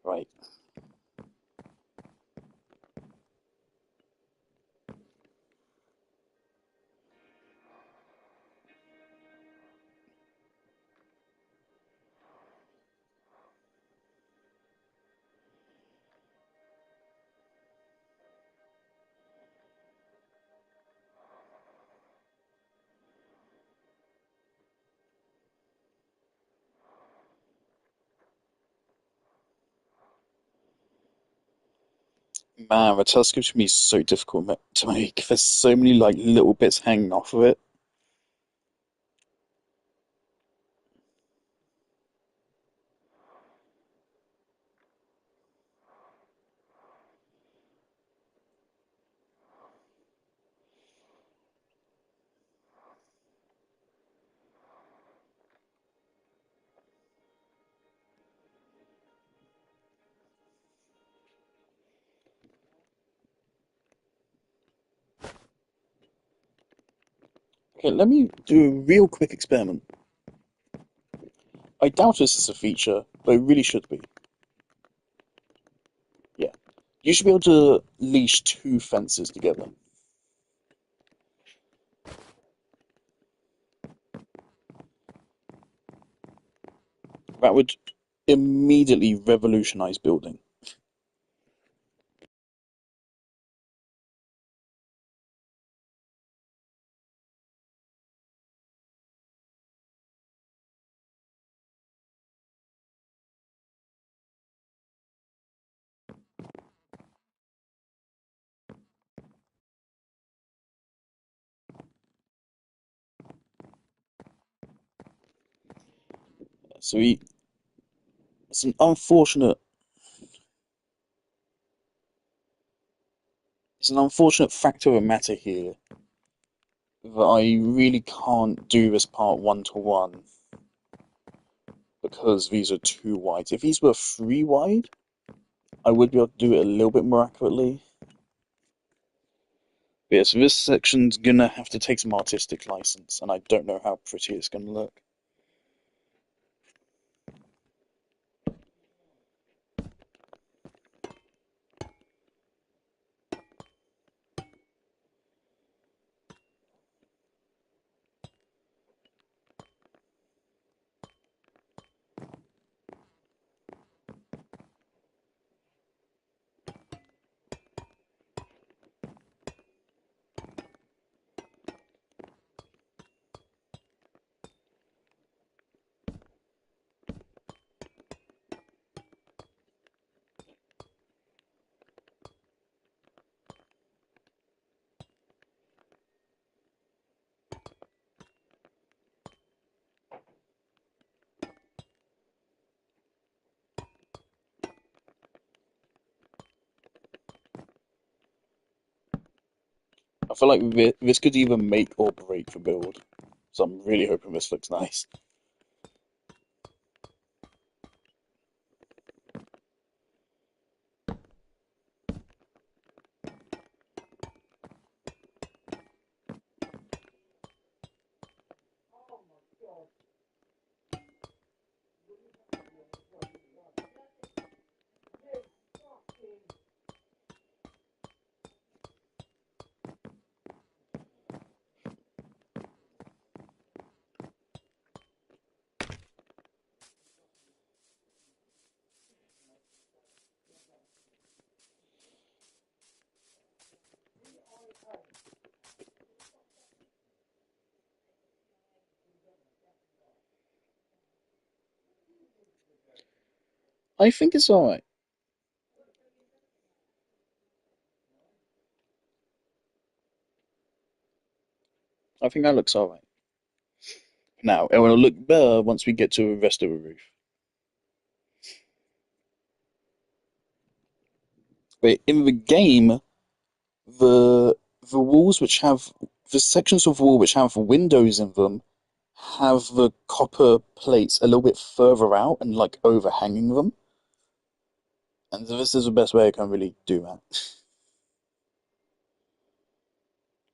Right. Man, the telescope to me is so difficult to make. There's so many like little bits hanging off of it. Okay, let me do a real quick experiment. I doubt this is a feature, but it really should be. Yeah. You should be able to leash two fences together. That would immediately revolutionize building. So it's it's an unfortunate fact of a matter here that I really can't do this part one to one because these are too wide. If these were three wide, I would be able to do it a little bit more accurately. But yeah, so this section's gonna have to take some artistic license, and I don't know how pretty it's gonna look. I feel like this could either make or break the build, so I'm really hoping this looks nice. I think it's alright. I think that looks alright. Now, it will look better once we get to the rest of the roof. But in the game, the the walls which have the sections of wall which have windows in them have the copper plates a little bit further out and like overhanging them. And this is the best way I can really do that.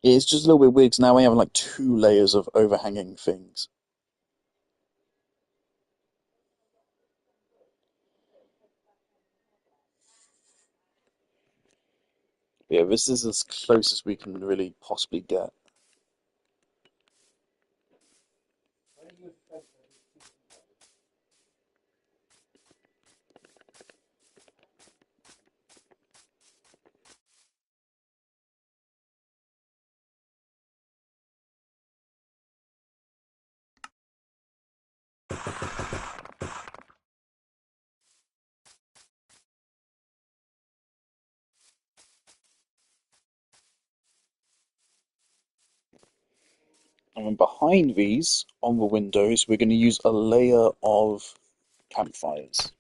It's just a little bit weird 'cause now we have like two layers of overhanging things. But yeah, this is as close as we can really possibly get. And then behind these, on the windows, we're going to use a layer of campfires.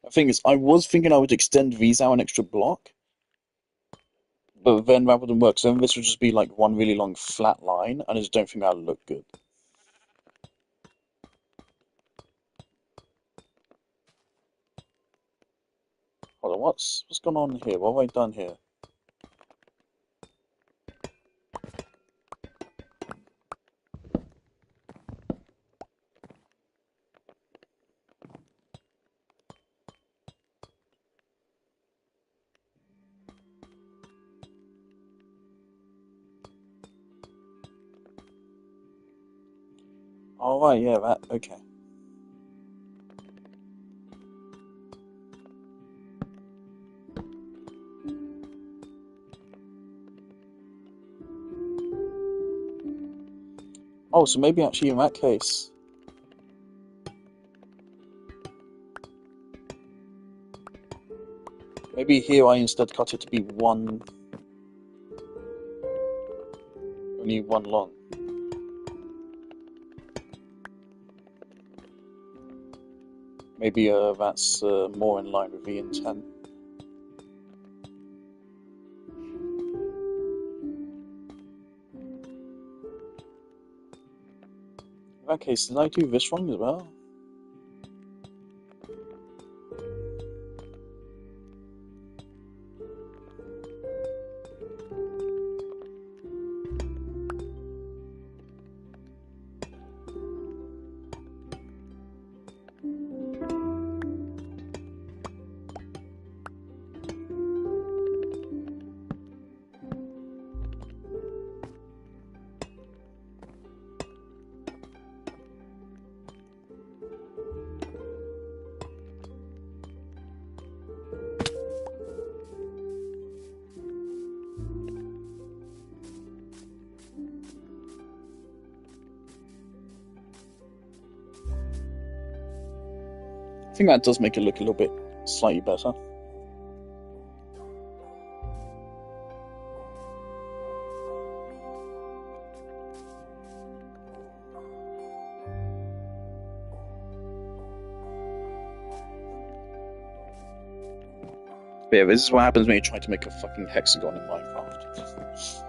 The thing is, I was thinking I would extend these out an extra block, but then that wouldn't work. So then this would just be like one really long flat line, and I just don't think that would look good. Hold on, what's going on here? What have I done here? Oh right, yeah, that okay. Oh, so maybe actually in that case, maybe here I instead cut it to be only one long. Maybe that's more in line with the intent. In that case, did I do this wrong as well? I think that does make it look a little bit slightly better. But yeah, this is what happens when you try to make a fucking hexagon in Minecraft.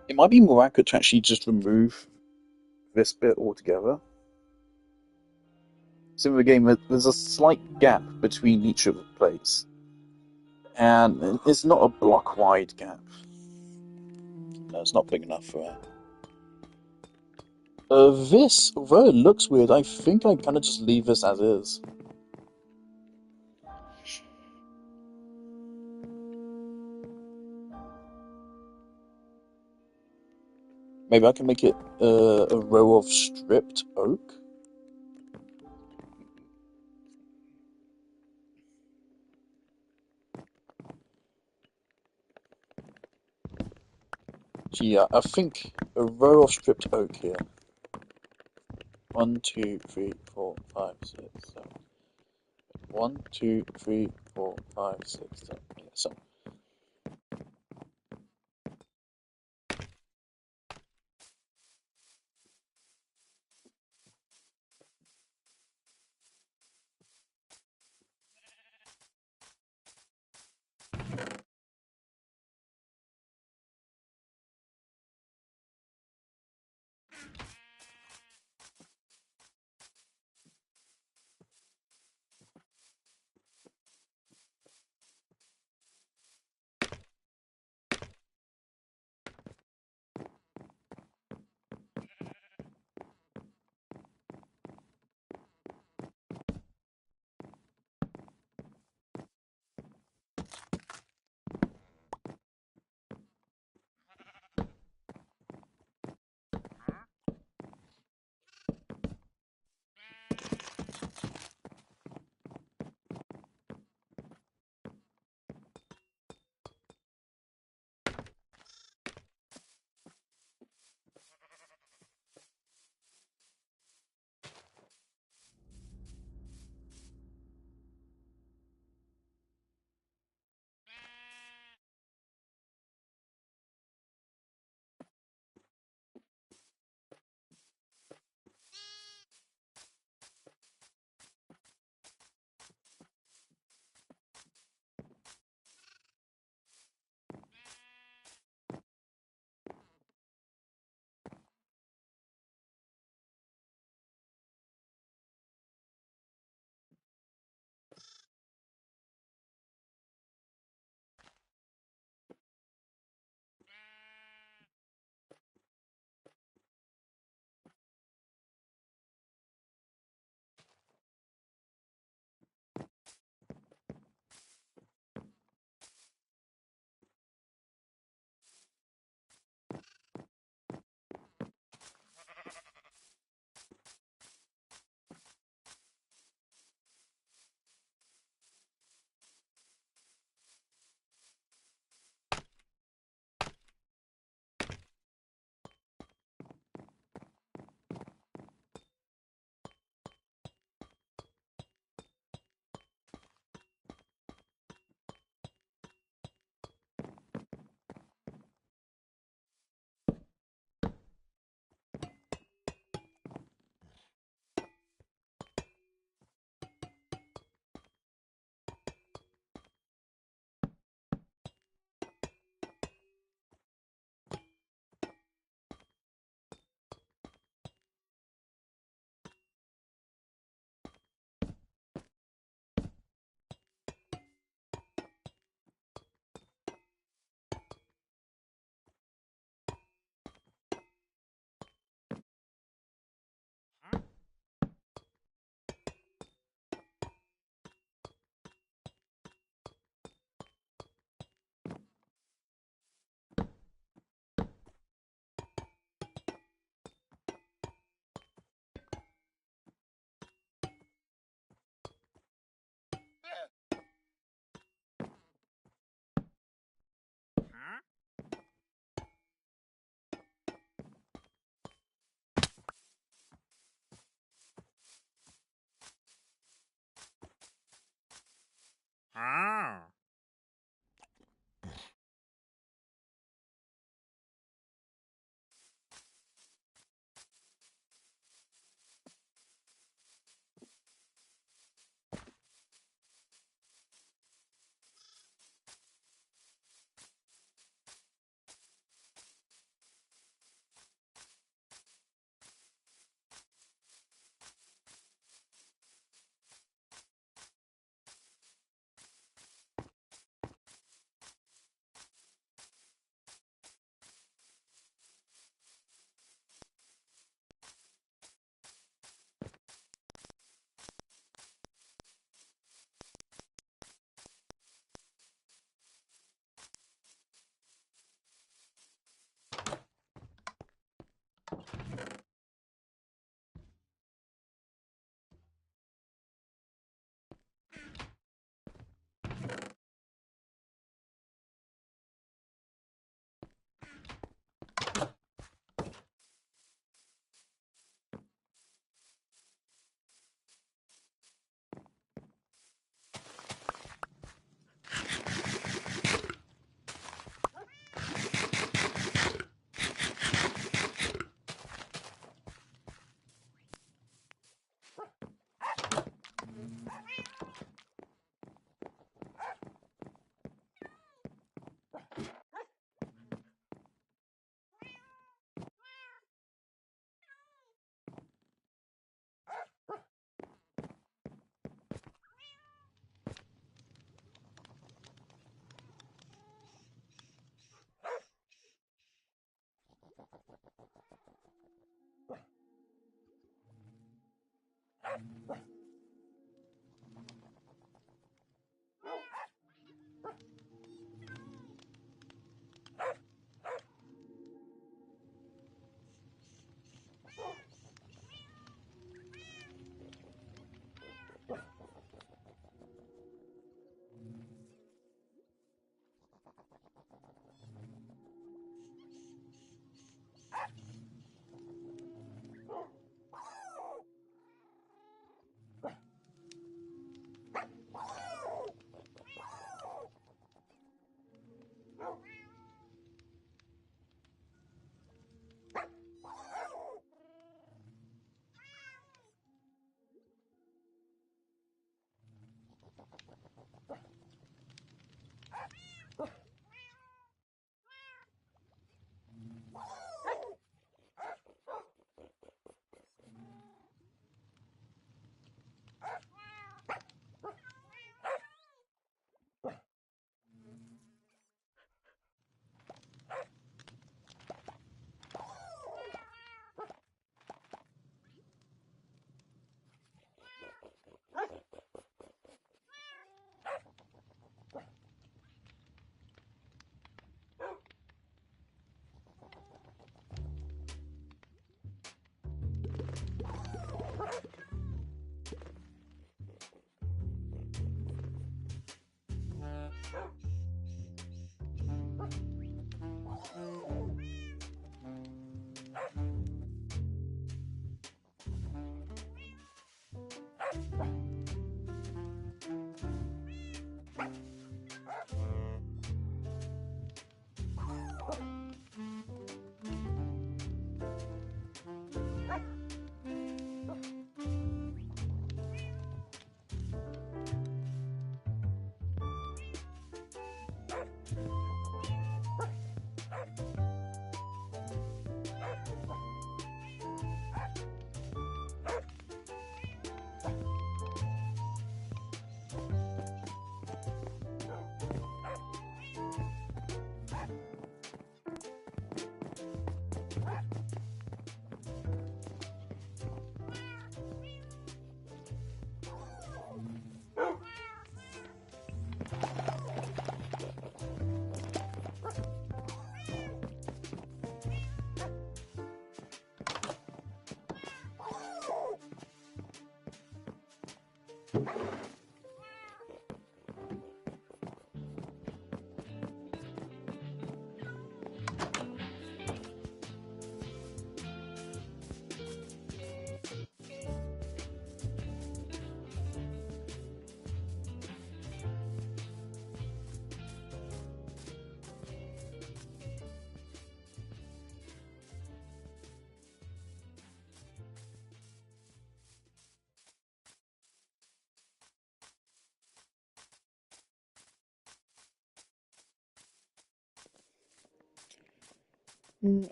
It might be more accurate to actually just remove this bit altogether. So in the game, there's a slight gap between each of the plates. And it's not a block wide gap. No, it's not big enough for that. This, although it looks weird, I think I kind of just leave this as is. Maybe I can make it a row of stripped oak. Gee, yeah, I think a row of stripped oak here. 1, 2, 3, 4, 5, 6, 7. 1, 2, 3, 4, 5, 6, 7. Yeah, so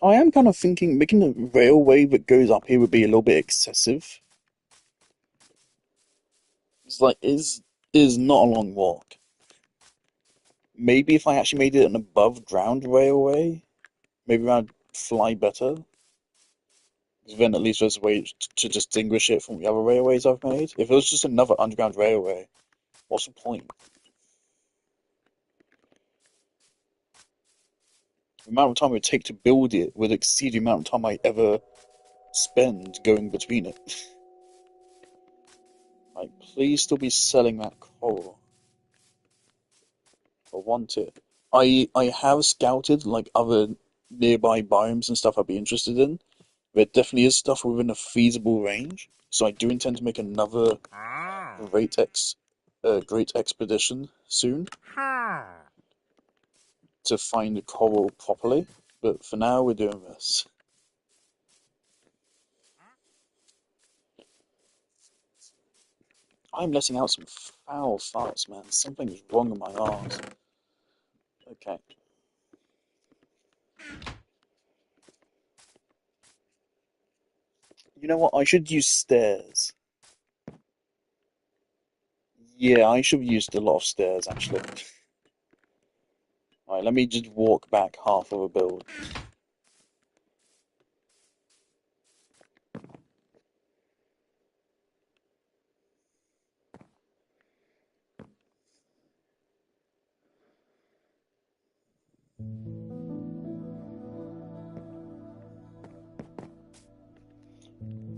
I am kind of thinking making a railway that goes up here would be a little bit excessive. It's like is not a long walk. Maybe if I actually made it an above ground railway, maybe I'd fly better. 'Cause then at least there's a way to distinguish it from the other railways I've made. If it was just another underground railway, what's the point? The amount of time it would take to build it would exceed the amount of time I ever spend going between it. Like, please still be selling that coal. I want it. I have scouted like other nearby biomes and stuff I'd be interested in. There definitely is stuff within a feasible range, so I do intend to make another great expedition soon to find the coral properly. But for now, we're doing this. I'm letting out some foul farts, man. Something's wrong with my arms. Okay. You know what? I should use stairs. Yeah, I should have used a lot of stairs, actually. Alright, let me just walk back half of a build.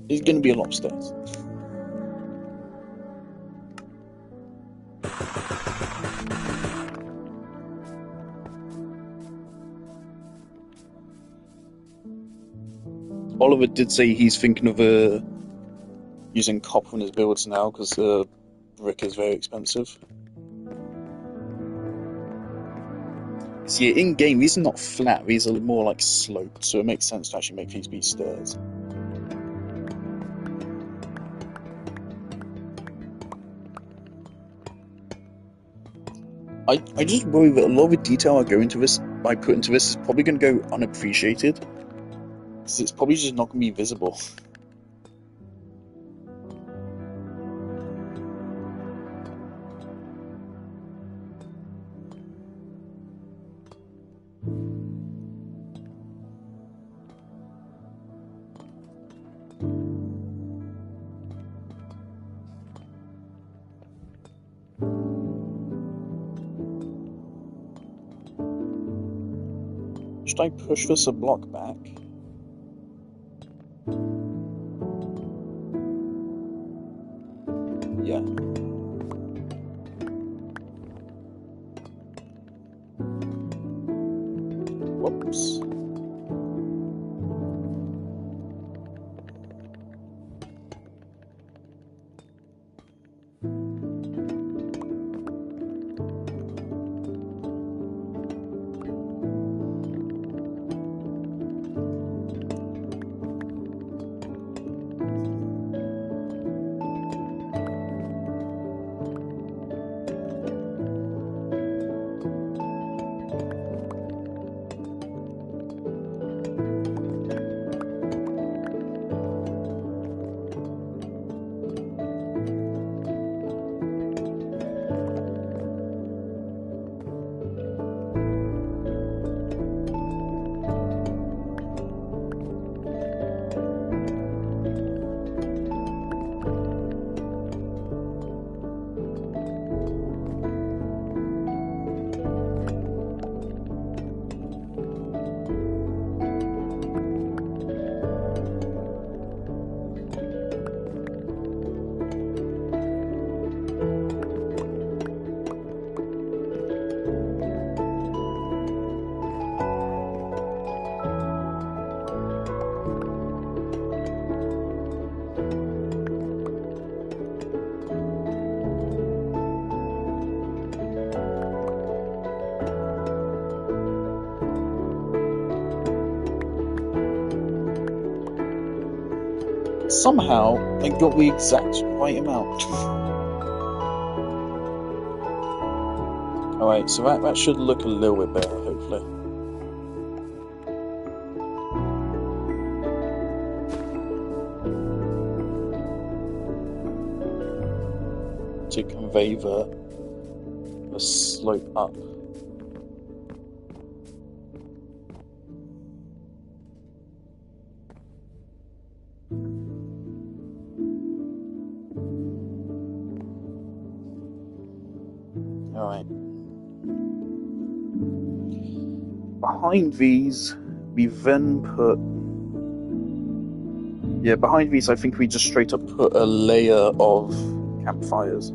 There's going to be a lot of stairs. Oliver did say he's thinking of using copper in his builds now because brick is very expensive. See, in game, these are not flat, these are more like sloped, so it makes sense to actually make these be stairs. I just worry that a lot of the detail I put into this is probably going to go unappreciated. Because it's probably just not going to be visible. Should I push this a block back? Yeah. Whoops. Somehow, I got the exact right amount. Alright, so that should look a little bit better, hopefully. To convey the slope up. Alright. Behind these, we then put... Yeah, behind these I think we just straight up put a layer of campfires.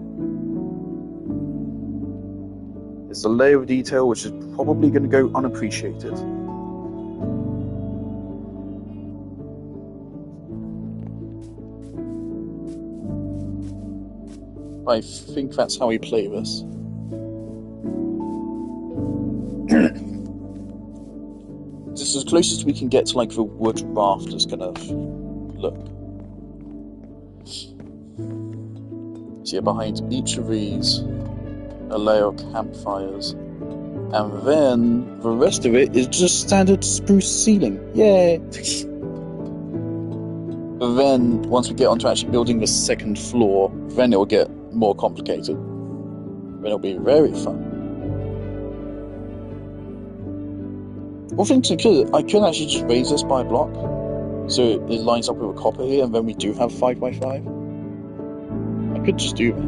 It's a layer of detail which is probably going to go unappreciated. I think that's how we play this. This is as close as we can get to like the wood rafters kind of look. So yeah, behind each of these, a layer of campfires. And then the rest of it is just standard spruce ceiling. Yay! But then, once we get onto actually building the second floor, then it'll get more complicated. Then it'll be very fun. One thing I could actually just raise this by a block, so it lines up with a copper here, and then we do have 5x5. I could just do that.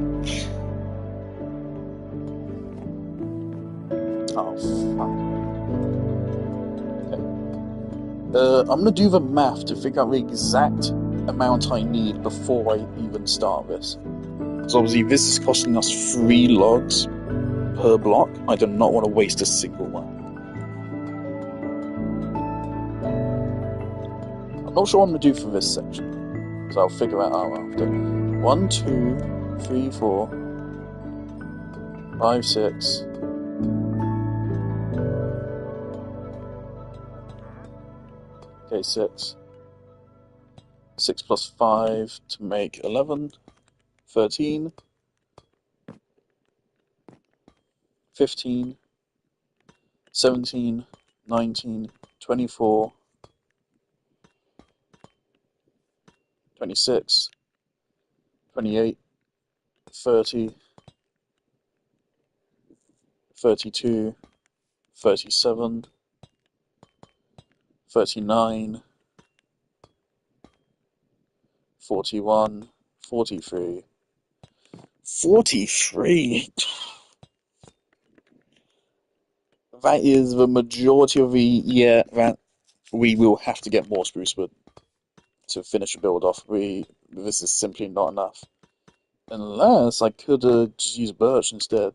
Oh, fuck. Okay. I'm gonna do the math to figure out the exact amount I need before I even start this. Because obviously this is costing us 3 logs per block. I do not want to waste a single one. I'm not sure what I'm going to do for this section, so I'll figure it out after. 1, 2, 3, 4, 5, 6. Okay, 6. 6 plus 5 to make 11, 13, 15, 17, 19, 24, 26, 28, 30, 32, 37, 39, 41, 43. 43? That is the majority of the... Yeah, that we will have to get more spruce wood to finish the build off. This is simply not enough. Unless I could just use birch instead.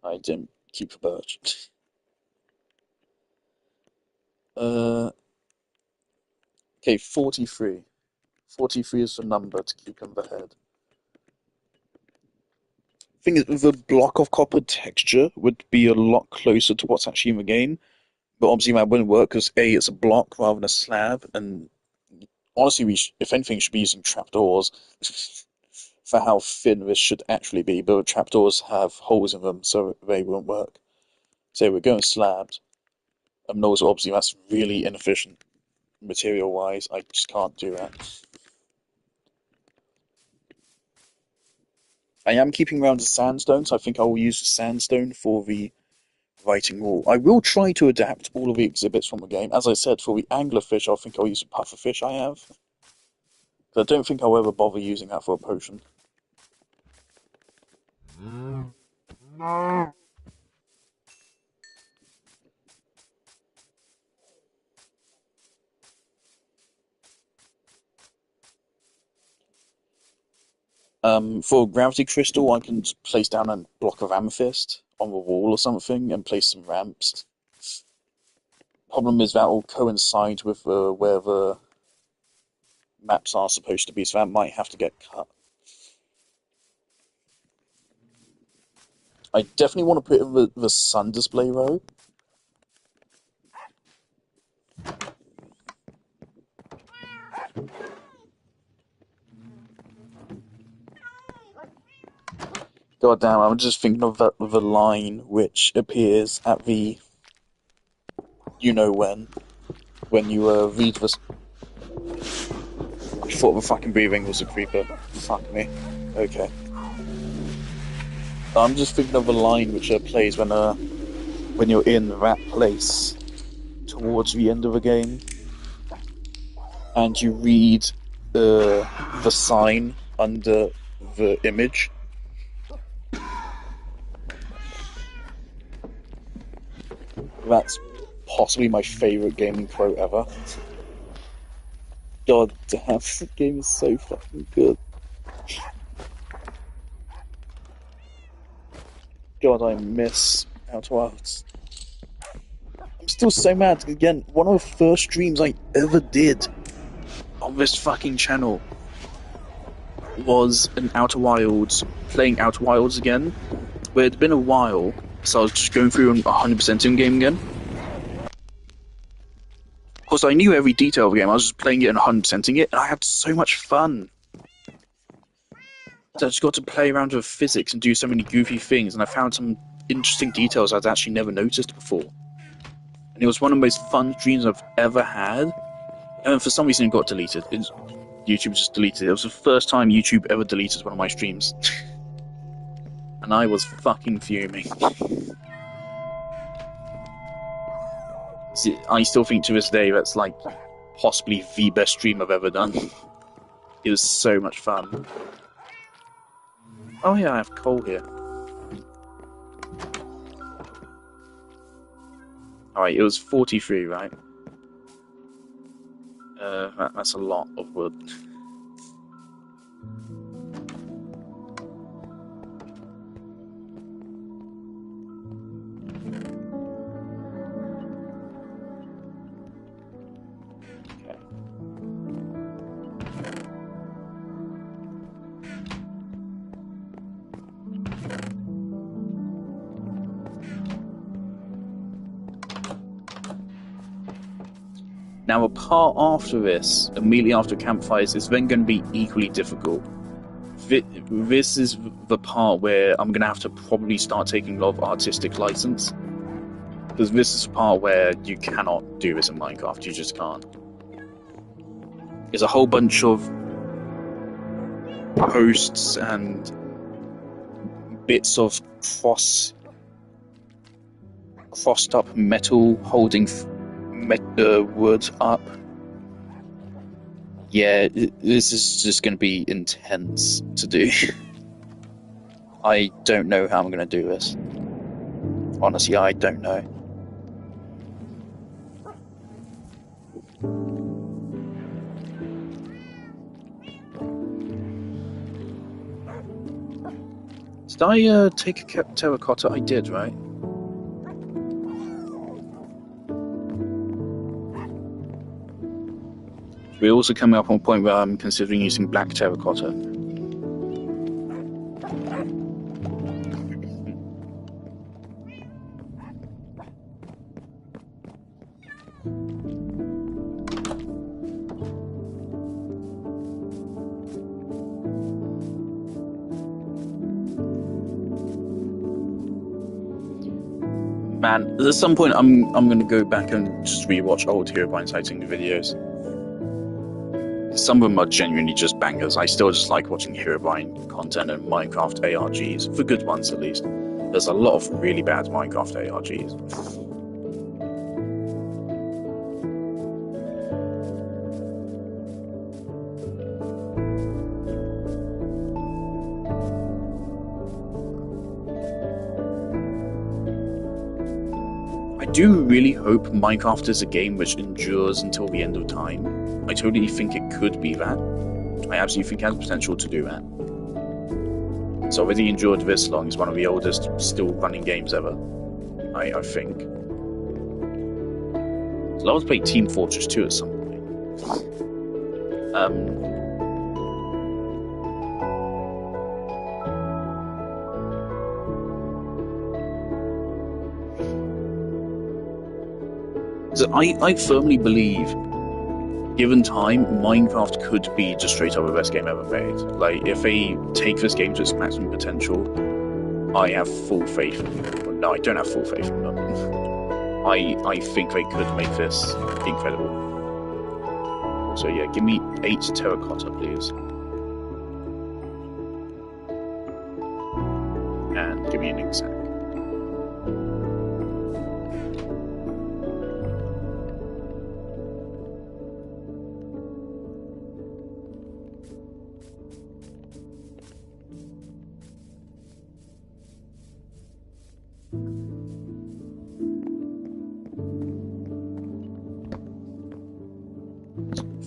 I didn't keep the birch. Okay, 43. 43 is the number to keep in the head. Thing is, the block of copper texture would be a lot closer to what's actually in the game. But obviously that wouldn't work because A, it's a block rather than a slab, and honestly, if anything, we should be using trapdoors for how thin this should actually be. But trapdoors have holes in them, so they won't work. So we're going slabs. And also, obviously, that's really inefficient material-wise. I just can't do that. I am keeping around the sandstone, so I think I will use the sandstone for the writing wall. I will try to adapt all of the exhibits from the game. As I said, for the anglerfish, I think I'll use a pufferfish I have. But I don't think I'll ever bother using that for a potion. No. For gravity crystal, I can just place down a block of amethyst on the wall or something and place some ramps. Problem is that will coincide with where the maps are supposed to be, so that might have to get cut. I definitely want to put in the sun display row, God damn, I'm just thinking of the line which appears at the when you read the. I thought the fucking breathing was a creeper. Fuck me. Okay. I'm just thinking of the line which plays when you're in that place towards the end of the game, and you read the sign under the image. That's possibly my favourite gaming quote ever. God damn, this game is so fucking good. God, I miss Outer Wilds. I'm still so mad. Again, one of the first streams I ever did on this fucking channel was an Outer Wilds, playing Outer Wilds again, where it'd been a while, so I was just going through and 100% in game again. Of course, I knew every detail of the game, I was just playing it and 100%ing it, and I had so much fun. So I just got to play around with physics and do so many goofy things, and I found some interesting details I'd actually never noticed before. And it was one of the most fun streams I've ever had, and for some reason it got deleted. YouTube just deleted it. It was the first time YouTube ever deleted one of my streams. And I was fucking fuming. See, I still think to this day that's like possibly the best stream I've ever done. It was so much fun. Oh yeah, I have coal here. Alright, it was 43, right? That's a lot of wood. Now, a part after this, immediately after campfires, is then going to be equally difficult. This is the part where I'm going to have to probably start taking a lot of artistic license. Because this is the part where you cannot do this in Minecraft, you just can't. There's a whole bunch of posts and bits of crossed up metal holding wood up. Yeah, this is just going to be intense to do. I don't know how I'm going to do this. Honestly, I don't know. Did I take a terracotta? I did, right? We're also coming up on a point where I'm considering using black terracotta. Man, at some point I'm going to go back and just rewatch old Herobrine sighting videos. Some of them are genuinely just bangers. I still just like watching Herobrine content and Minecraft ARGs, for good ones at least. There's a lot of really bad Minecraft ARGs. I do really hope Minecraft is a game which endures until the end of time. I totally think it could be that. I absolutely think it has potential to do that. It's already endured this long. It's one of the oldest still running games ever, I think. I'd love to play Team Fortress 2 at some point. So I firmly believe given time, Minecraft could be just straight up the best game ever made. Like, if they take this game to its maximum potential, I have full faith in them. Well, no, I don't have full faith in them. I think they could make this incredible. So yeah, give me 8 terracotta, please. And give me an ink sac.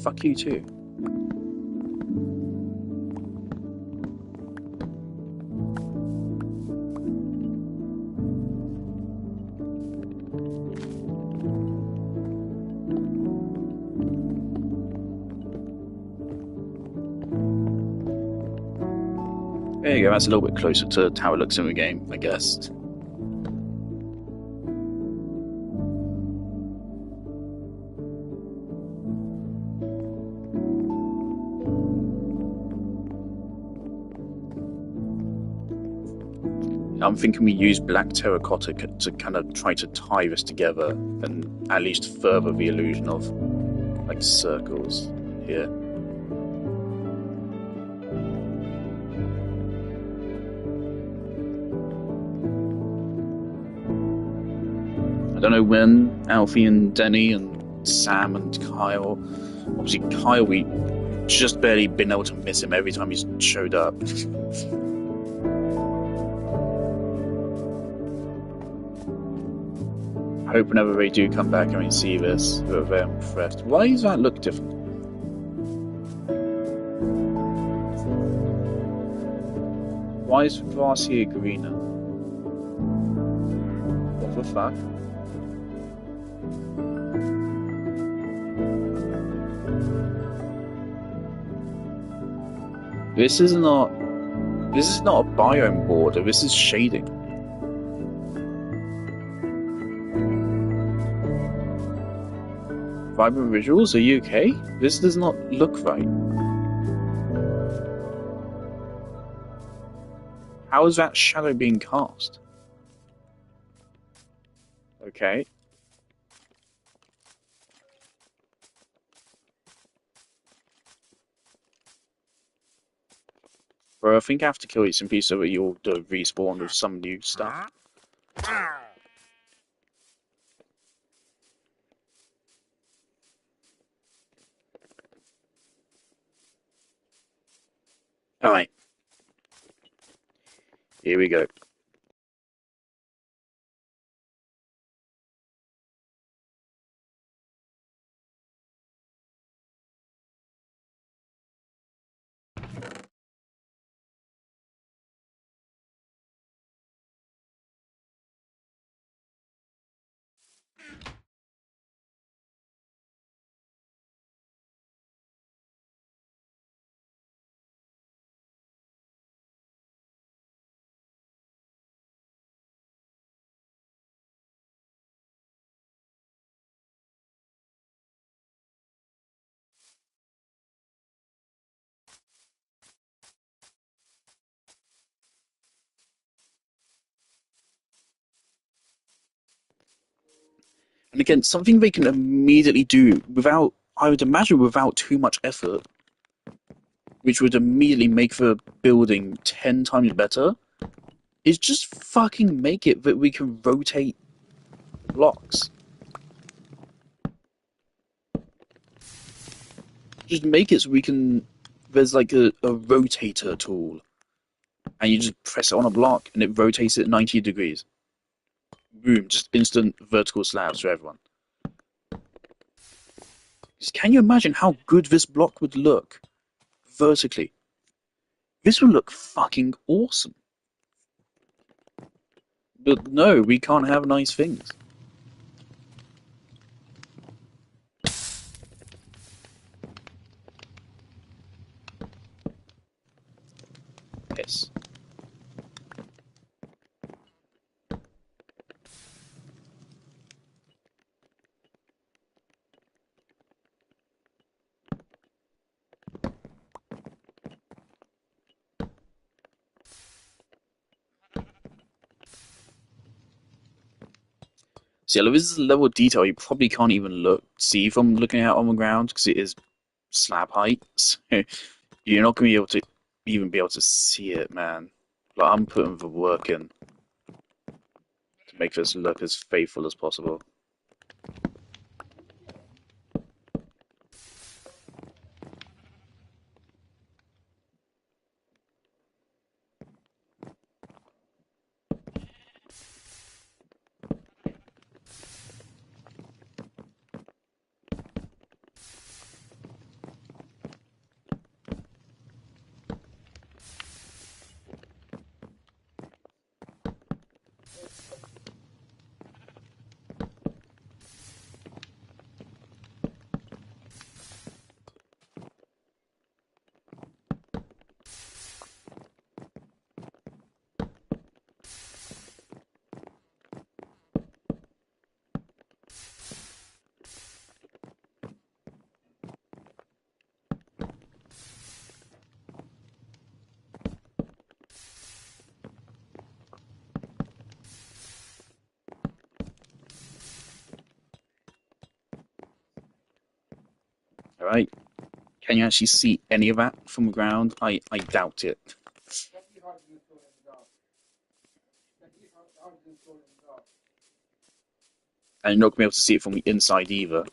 Fuck you too. There you go, that's a little bit closer to how it looks in the game, I guess. I'm thinking we use black terracotta to kind of try to tie this together and at least further the illusion of, like, circles here. I don't know when Alfie and Denny and Sam and Kyle... Obviously Kyle, we just barely been able to miss him every time he's showed up. I hope whenever they do come back and we see this, that they're impressed. Why does that look different? Why is the grass here greener? What the fuck? This is not a biome border, this is shading. Vibrant visuals, are you okay? This does not look right. How is that shadow being cast? Okay. Bro, I think I have to kill you some pieces so that you'll respawn with some new stuff. Alright. Here we go. And again, something they can immediately do without, I would imagine, without too much effort, which would immediately make the building 10 times better, is just fucking make it that we can rotate blocks. Just make it so we can, there's like a rotator tool, and you just press it on a block and it rotates it 90 degrees. Boom, just instant vertical slabs for everyone. Just, can you imagine how good this block would look vertically? This would look fucking awesome. But no, we can't have nice things. Yes. So yeah, this is a level of detail you probably can't even see from looking out on the ground because it is slab height. So you're not gonna be able to even be able to see it, man. Like I'm putting the work in to make this look as faithful as possible. All right. Can you actually see any of that from the ground? I doubt it. And you're not gonna be able to see it from the inside either.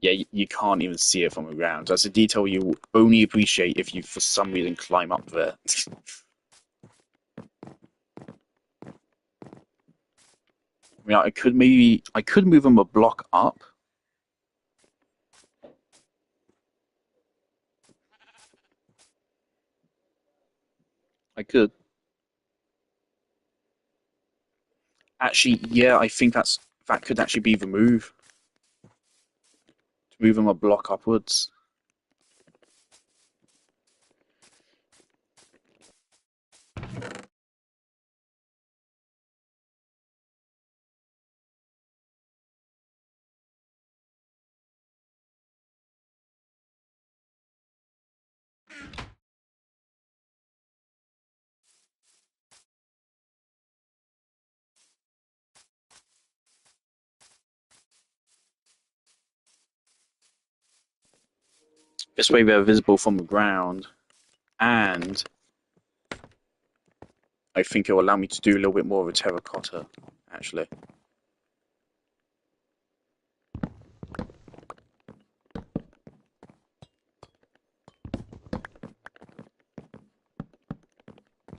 Yeah, you can't even see it from the ground. That's a detail you only appreciate if you, for some reason, climb up there. I mean, I could move them a block up. I could actually, yeah, I think that could actually be the move to move them a block upwards. This way they're visible from the ground, and I think it will allow me to do a little bit more of a terracotta, actually.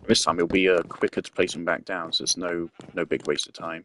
This time it'll be quicker to place them back down, so it's no big waste of time.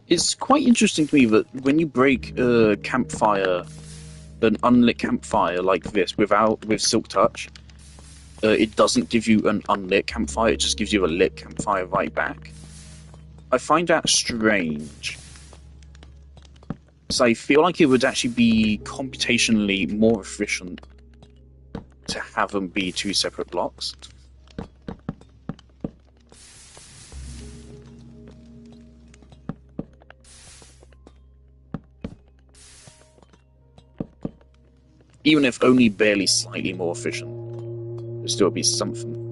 It's quite interesting to me that when you break a campfire, an unlit campfire like this with Silk Touch, it doesn't give you an unlit campfire, it just gives you a lit campfire right back. I find that strange. So I feel like it would actually be computationally more efficient to have them be two separate blocks. Even if only barely slightly more efficient, it'll still be something.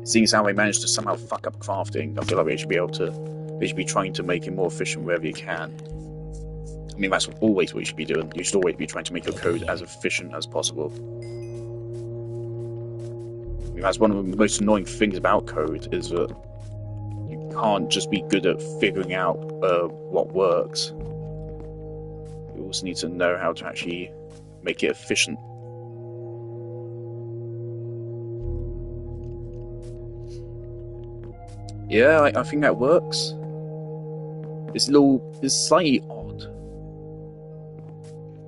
Seeing as how they managed to somehow fuck up crafting, I feel like they should be trying to make it more efficient wherever you can. I mean, that's always what you should be doing. You should always be trying to make your code as efficient as possible. I mean, that's one of the most annoying things about code, is that you can't just be good at figuring out what works. You also need to know how to actually make it efficient. Yeah, I think that works. It's slightly odd.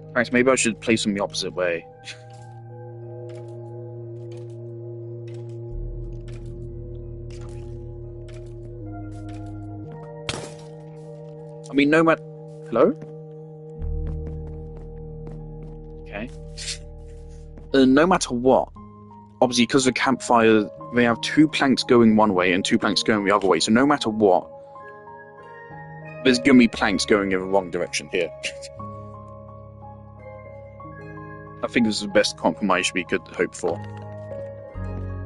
In fact, maybe I should place them the opposite way. I mean, no matter... Hello? Okay. No matter what, obviously, because the campfire, they have 2 planks going one way and 2 planks going the other way, so no matter what, there's going to be planks going in the wrong direction here. I think this is the best compromise we could hope for.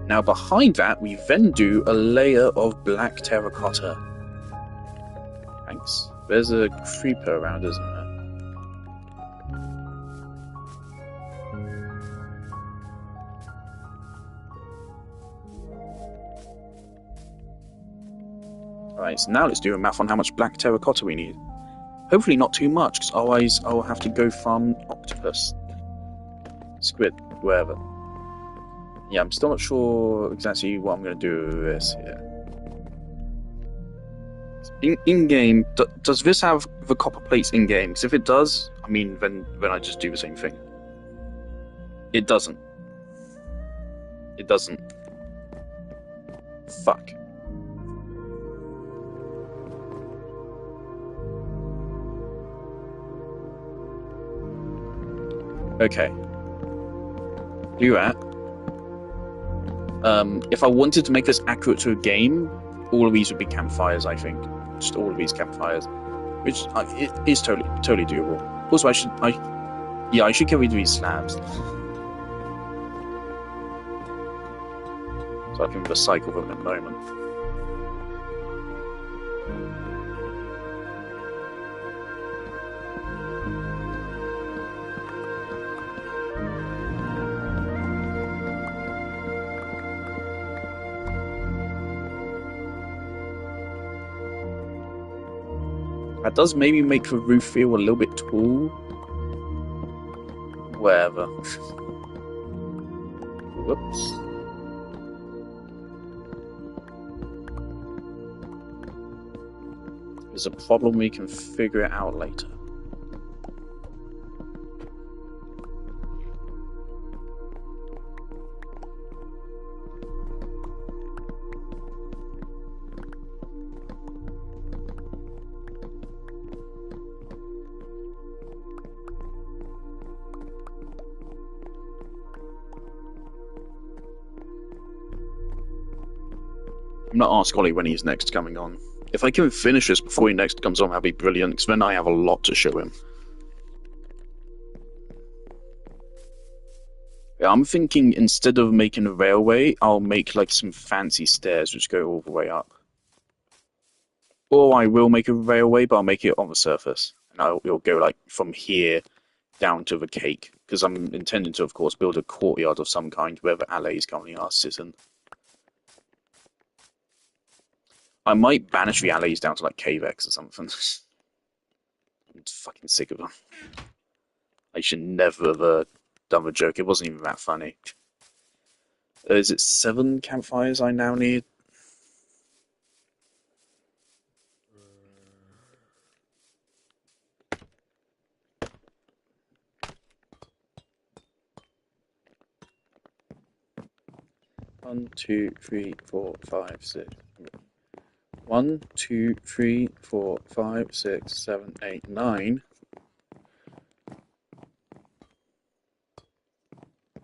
Now, behind that, we then do a layer of black terracotta. Thanks. There's a creeper around, isn't there? Alright, so now let's do a math on how much black terracotta we need. Hopefully not too much, because otherwise I'll have to go farm octopus. Squid, wherever. Yeah, I'm still not sure exactly what I'm going to do with this here. In-game, does this have the copper plates in-game? Because if it does, I mean, then I just do the same thing. It doesn't. It doesn't. Fuck. Okay. Do that. If I wanted to make this accurate to a game, all of these would be campfires, I think. Just all of these campfires. Which it is totally doable. Also, I should get rid of these slabs. So I can recycle them in a moment. That does maybe make the roof feel a little bit tall. Whatever. Whoops. There's a problem, we can figure it out later. I'm not ask Ollie when he's next coming on. If I can finish this before he next comes on, that'd be brilliant, because then I have a lot to show him. Yeah, I'm thinking instead of making a railway, I'll make like some fancy stairs which go all the way up. Or I will make a railway, but I'll make it on the surface. And it'll go like from here down to the cake, because I'm intending to, of course, build a courtyard of some kind where the alleys currently are sitting. I might banish the alleys down to like Cave X or something. I'm fucking sick of them. I should never have done the joke. It wasn't even that funny. Is it 7 campfires I now need? One, 2, 3, 4, 5, 6. 1, 2, 3, 4, 5, 6, 7, 8, 9.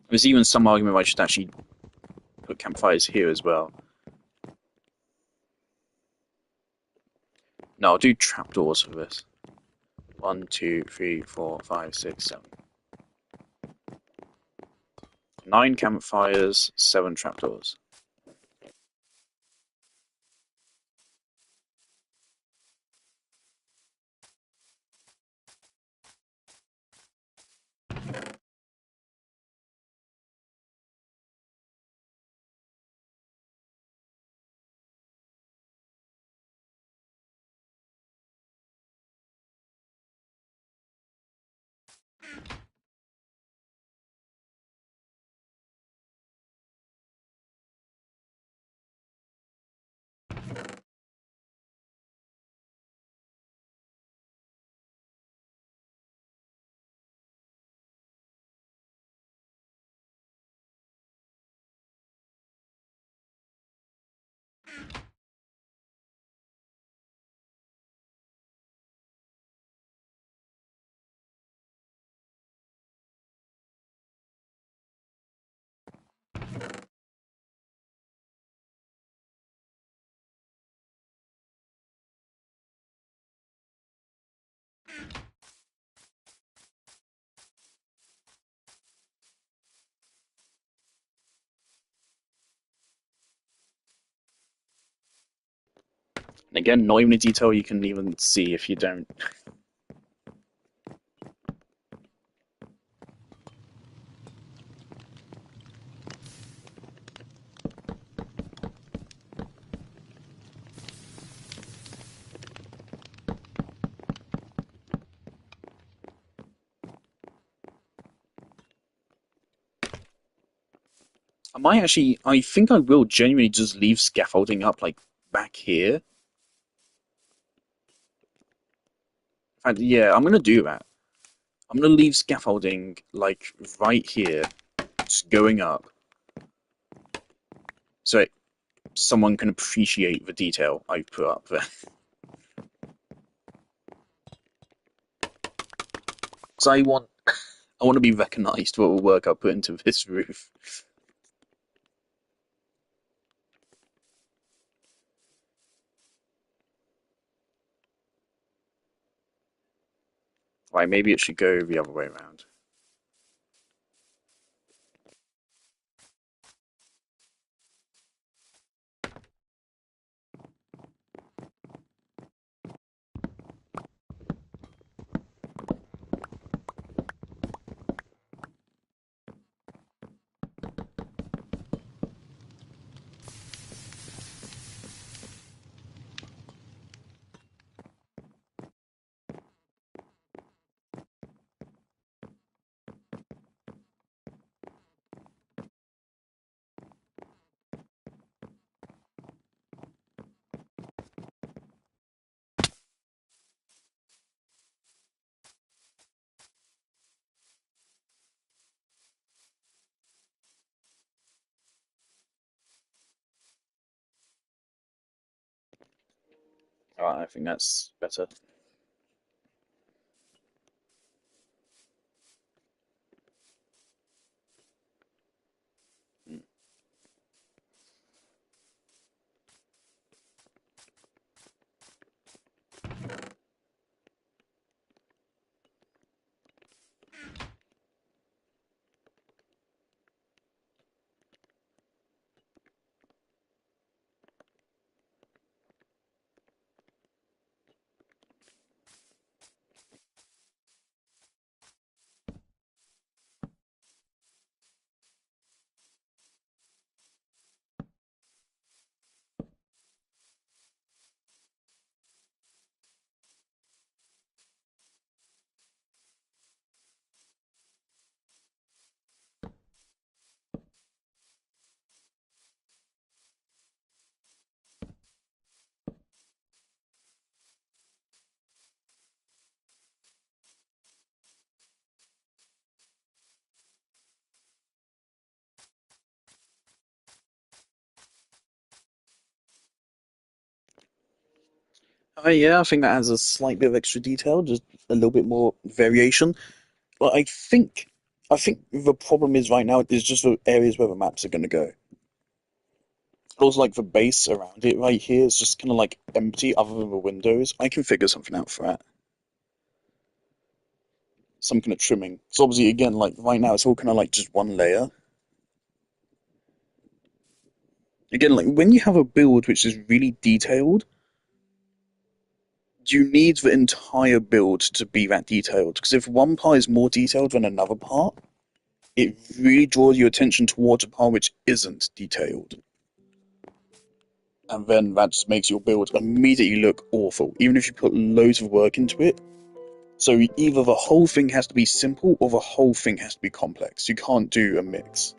There's even some argument I should actually put campfires here as well. No, I'll do trapdoors for this. 1, 2, 3, 4, 5, 6, 7. 9 campfires, 7 trapdoors. And again, not even a detail you can even see if you don't. I think I will genuinely just leave scaffolding up, like, back here. In fact, yeah, I'm gonna do that. I'm gonna leave scaffolding, like, right here, just going up, so someone can appreciate the detail I put up there. Because I want to be recognised for the work I put into this roof. Right, maybe it should go the other way around. Alright, I think that's better. Mm. Yeah, I think that adds a slight bit of extra detail, just a little bit more variation. But I think the problem is right now is just the areas where the maps are going to go. Also, like the base around it right here is just kind of like empty, other than the windows. I can figure something out for that. Some kind of trimming. So obviously, again, like right now, it's all kind of like just one layer. Again, like when you have a build which is really detailed, you need the entire build to be that detailed. Because if one part is more detailed than another part, it really draws your attention towards a part which isn't detailed. And then that just makes your build immediately look awful, even if you put loads of work into it. So either the whole thing has to be simple or the whole thing has to be complex. You can't do a mix.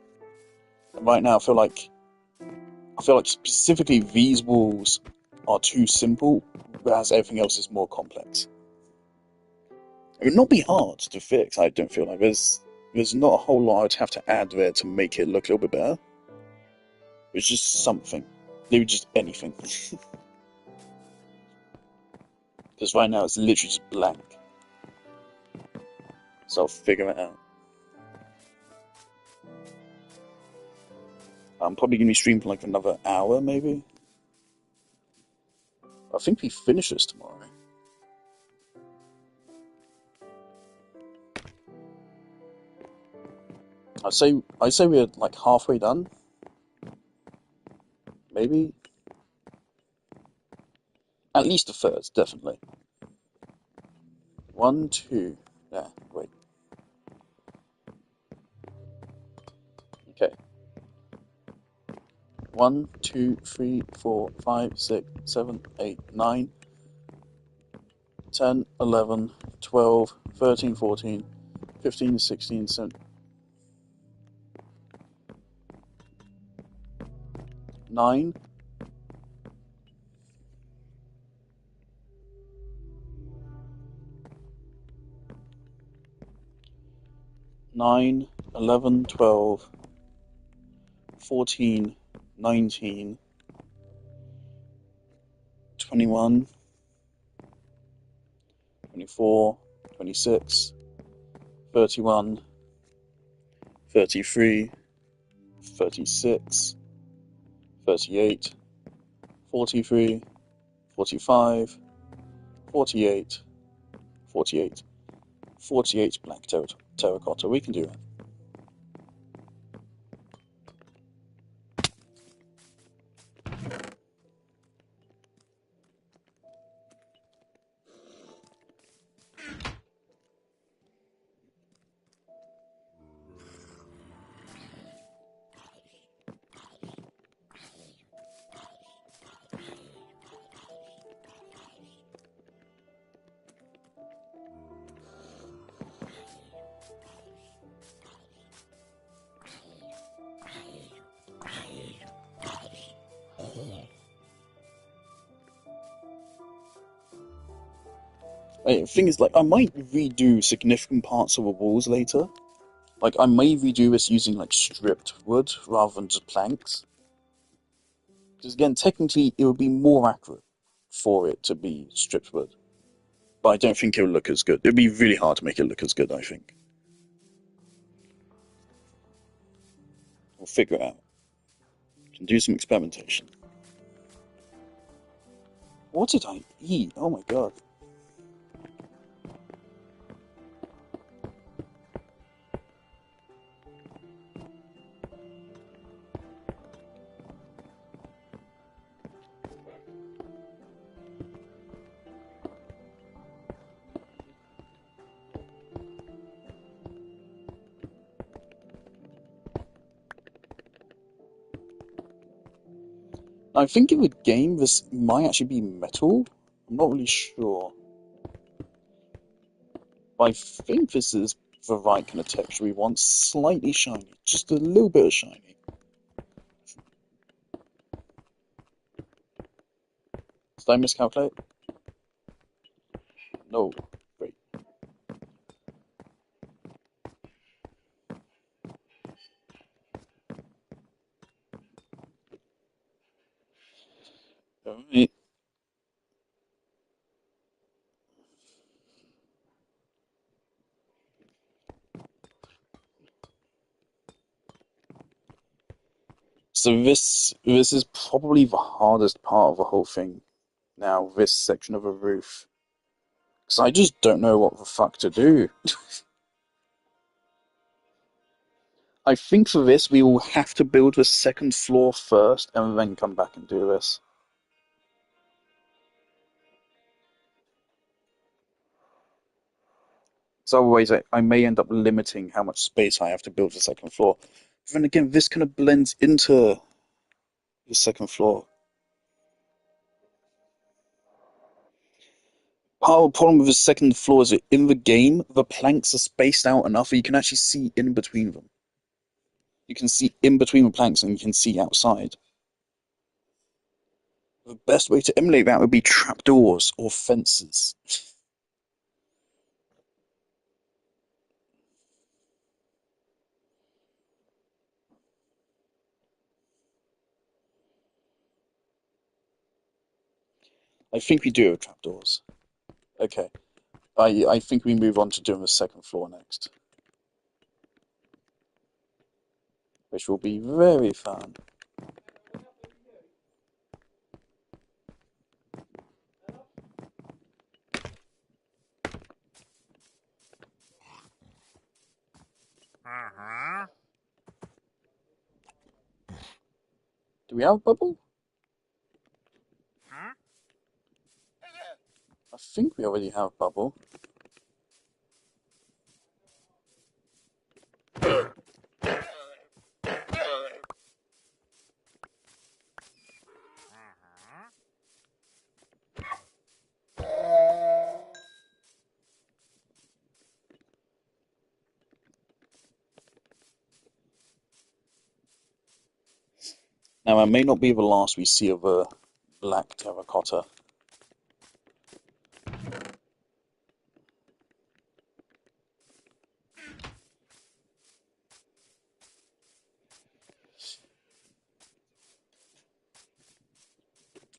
And right now, I feel like specifically these walls are too simple, whereas everything else is more complex. It would not be hard to fix. I don't feel like there's not a whole lot I'd have to add there to make it look a little bit better. It's just something. Maybe just anything. Because right now it's literally just blank. So I'll figure it out. I'm probably going to be streaming for like another hour, maybe. I think we finish this tomorrow. I say we're like halfway done. Maybe. At least a third, definitely. 1, 2. Yeah, wait. Okay. 1, 2, 3, 4, 5, 6, 7, 8, 9, 10, 11, 12, 13, 14, 15, 16, 17, 9, 9, 11, 12, 14, 19, 21, 24, 26, 31, 33, 36, 38, 43, 45, 48, 48, 48 black terracotta. We can do that. The thing is, like, I might redo significant parts of the walls later. Like, I may redo this using, like, stripped wood rather than just planks. Because, again, technically, it would be more accurate for it to be stripped wood. But I don't think it would look as good. It would be really hard to make it look as good, I think. We'll figure it out. Can do some experimentation. What did I eat? Oh my god. I think in the game this might actually be metal. I'm not really sure. But I think this is the right kind of texture we want. Slightly shiny. Just a little bit of shiny. Did I miscalculate? No. Great. Alright. So this is probably the hardest part of the whole thing. Now, this section of the roof. Because I just don't know what the fuck to do. I think for this we will have to build the second floor first and then come back and do this. So otherwise I may end up limiting how much space I have to build the second floor. But then again, this kind of blends into the second floor. Part of the problem with the second floor is that in the game, the planks are spaced out enough that you can actually see in between them. You can see in between the planks and you can see outside. The best way to emulate that would be trapdoors or fences. I think we do have trapdoors. Okay. I think we move on to doing the second floor next, which will be very fun. Do we have a bubble? I think we already have a bubble. Now, it may not be the last we see of a black terracotta.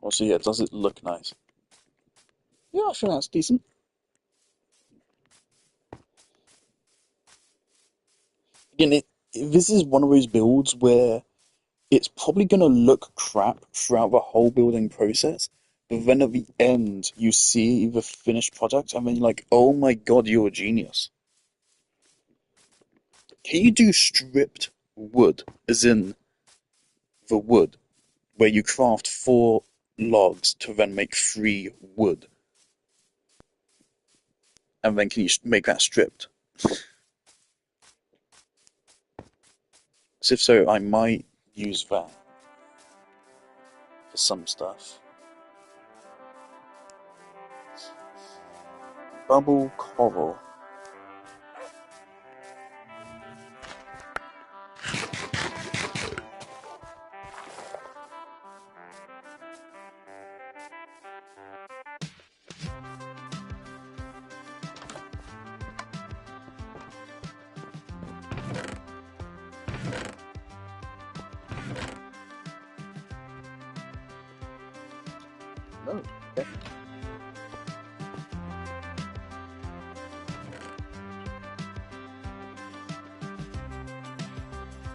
Also, yeah, does it look nice? Yeah, I think that's decent. Again, this is one of those builds where it's probably going to look crap throughout the whole building process, but then at the end, you see the finished product, and then you're like, oh my god, you're a genius. Can you do stripped wood, as in the wood, where you craft 4 logs to then make 3 wood? And then can you make that stripped? So if so, I might use that for some stuff. Bubble coral. No, okay.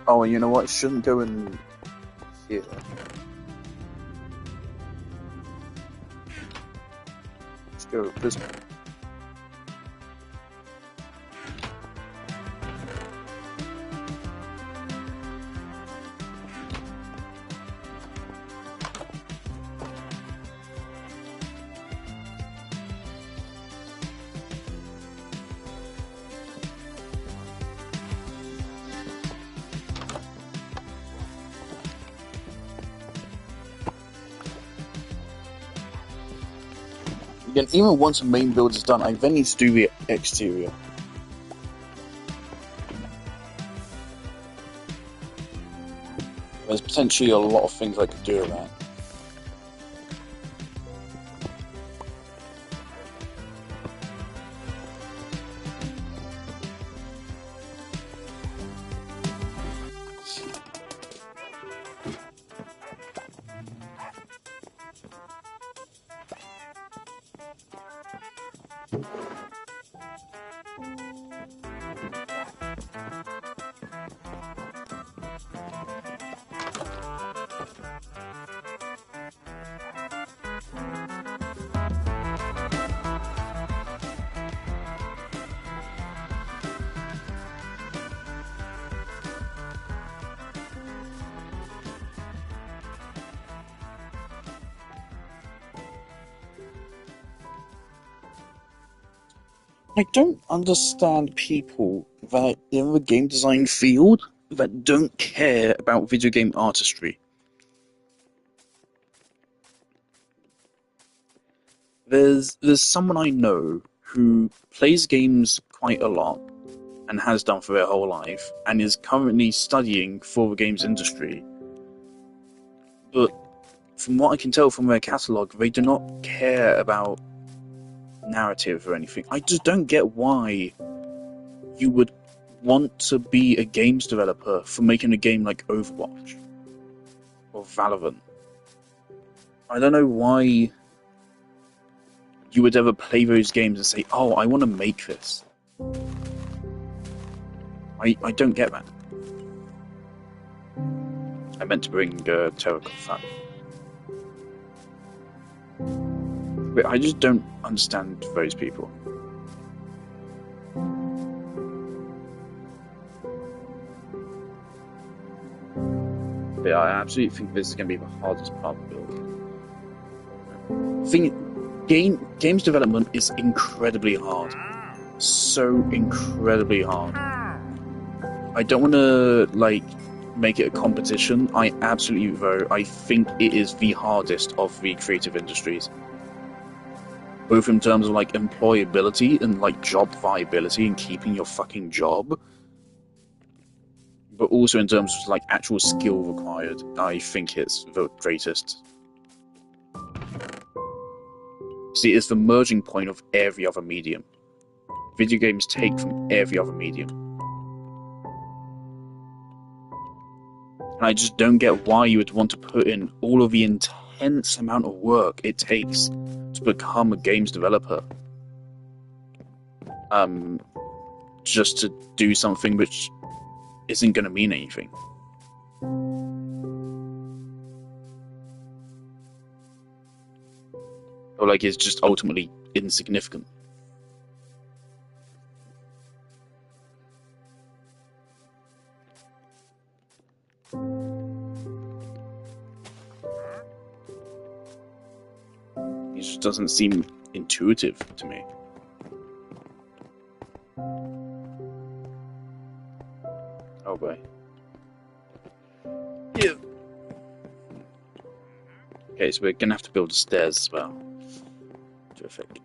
Oh, and you know what? It shouldn't go in here. Let's go this way. Again, even once the main build is done, I then need to do the exterior. There's potentially a lot of things I could do with that. I don't understand people that in the game design field that don't care about video game artistry. There's someone I know who plays games quite a lot and has done for their whole life and is currently studying for the games industry. But from what I can tell from their catalogue, they do not care about narrative or anything. I just don't get why you would want to be a games developer for making a game like Overwatch or Valorant. I don't know why you would ever play those games and say, oh, I want to make this. I don't get that. I meant to bring Terracotta. But I just don't understand those people. But I absolutely think this is going to be the hardest part of the build. Games development is incredibly hard. So incredibly hard. I don't want to, make it a competition. I think it is the hardest of the creative industries. Both in terms of, employability and, job viability and keeping your fucking job, but also in terms of, actual skill required. I think it's the greatest. See, it's the merging point of every other medium. Video games take from every other medium. And I just don't get why you would want to put in all of the intense amount of work it takes to become a games developer. Just to do something which isn't going to mean anything. Or it's just ultimately insignificant. It just doesn't seem intuitive to me. Oh boy. Yeah. Okay, so we're gonna have to build the stairs as well. Terrific.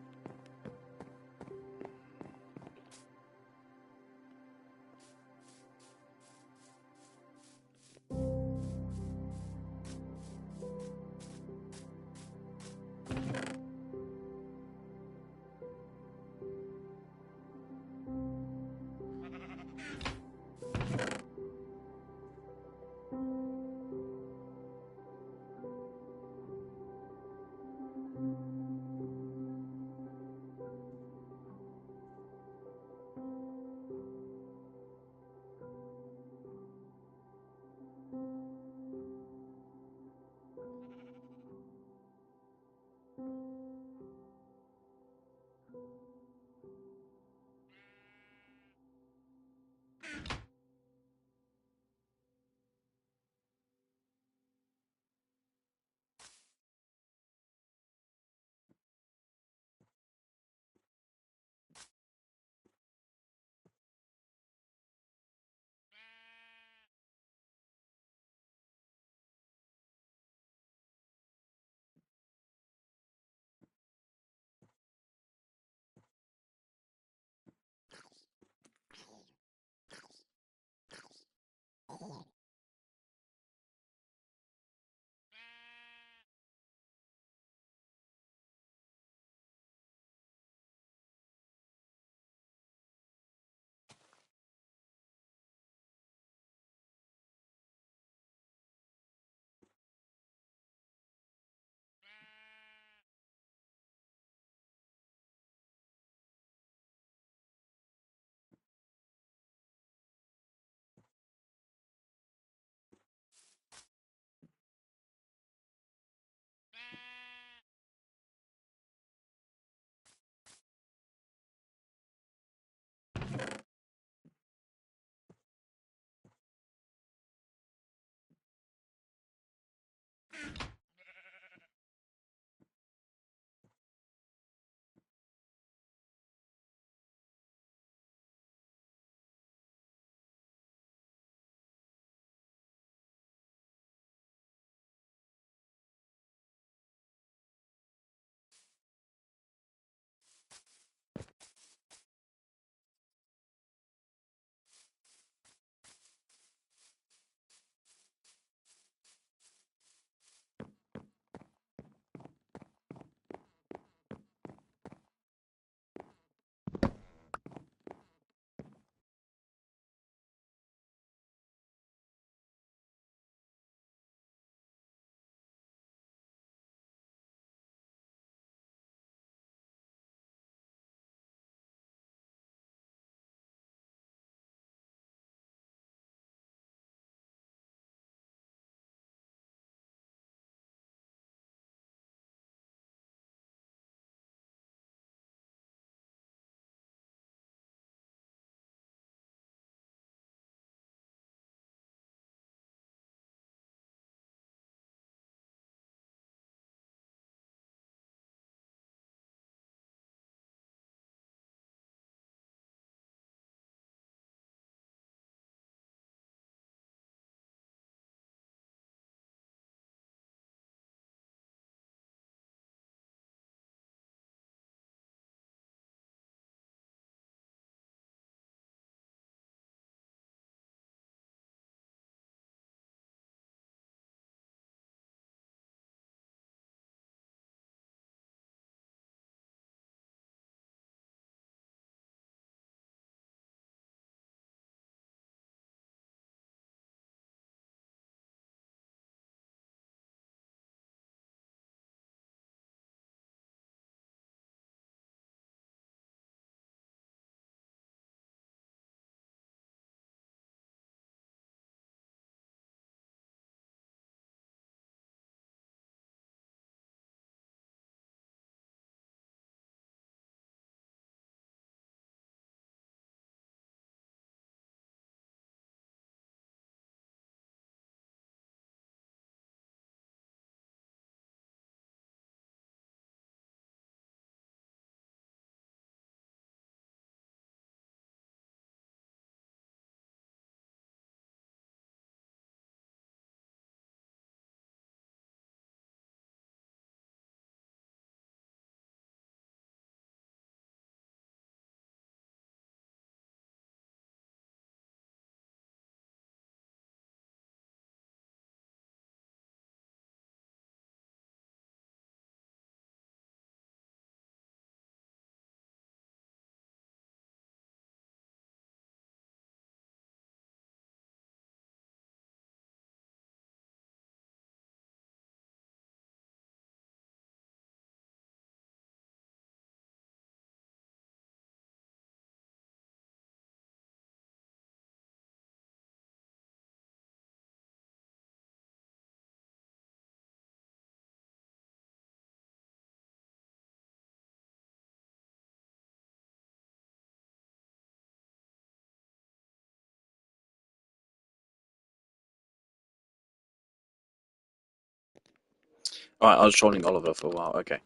Alright, I was trolling Oliver for a while. Okay.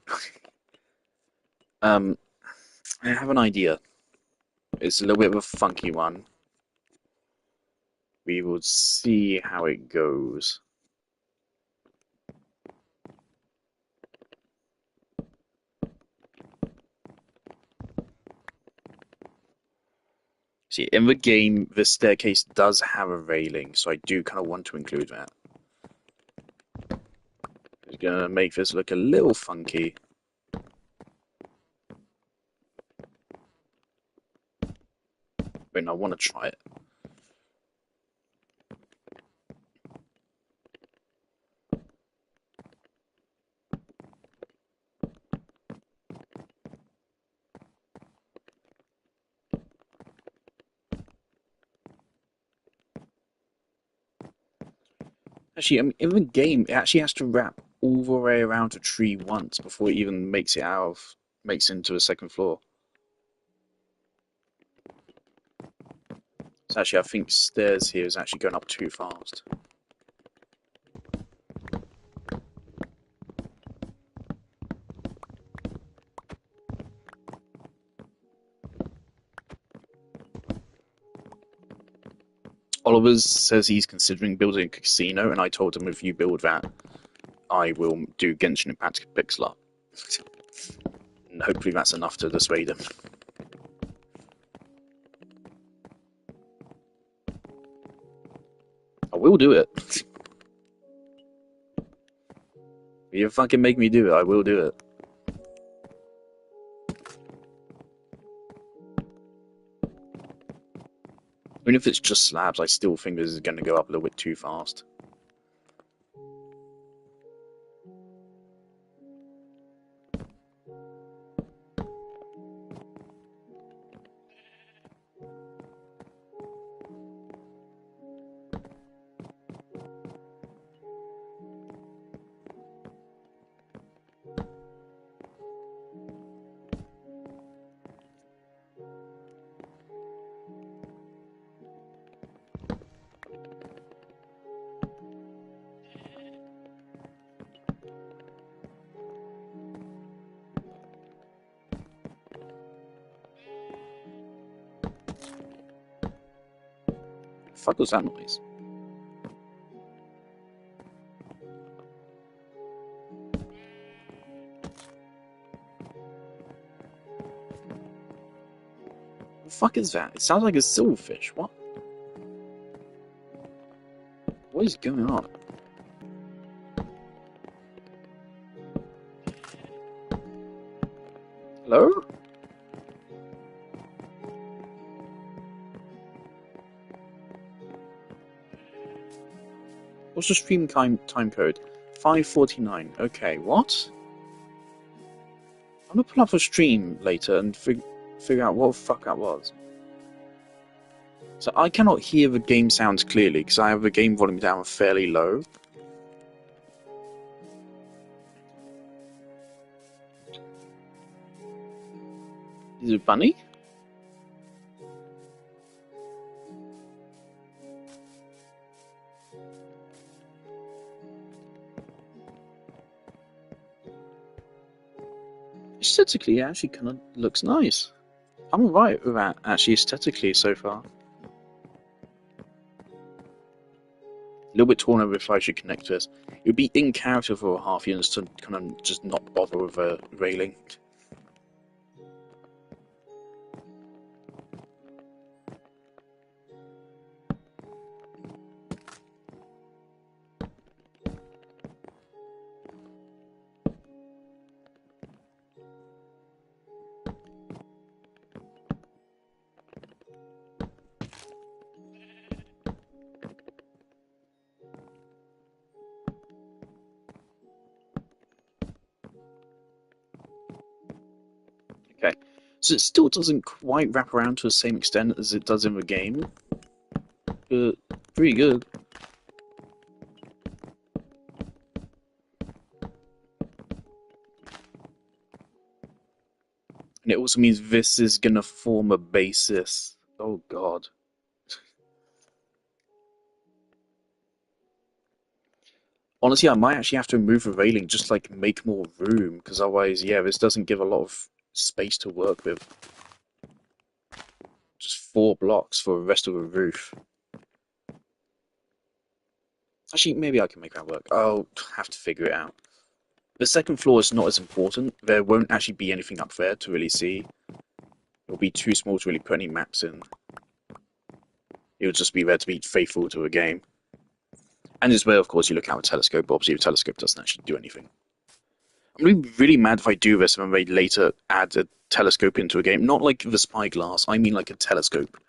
Um, I have an idea. It's a little bit of a funky one. We will see how it goes. See, in the game, the staircase does have a railing, so I do kind of want to include that. It's gonna make this look a little funky. But I want to try it. Actually, I mean, in the game, it actually has to wrap all the way around the tree once before it even makes makes it into the second floor. So actually, I think stairs here is actually going up too fast. Oliver says he's considering building a casino, and I told him if you build that, I will do Genshin Impact pixel art. And hopefully that's enough to dissuade him. I will do it. If you fucking make me do it, I will do it. Even if it's just slabs, I still think this is going to go up a little bit too fast. Fuck was that noise? What the fuck is that? It sounds like a silverfish. What? What is going on? Hello? What's the stream time code? 5:49. Okay, what? I'm gonna pull up a stream later and figure out what the fuck that was. So I cannot hear the game sounds clearly because I have the game volume down fairly low. Is it Bunny? Aesthetically, it actually kind of looks nice. I'm alright with that, actually, aesthetically so far. A little bit torn over if I should connect to this. It would be in character for a half year just to kind of just not bother with a railing. Okay, so it still doesn't quite wrap around to the same extent as it does in the game, but pretty good. And it also means this is gonna form a basis. Oh god. Honestly, I might actually have to remove the railing, just like make more room, because otherwise, yeah, this doesn't give a lot of space to work with. Just 4 blocks for the rest of the roof. Actually, maybe I can make that work. I'll have to figure it out. The second floor is not as important. There won't actually be anything up there to really see. It'll be too small to really put any maps in. It'll just be there to be faithful to a game. And as well, of course, you look out a telescope, but obviously the telescope doesn't actually do anything. I'm going to be really mad if I do this and they later add a telescope into a game. Not like the spyglass, I mean like a telescope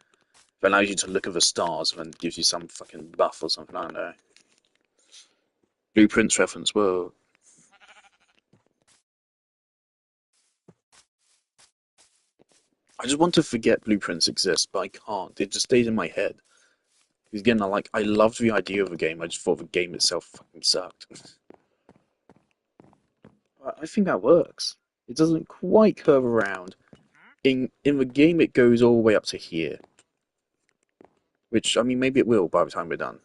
that allows you to look at the stars and gives you some fucking buff or something, I don't know. Blueprints reference, whoa. I just want to forget blueprints exist, but I can't. It just stays in my head. Because again, I loved the idea of the game, I just thought the game itself fucking sucked. I think that works. It doesn't quite curve around. In the game, it goes all the way up to here. Which, I mean, maybe it will by the time we're done.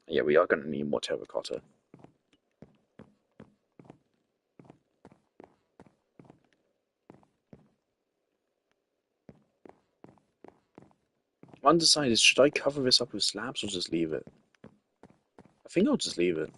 Yeah, we are going to need more terracotta. I'm undecided, should I cover this up with slabs or just leave it? I think I'll just leave it.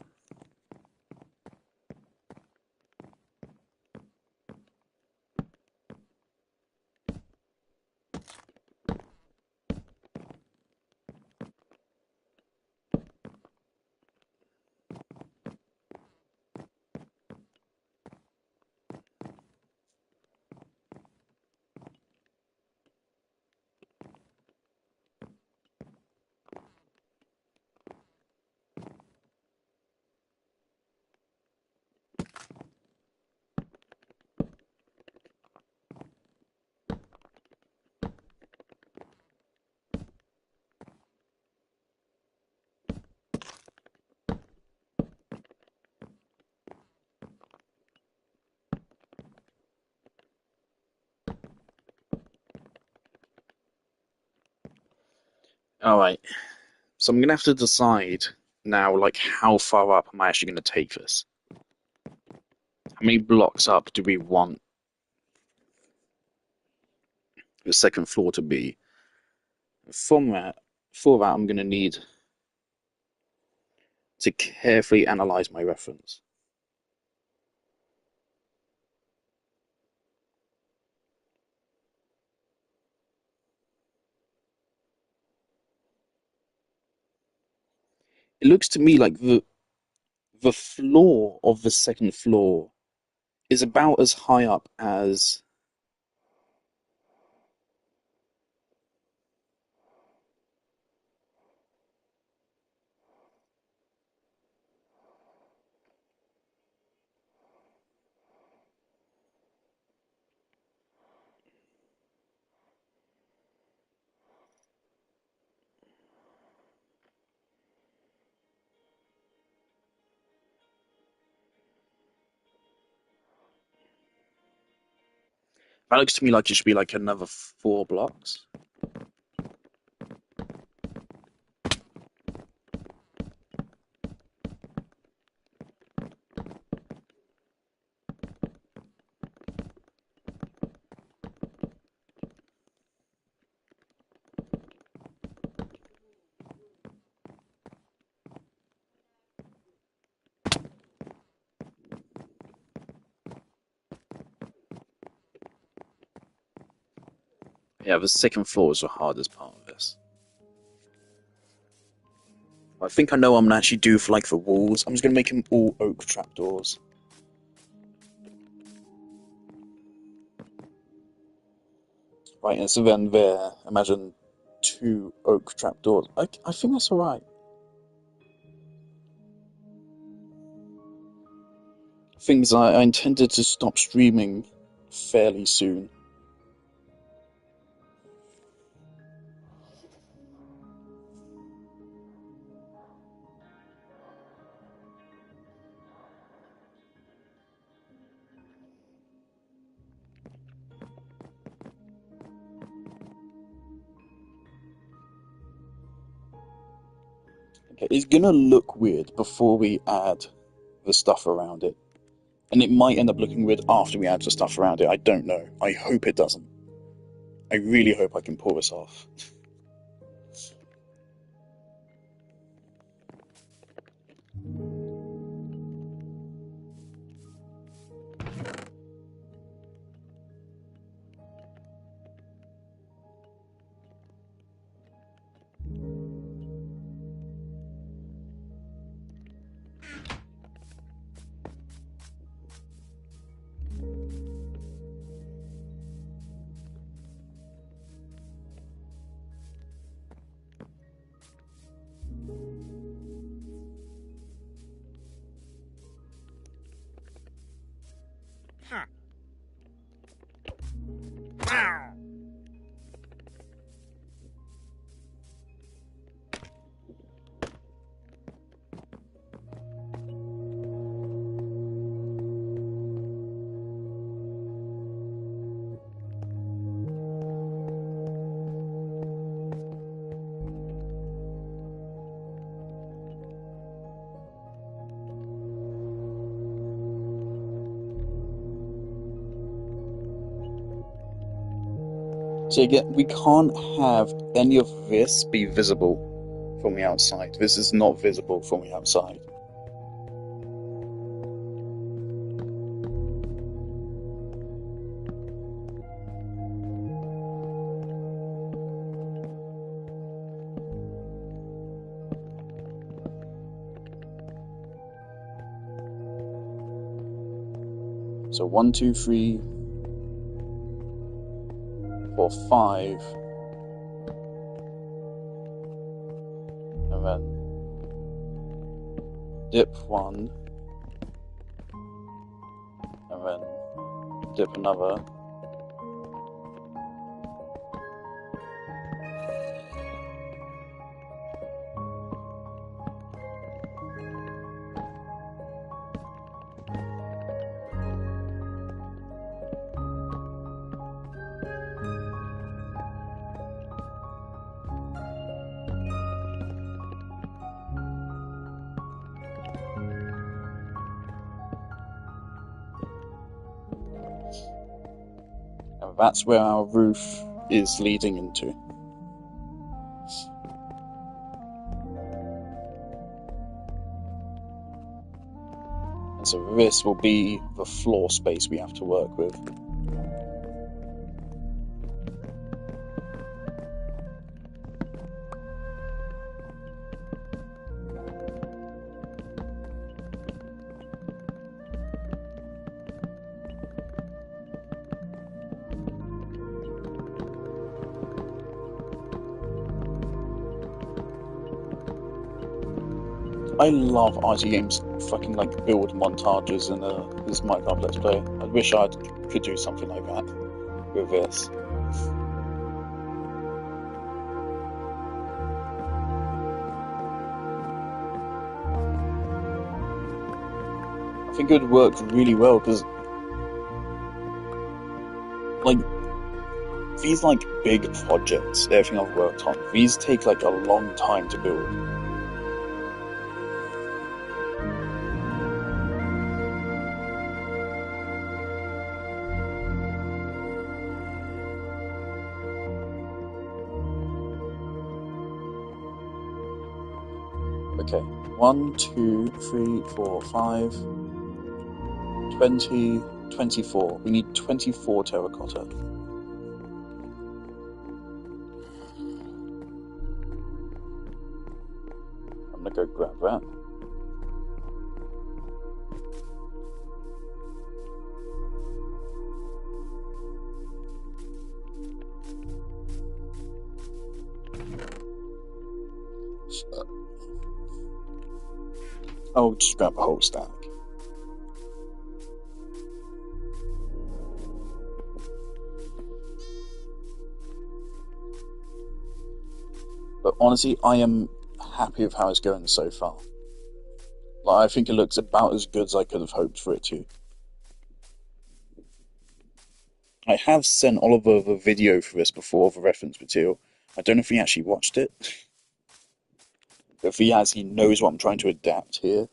Alright, so I'm going to have to decide now, like, how far up am I actually going to take this? How many blocks up do we want the second floor to be? From that, for that, I'm going to need to carefully analyze my reference. It looks to me like the floor of the second floor is about as high up as that looks to me like it should be like another 4 blocks. Yeah, the second floor is the hardest part of this. I think I know what I'm gonna actually do for like the walls. I'm just gonna make them all oak trapdoors. Right, and so then there, imagine 2 oak trapdoors. I think that's alright. Things I intended to stop streaming fairly soon. Okay, it's gonna look weird before we add the stuff around it. And it might end up looking weird after we add the stuff around it. I don't know. I hope it doesn't. I really hope I can pull this off. So again, we can't have any of this be visible from the outside. This is not visible from the outside. So 1, 2, 3, 4, 5, and then dip 1, and then dip another. And that's where our roof is leading into. And so this will be the floor space we have to work with. I love RT games fucking like build montages in this Minecraft Let's Play. I wish I could do something like that with this. I think it would work really well because, like, these like big projects, everything I've worked on, these take like a long time to build. Okay, 1, 2, 3, 4, 5, 20, 24. We need 24 terracotta. I'm gonna go grab that. I'll just grab a whole stack. But honestly, I am happy with how it's going so far. Like, I think it looks about as good as I could have hoped for it to. I have sent Oliver the video for this before, the reference material. I don't know if he actually watched it. If he has, he knows what I'm trying to adapt here.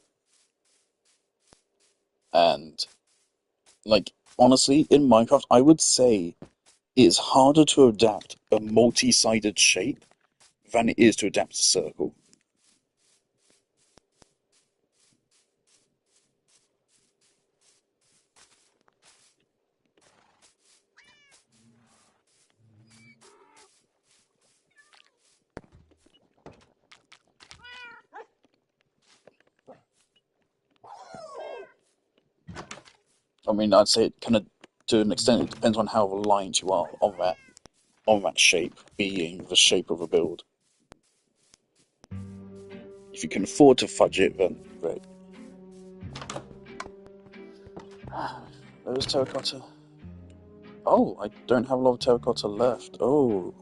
And, like, honestly, in Minecraft, I would say it's harder to adapt a multi-sided shape than it is to adapt a circle. I mean, I'd say it kind of, to an extent, it depends on how reliant you are on that shape being the shape of a build. If you can afford to fudge it, then great. There's terracotta. Oh, I don't have a lot of terracotta left. Oh,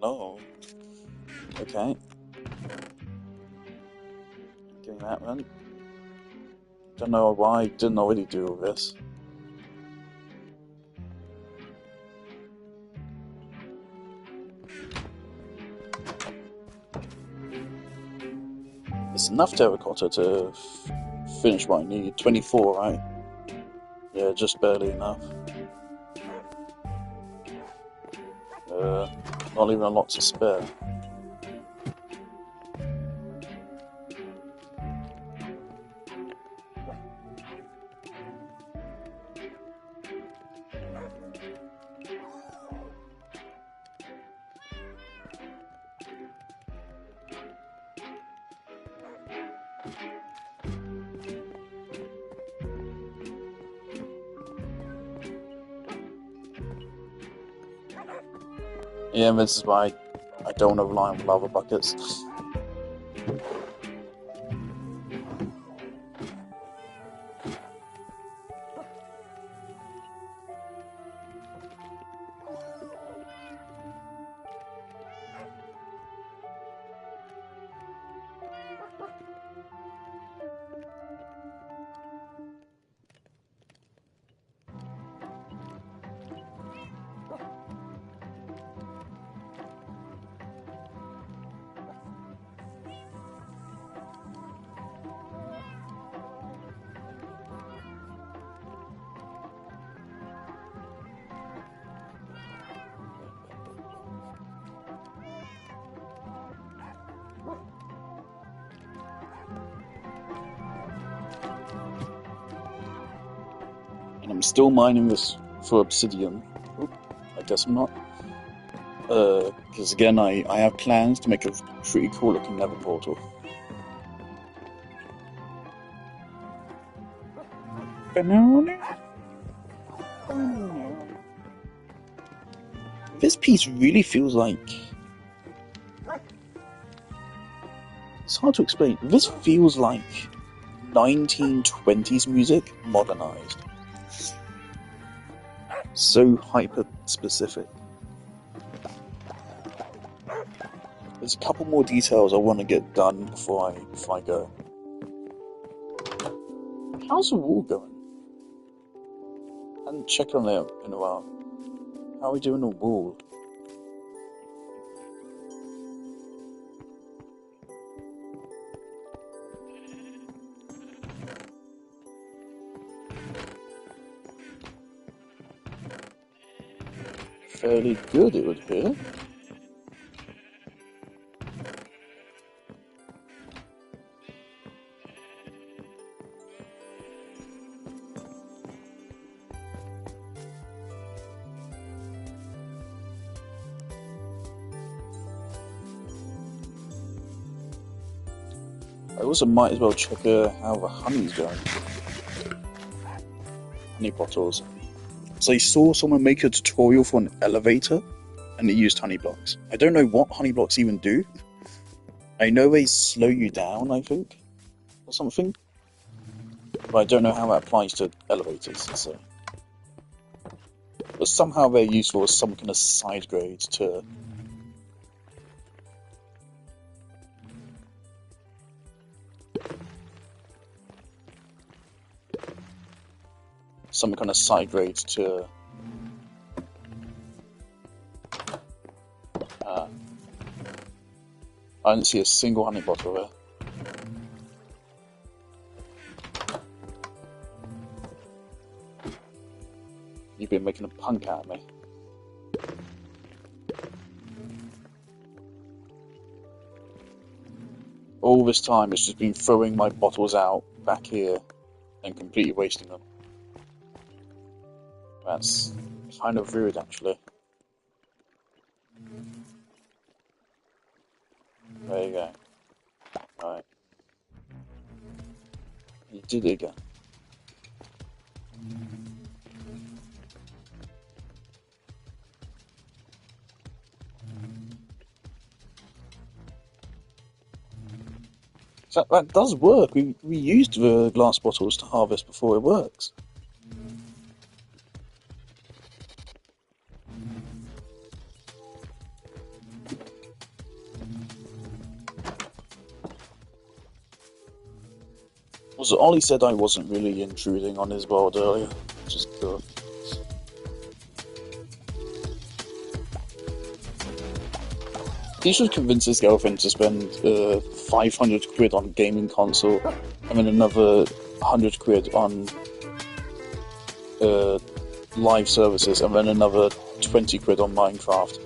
no. Okay. Getting that one. Don't know why I didn't already do all this. It's enough terracotta to finish what I need. 24, right? Yeah, just barely enough. Not even a lot to spare. Yeah, this is why I don't want to rely on lava buckets. And I'm still mining this for obsidian. Oop, I guess I'm not. Because again, I have plans to make a pretty cool looking nether portal. This piece really feels like... It's hard to explain. This feels like 1920s music modernized. So hyper specific. There's a couple more details I want to get done before I go. How's the wall going? I haven't checked on it in a while. How are we doing the wall? Fairly good, it would appear. I also might as well check how the honey's going. Honey bottles. So I saw someone make a tutorial for an elevator, and it used honey blocks. I don't know what honey blocks even do. I know they slow you down, I think, or something. But I don't know how that applies to elevators, so... But somehow they're useful as some kind of side grade to... Some kind of side grade to... I didn't see a single honey bottle there. You've been making a punk out of me. All this time, it's just been throwing my bottles out back here and completely wasting them. That's kind of rude, actually. There you go. Right. You did it again. So that does work. We used the glass bottles to harvest before it works. Also, Ollie said I wasn't really intruding on his world earlier, which is good. He should convince his girlfriend to spend 500 quid on gaming console and then another 100 quid on live services and then another 20 quid on Minecraft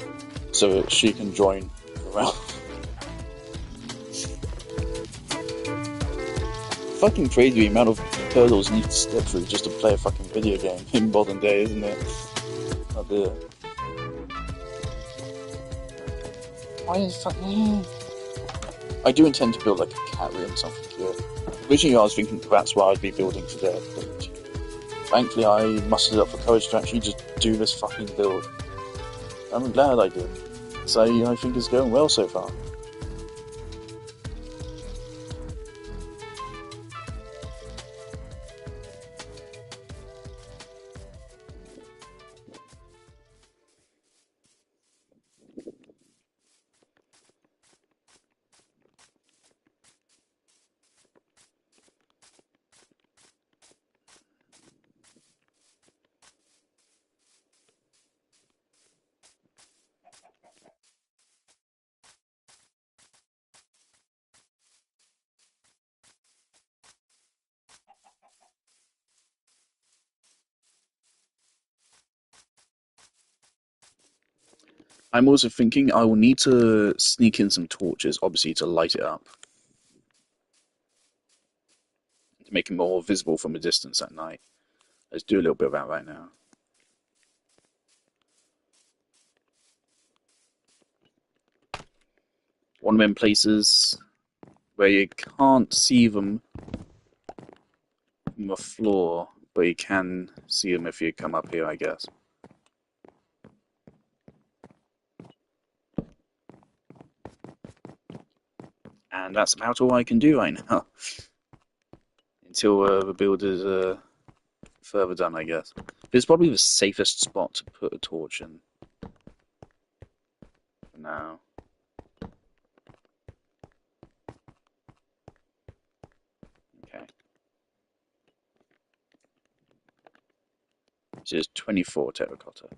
so that she can join around. Fucking crazy the amount of hurdles you need to step through just to play a fucking video game in modern day, isn't it? Oh dear. Why is fucking... I do intend to build like a cat room or something here. Originally I was thinking that's what I'd be building today, but thankfully I mustered up the courage to actually just do this fucking build. I'm glad I did. So I think it's going well so far. I'm also thinking I will need to sneak in some torches, obviously, to light it up. To make it more visible from a distance at night. Let's do a little bit of that right now. One of them places where you can't see them from the floor, but you can see them if you come up here, I guess. And that's about all I can do right now. Until the build is further done, I guess. This is probably the safest spot to put a torch in. For now. Okay. This is 24 terracotta.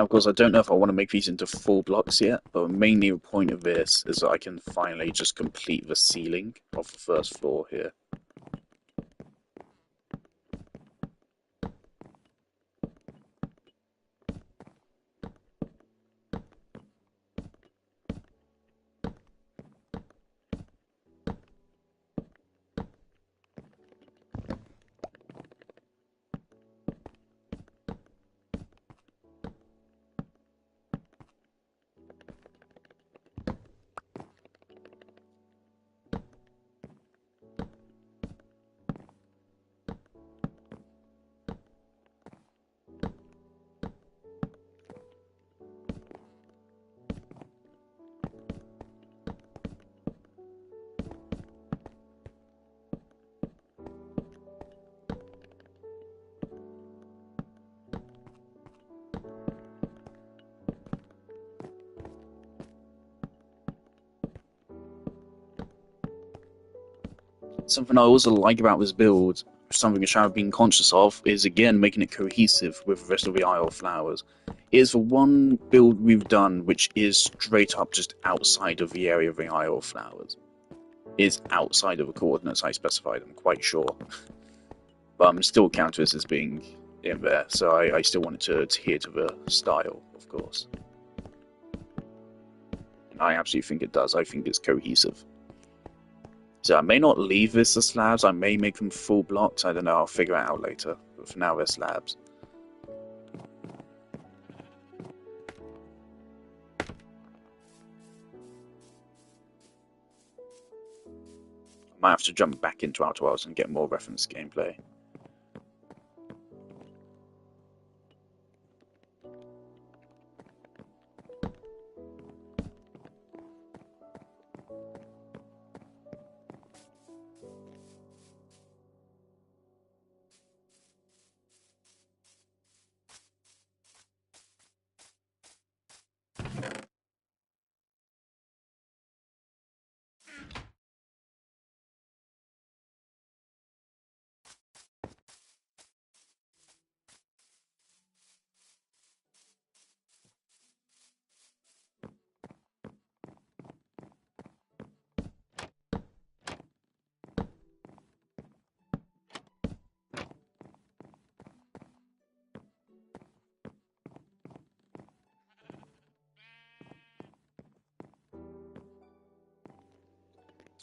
of course, I don't know if I want to make these into full blocks yet, but mainly the point of this is that I can finally just complete the ceiling of the first floor here. Something I also like about this build, something which I've been conscious of, is again making it cohesive with the rest of the Isle of Flowers. It is the one build we've done which is straight up just outside of the area of the Isle of Flowers. It is outside of the coordinates I specified, I'm quite sure. But I'm still counting this as being in there, so I still want it to adhere to the style, of course. And I absolutely think it does, I think it's cohesive. So I may not leave this as slabs, I may make them full blocks, I don't know, I'll figure it out later. But for now they're slabs. I might have to jump back into Outer Worlds and get more reference gameplay.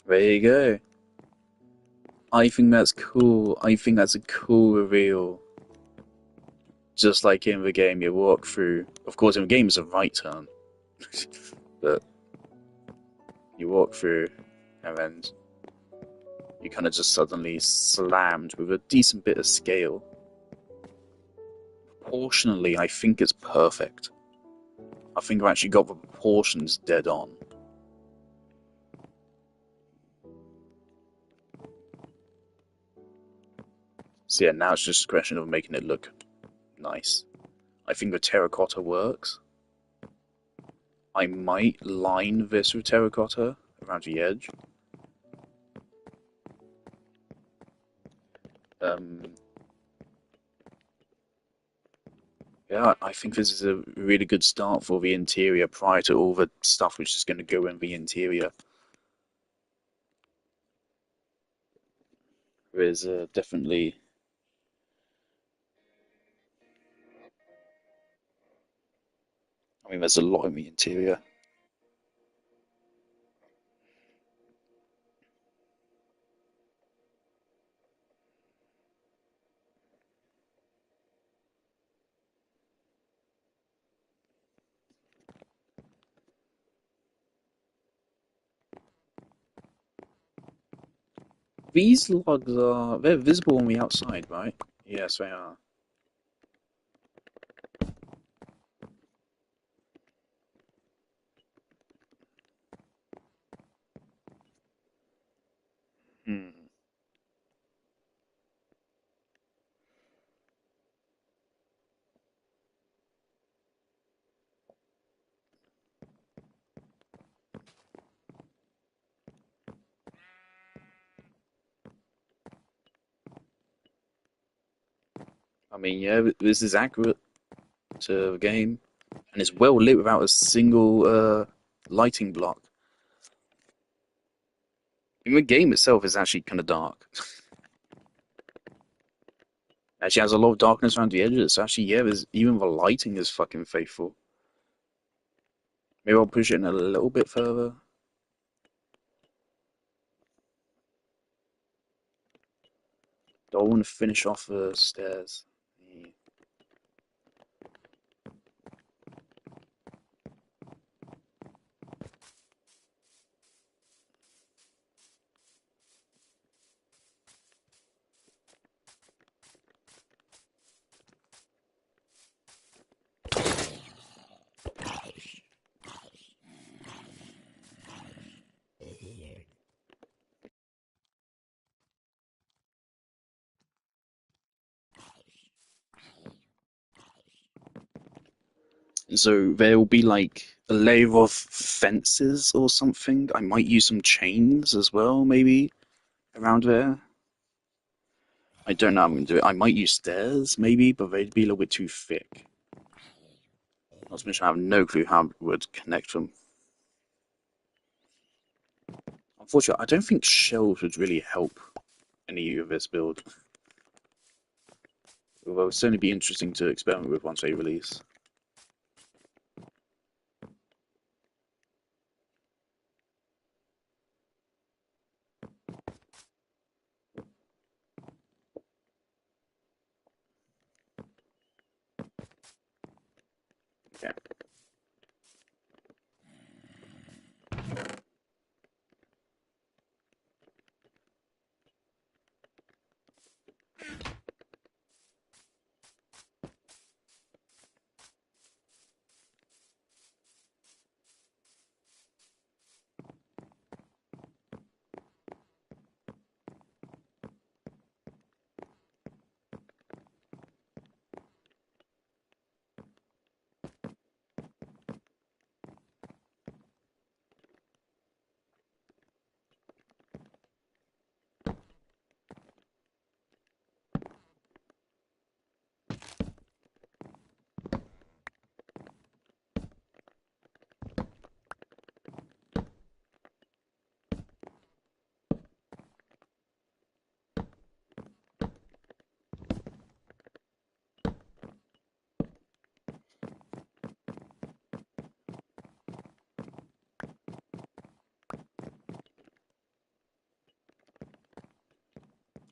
There you go. I think that's cool. I think that's a cool reveal. Just like in the game, you walk through. Of course, in the game, it's a right turn. But you walk through, and then you kind of just suddenly slammed with a decent bit of scale. Proportionally, I think it's perfect. I think I actually got the proportions dead on. So yeah, now it's just a question of making it look nice. I think the terracotta works. I might line this with terracotta around the edge. Yeah, I think this is a really good start for the interior prior to all the stuff which is going to go in the interior. There's definitely... I mean, there's a lot in the interior. These logs are... they're visible on the outside, right? Yes, they are. Hmm. I mean, yeah, this is accurate to the game. And it's well lit without a single lighting block. Even the game itself is actually kind of dark. Actually has a lot of darkness around the edges. So actually, yeah, there's, even the lighting is fucking faithful. Maybe I'll push it in a little bit further. Do I want to finish off the stairs? Yeah. So there will be like a layer of fences or something. I might use some chains as well, maybe around there. I don't know how I'm gonna do it. I might use stairs, maybe, but they'd be a little bit too thick. Not to mention I have no clue how I would connect them. Unfortunately, I don't think shells would really help any of this build. Although it'll certainly be interesting to experiment with once they release. Okay.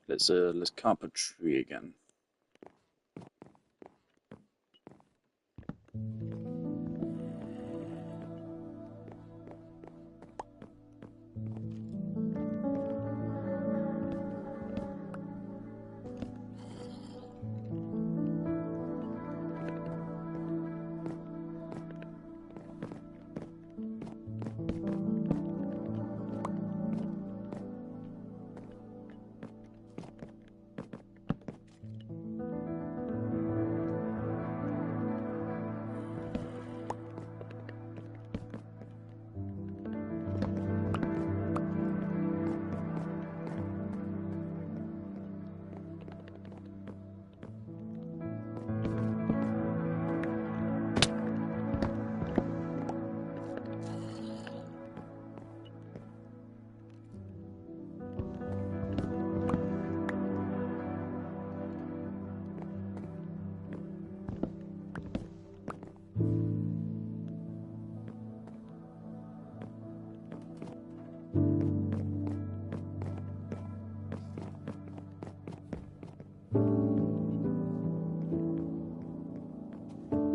Let's carve a tree again.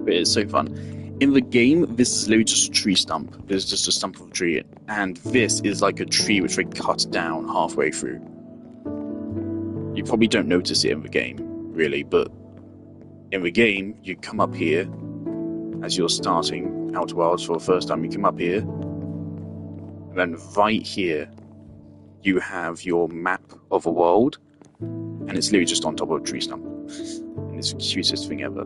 But it's so fun. In the game, this is literally just a tree stump. There's just a stump of a tree, and this is like a tree which they cut down halfway through. You probably don't notice it in the game, really, but in the game, you come up here as you're starting Outer Wilds for the first time. You come up here, and then right here, you have your map of a world, and it's literally just on top of a tree stump. And it's the cutest thing ever.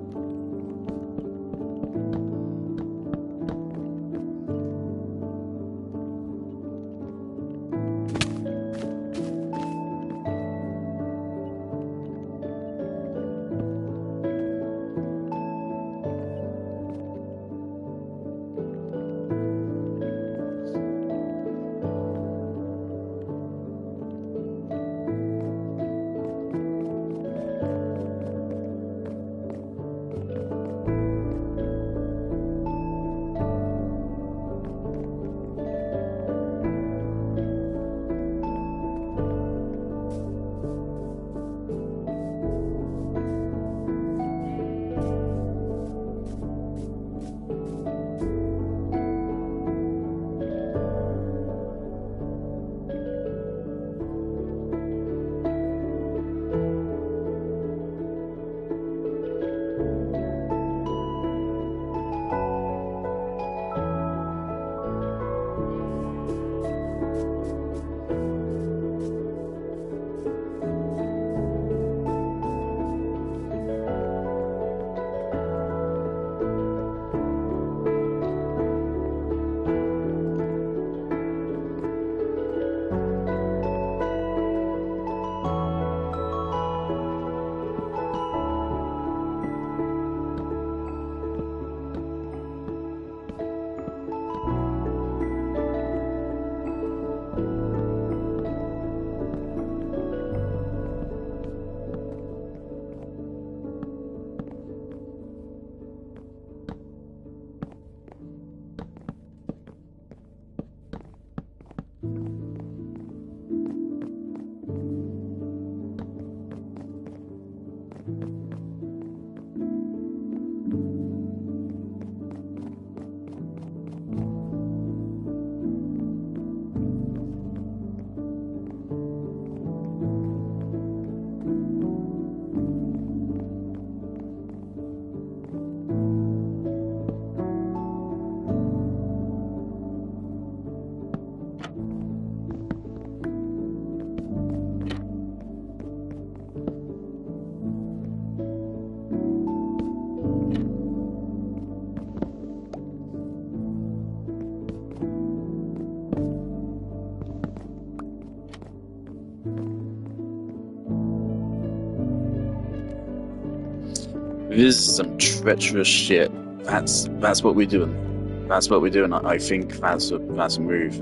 This is some treacherous shit. That's what we're doing. That's what we're doing. I think that's a move.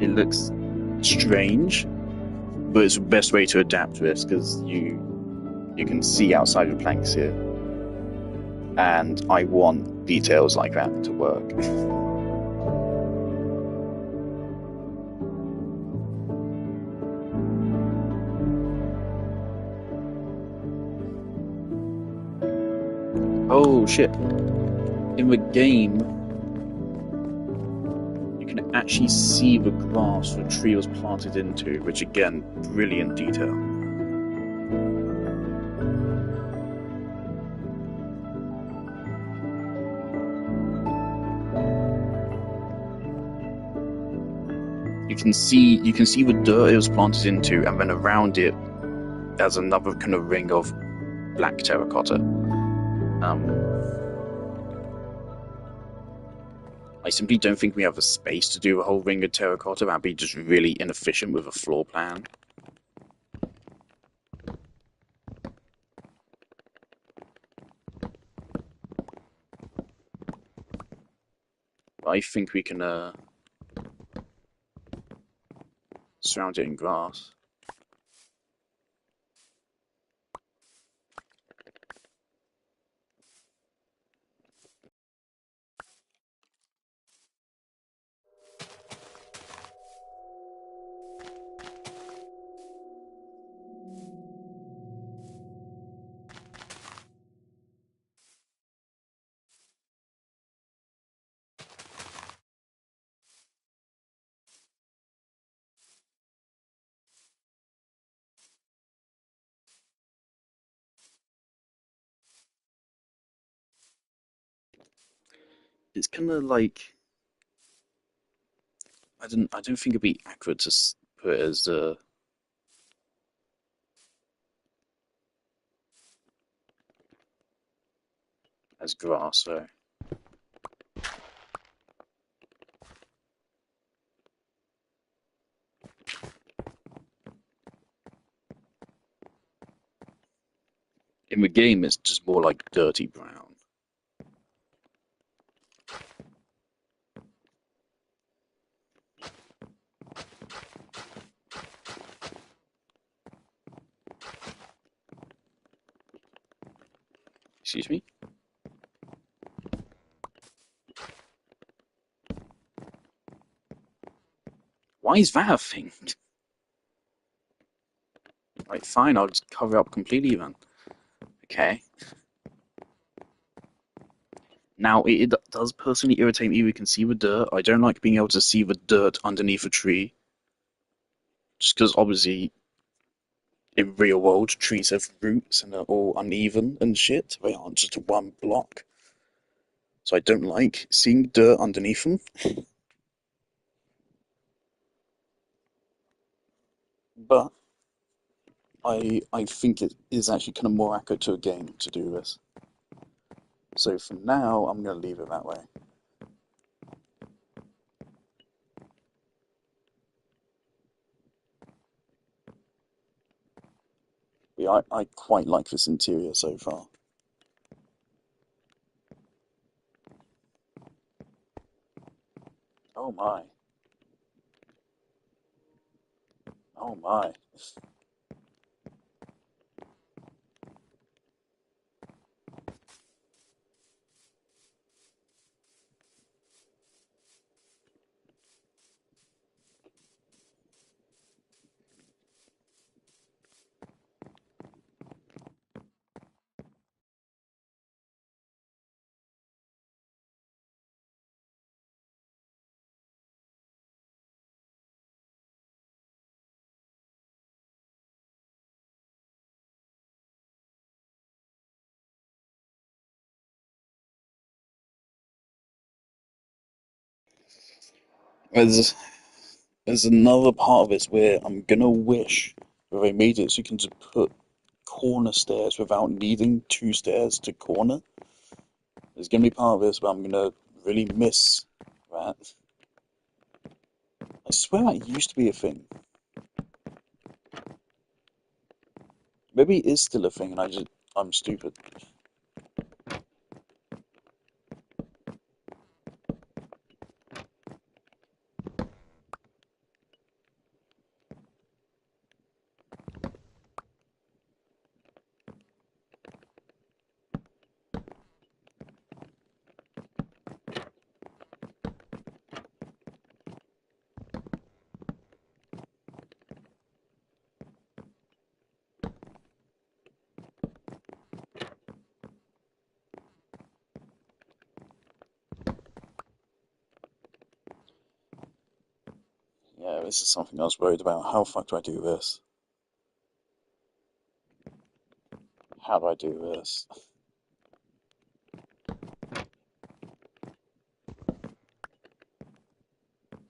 It looks strange, but it's the best way to adapt to this because you can see outside the planks here, and I want details like that to work. Oh shit. In the game, you can actually see the grass the tree was planted into, which again, brilliant detail. You can see the dirt it was planted into, and then around it there's another kind of ring of black terracotta. I simply don't think we have the space to do a whole ring of terracotta. That'd be just really inefficient with a floor plan. I think we can surround it in grass. It's kind of like I don't think it'd be accurate to put it as grass. So in the game, it's just more like dirty brown. Excuse me? Why is that a thing? Right, fine, I'll just cover it up completely then. Okay. Now, it does personally irritate me we can see the dirt. I don't like being able to see the dirt underneath a tree. Just because, obviously, in real world, trees have roots and are all uneven and shit. They aren't just one block. So I don't like seeing dirt underneath them. But I think it is actually kind of more accurate to a game to do this. So for now, I'm going to leave it that way. Yeah, I quite like this interior so far. Oh my. Oh my. There's, there's another part of this where I'm gonna wish that they made it so you can just put corner stairs without needing two stairs to corner. There's gonna be part of this where I'm gonna really miss that. I swear that used to be a thing. Maybe it is still a thing and I'm stupid. Yeah, this is something I was worried about. How the fuck do I do this? How do I do this?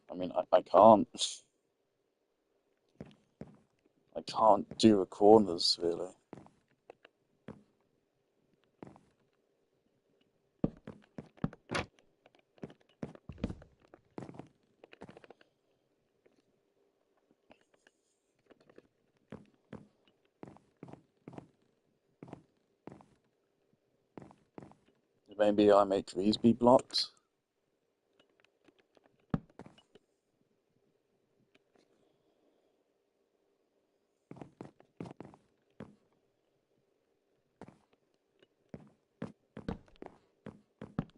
I mean, I can't. I can't do the corners, really. Maybe I make these be blocks?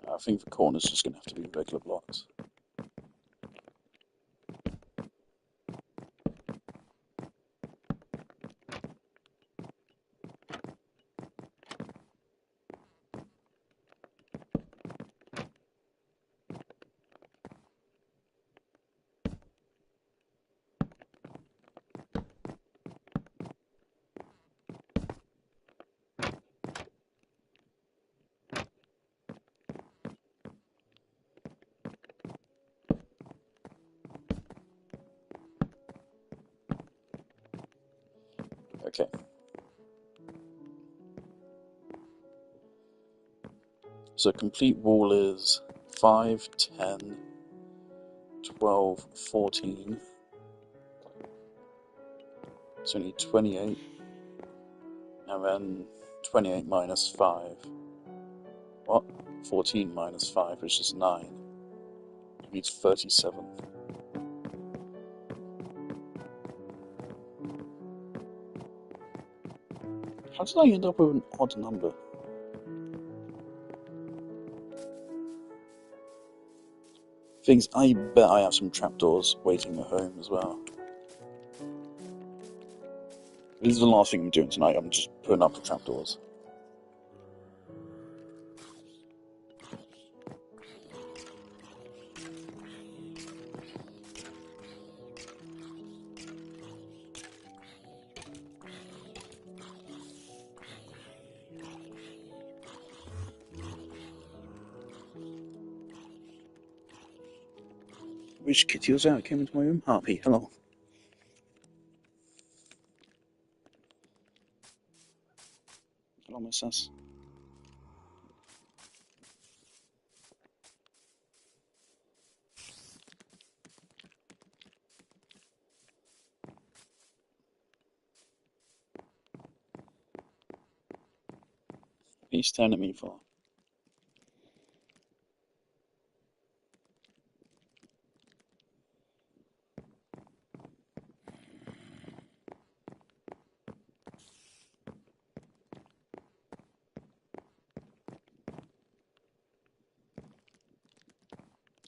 I think the corner's just going to have to be regular blocks. Okay. So a complete wall is 5, 10, 12, 14. So we need 28. And then 28 minus 5. What? 14 minus 5, which is 9. It needs 37. How did I end up with an odd number? Things, I bet I have some trapdoors waiting at home as well. This is the last thing I'm doing tonight, I'm just putting up the trapdoors. Which kitty was that? Came into my room? Harpy, hello. Hello, my sus. What are you staring at me for?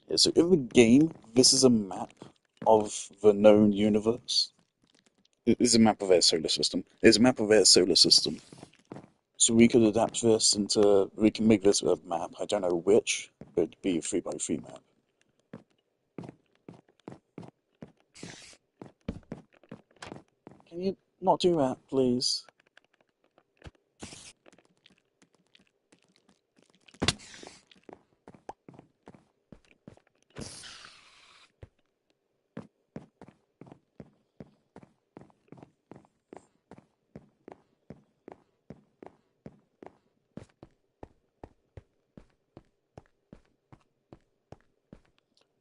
Yeah, so in the game, this is a map of the known universe. This is a map of their solar system. It's a map of their solar system. So we could adapt this into, we can make this a map, I don't know which, but it'd be a 3x3 map. Can you not do that, please?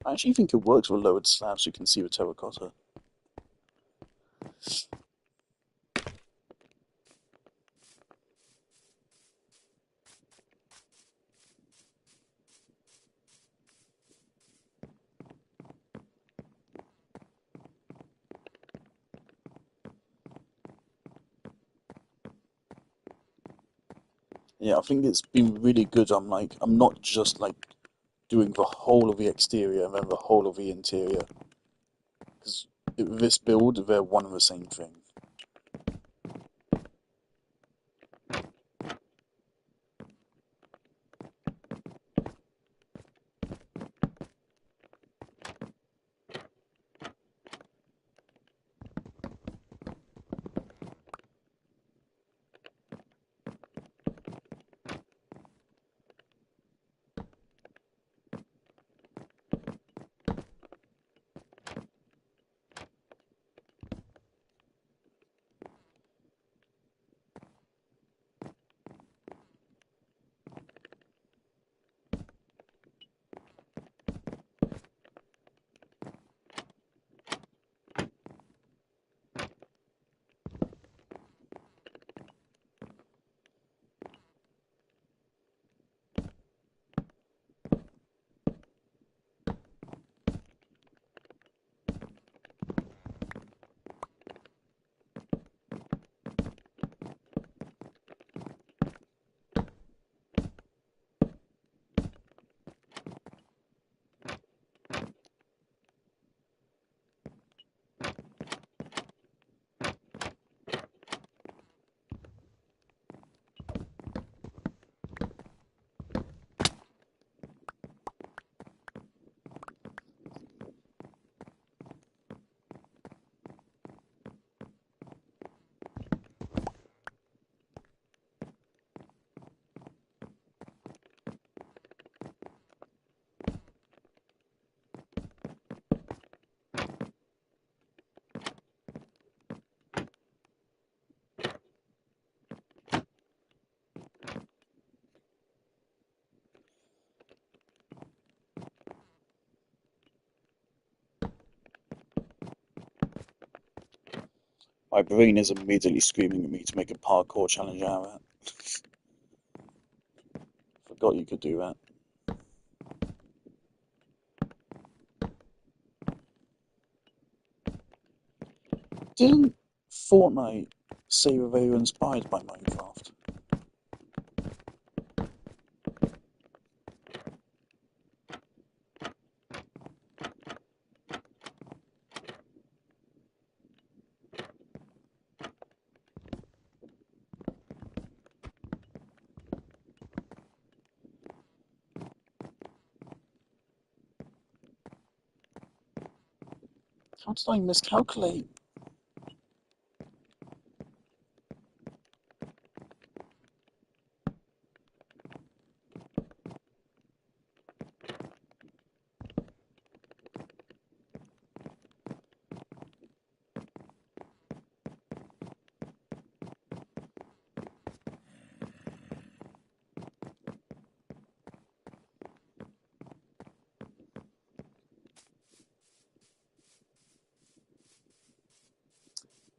I actually think it works with lowered slabs so you can see the terracotta. Yeah, I think it's been really good. I'm not just like doing the whole of the exterior and then the whole of the interior. Because this build, they're one and the same thing. My brain is immediately screaming at me to make a parkour challenge out of it. Forgot you could do that. Didn't Fortnite say that they were inspired by Minecraft? How did I miscalculate?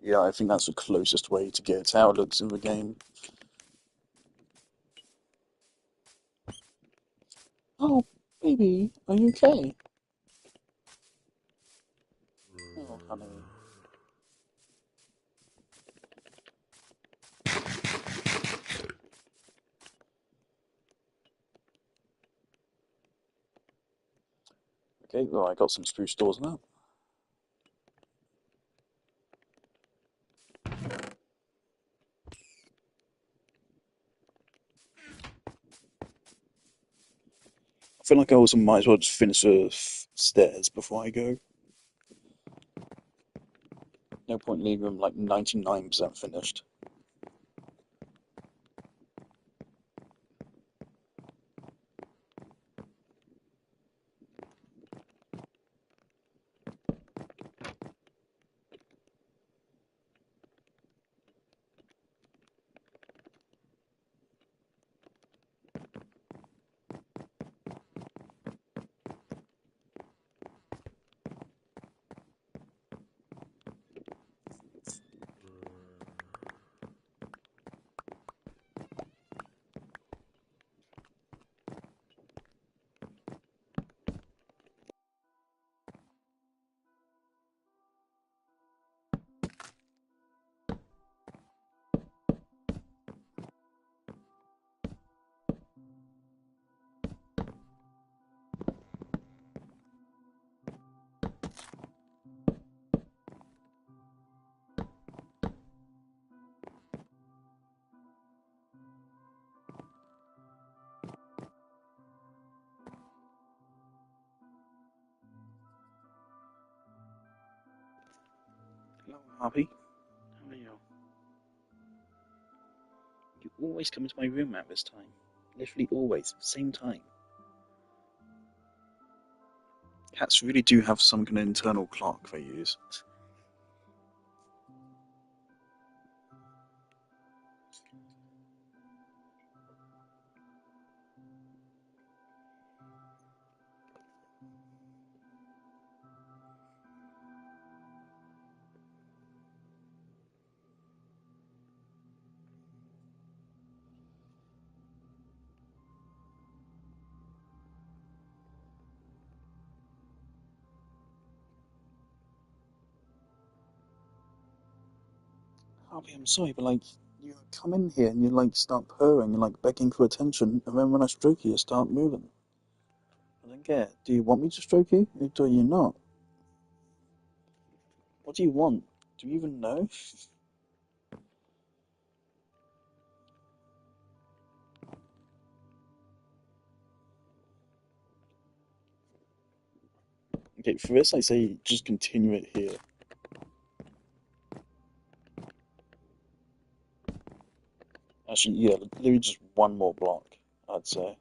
Yeah, I think that's the closest way to get how it looks in the game. Oh, baby, are you okay? Oh, honey. Okay, well, I got some spruce doors now. I feel like I also might as well just finish the stairs before I go. No point leaving them like 99% finished. Hello, Harvey. How are you? You always come into my room at this time. Literally always, same time. Cats really do have some kind of internal clock they use. Harvey, I'm sorry, but you come in here and you start purring and begging for attention, and then when I stroke you, you start moving. I don't get it. Do you want me to stroke you, or do you not? What do you want? Do you even know? Okay, for this I say just continue it here. Actually, yeah, literally just one more block, I'd say.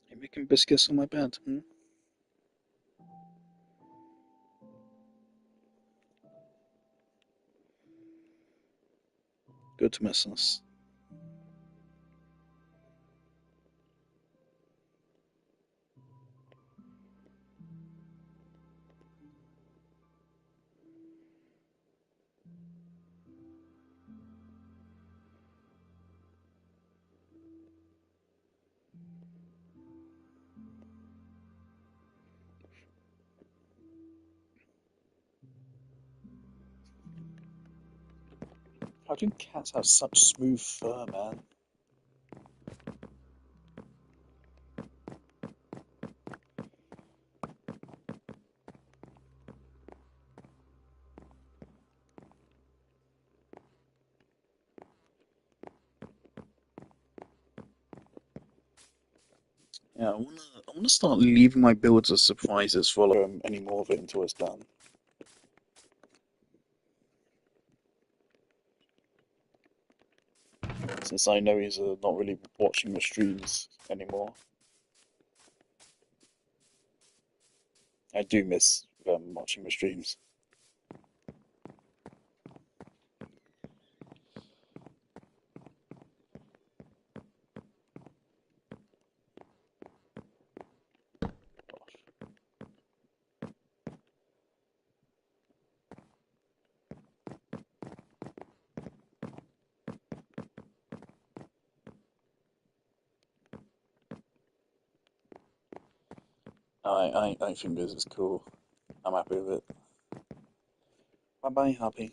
Hey, making biscuits on my bed, hmm? Good to miss us. How do cats have such smooth fur, man? Yeah, I wanna start leaving my builds as surprises for any more of it until it's done. Since I know he's not really watching the streams anymore. I do miss watching the streams. I think this is cool. I'm happy with it. Bye bye, happy.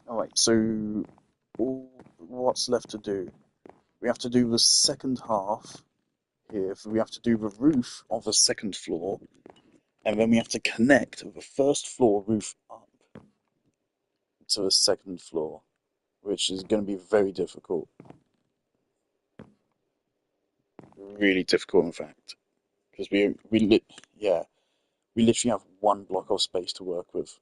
Alright, so all what's left to do? We have to do the second half here. We have to do the roof of the second floor, and then we have to connect the first floor roof up to the second floor, which is going to be very difficult. Really difficult, in fact, because yeah, we literally have one block of space to work with.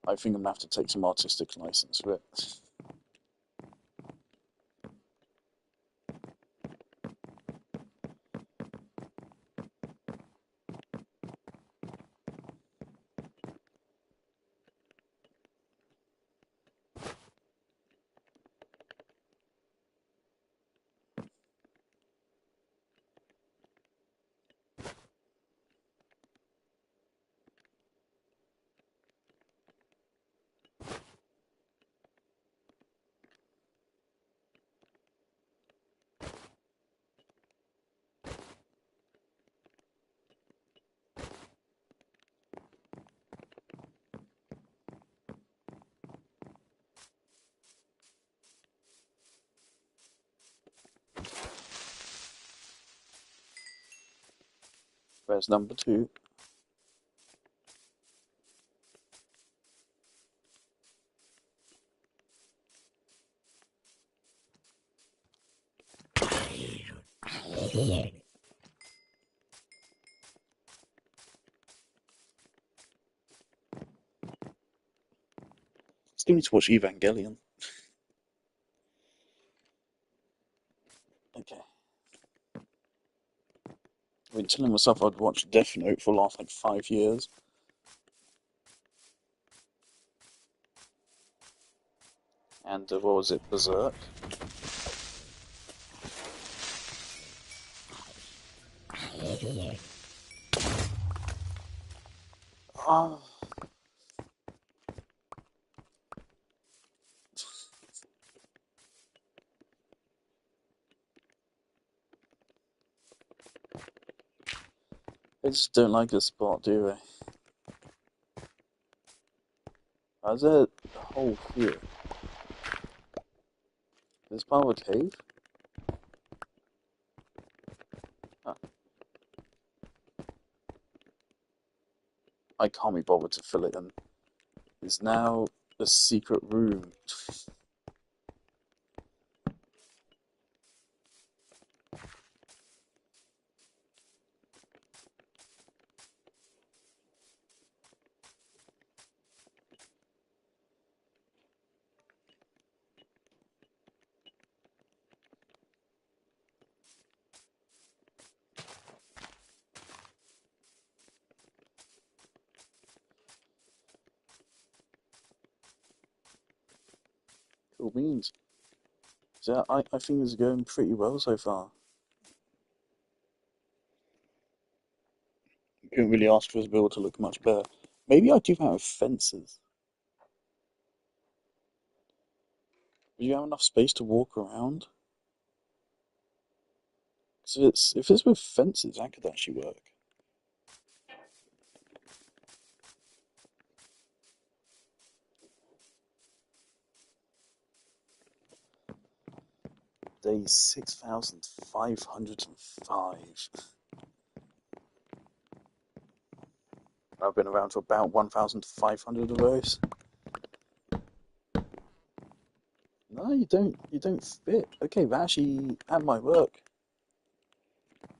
I think I'm gonna have to take some artistic license for it. Where's number 2? Still need to watch Evangelion. Okay. I've been telling myself I'd watch Death Note for the last like 5 years. And what was it? Berserk? Oh. They just don't like this spot, do they? Is there a hole here? Is this part of a cave? Huh. I can't be bothered to fill it in. It's now a secret room. Cool beans. So I think it's going pretty well so far. You couldn't really ask for this build to look much better. Maybe I do that with fences. Do you have enough space to walk around? Because if it's with fences, that could actually work. Day 6,505. I've been around for about 1,500 of those. No, you don't. You don't fit. Okay, that might work.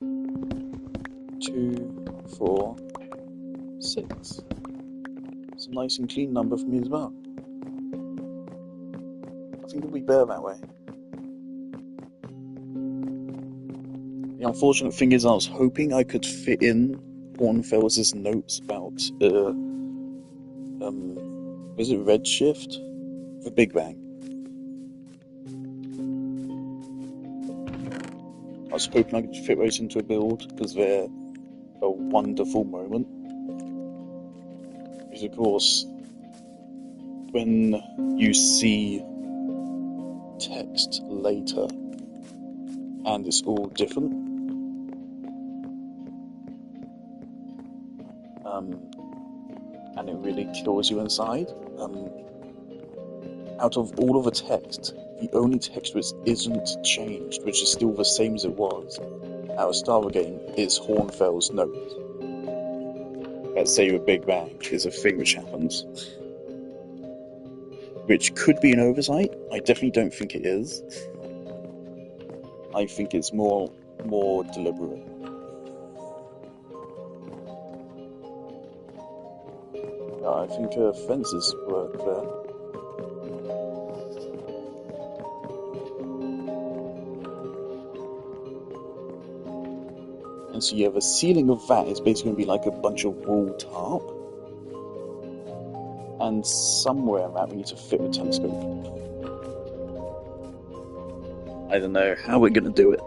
2, 4, 6. It's a nice and clean number for me as well. I think it'll be better that way. The unfortunate thing is, I was hoping I could fit in Hornfel's notes about was it Redshift? The Big Bang. I was hoping I could fit those into a build because they're a wonderful moment. Because of course, when you see text later and it's all different, and it really kills you inside. Out of all of the text, the only text which isn't changed, which is still the same as it was at the start of the game, is Hornfel's note. Let's say the Big Bang is a thing which happens. Which could be an oversight. I definitely don't think it is. I think it's more deliberate. I think fences work there. And so yeah, the ceiling of that is basically going to be like a bunch of wool tarp. And somewhere in that we need to fit the telescope. I don't know how we're going to do it.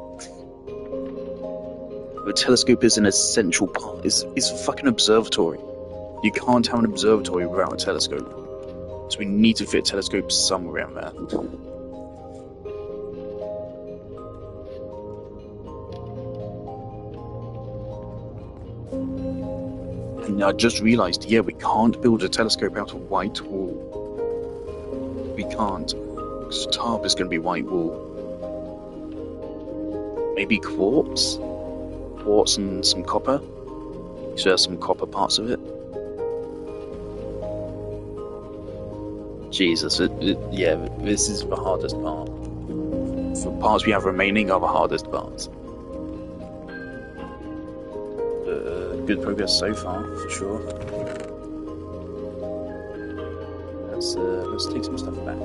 The telescope is an essential part. It's a fucking observatory. You can't have an observatory without a telescope. So we need to fit a telescope somewhere in there. And I just realised, yeah, we can't build a telescope out of white wool. We can't. Because the tarp is going to be white wool. Maybe quartz? Quartz and some copper? So there's some copper parts of it. Jesus, yeah, this is the hardest part. The parts we have remaining are the hardest parts. Good progress so far, for sure. Let's take some stuff back.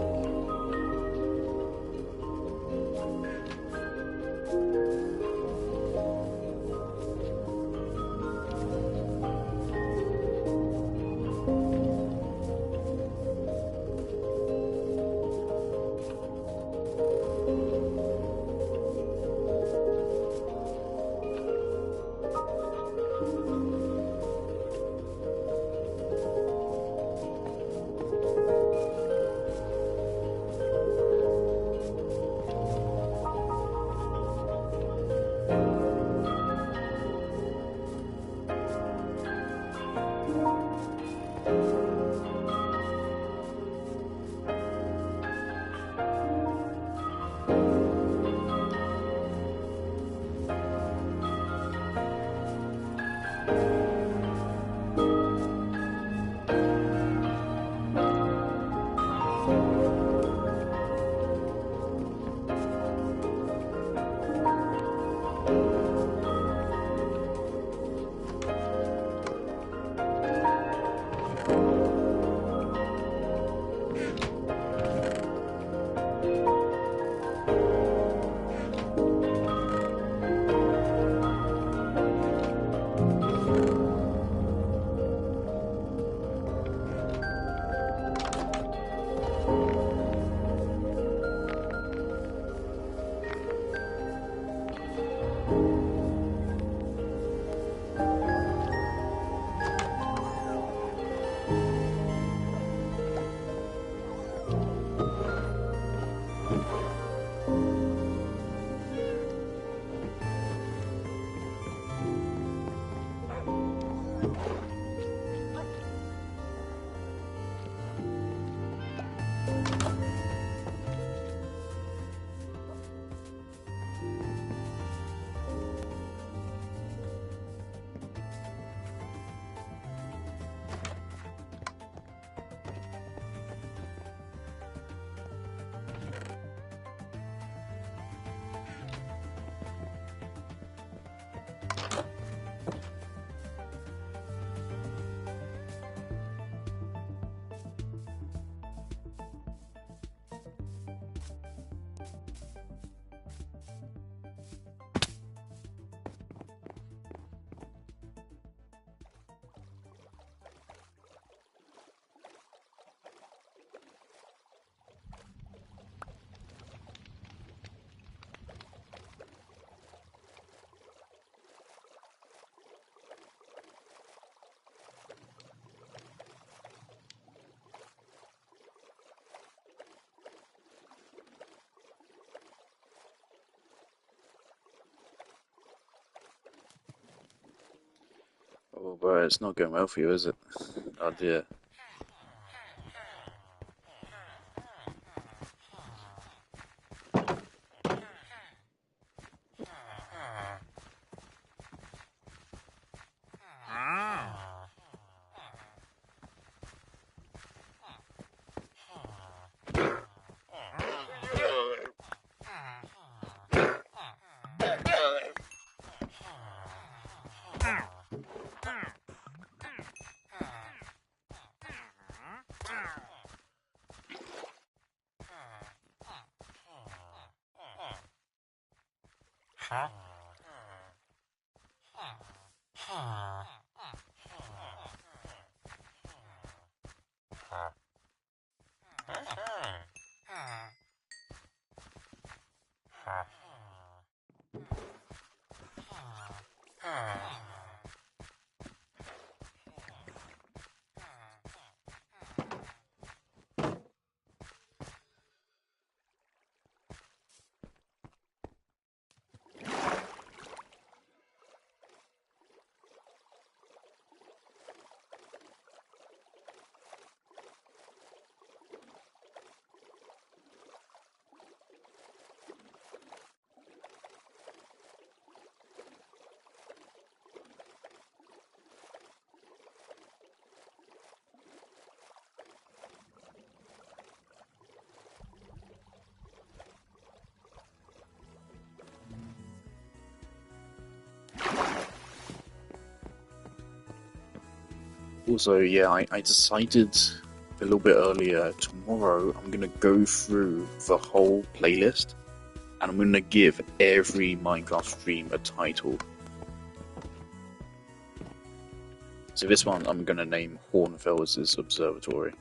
Oh, bro, it's not going well for you, is it? Oh dear. Also, yeah, I decided a little bit earlier, tomorrow I'm gonna go through the whole playlist and I'm gonna give every Minecraft stream a title. So this one I'm gonna name Hornfel's Observatory.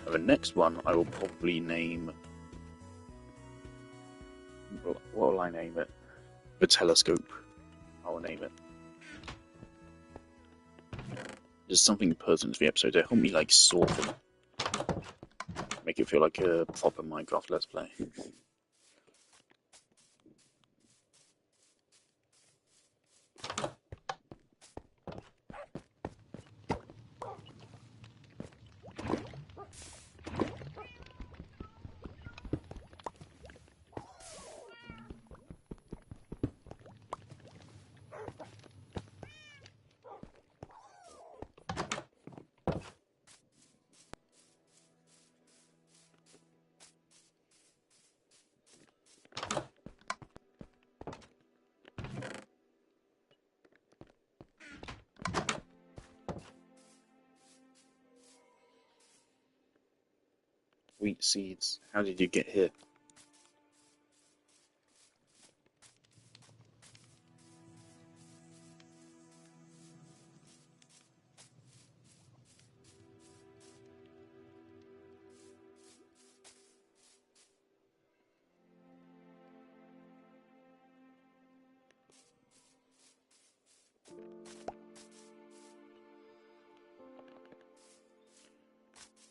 And the next one I will probably name... What will I name it? The Telescope. I will name it. Just something pertinent to the episode to help me like sort them. Make it feel like a proper Minecraft Let's Play. Wheat seeds. How did you get here?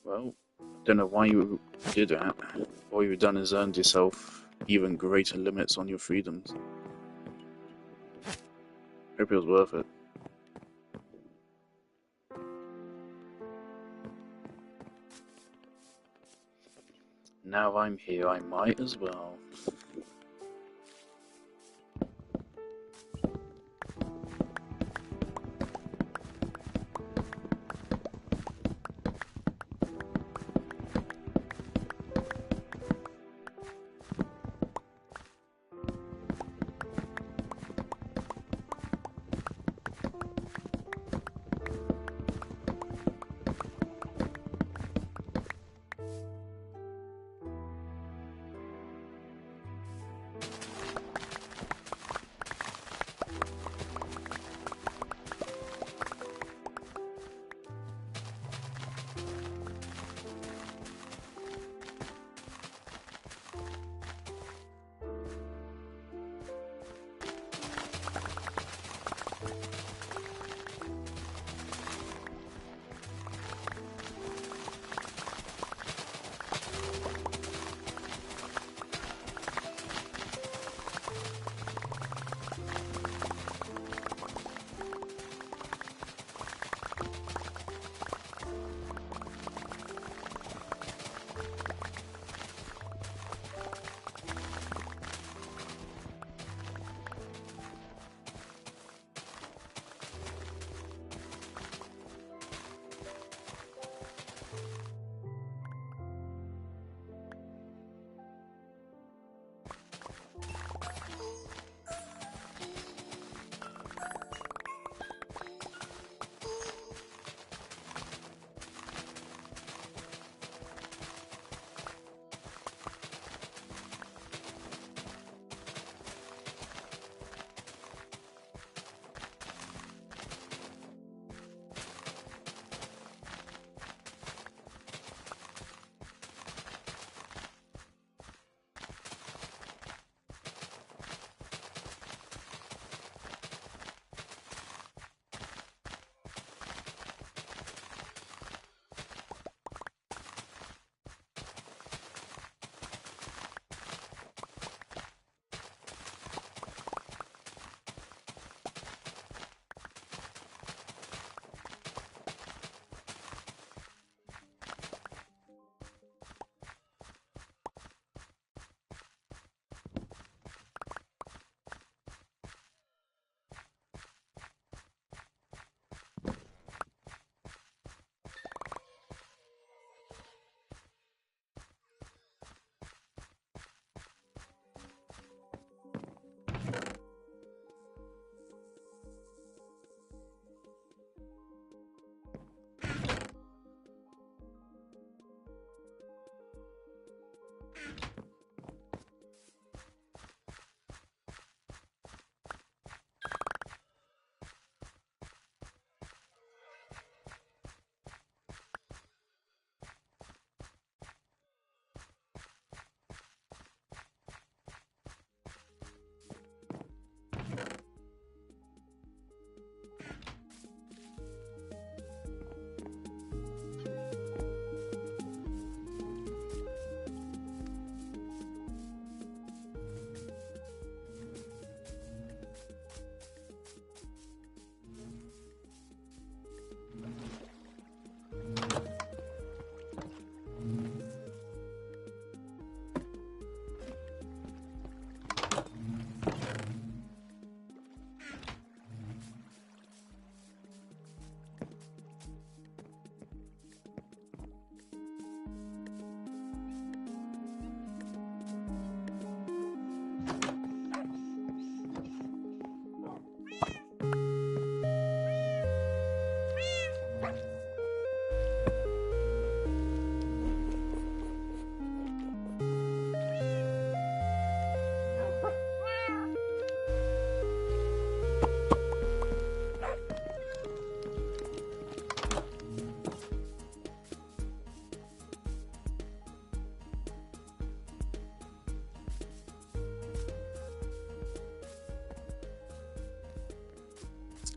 Well, don't know why you did that. All you've done is earned yourself even greater limits on your freedoms. Hope it was worth it. Now I'm here, I might as well.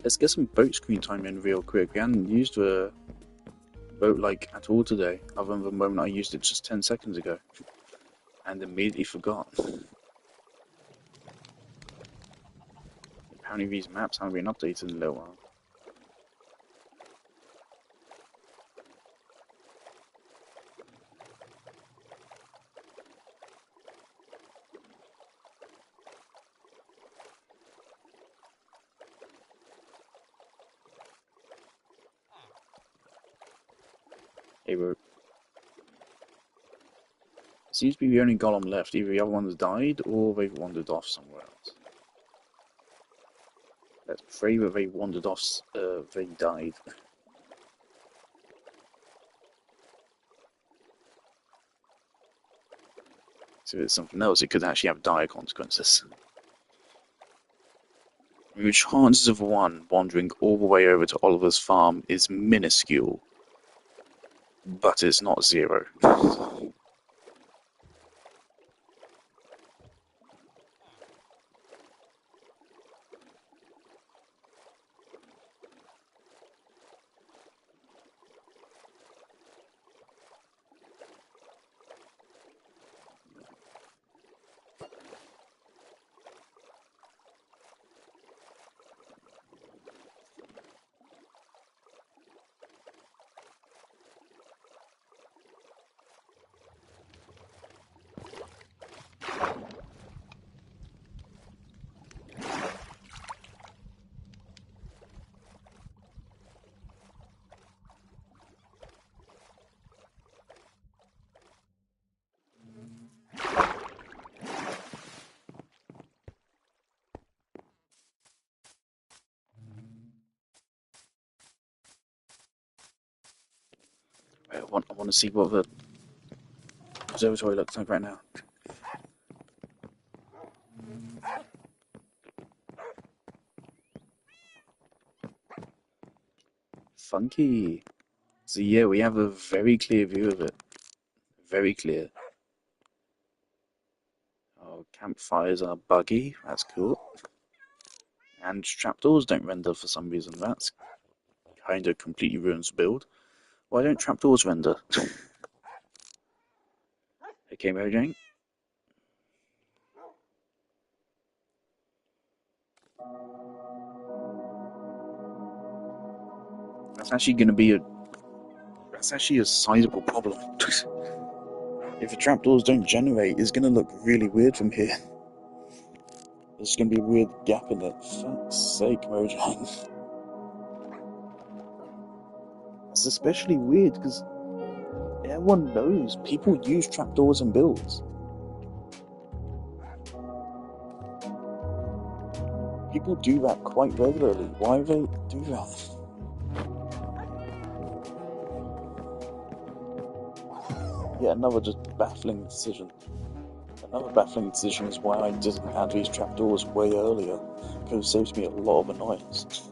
Let's get some boat screen time in real quick. We hadn't used a boat like at all today, other than the moment I used it just 10 seconds ago. And immediately forgot. Apparently these maps haven't been updated in a little while. Hey, bro. Seems to be the only golem left. Either the other one's died or they've wandered off somewhere else. Let's pray that they wandered off, they died. So if it's something else, it could actually have dire consequences. The chances of one wandering all the way over to Oliver's farm is minuscule, but it's not zero. I want to see what the observatory looks like right now. Funky. So yeah, we have a very clear view of it. Very clear. Oh, campfires are buggy. That's cool. And trapdoors don't render for some reason. That's kind of completely ruins the build. Why don't trapdoors render? Okay, Mojang. That's actually going to be a sizable problem. If the trapdoors don't generate, it's going to look really weird from here. There's going to be a weird gap in it. Fuck's sake, Mojang. It's especially weird because everyone knows people use trapdoors in builds. People do that quite regularly. Why do they do that? Yeah, another just baffling decision. Another baffling decision is why I didn't add these trapdoors way earlier. Could have saved me a lot of annoyance.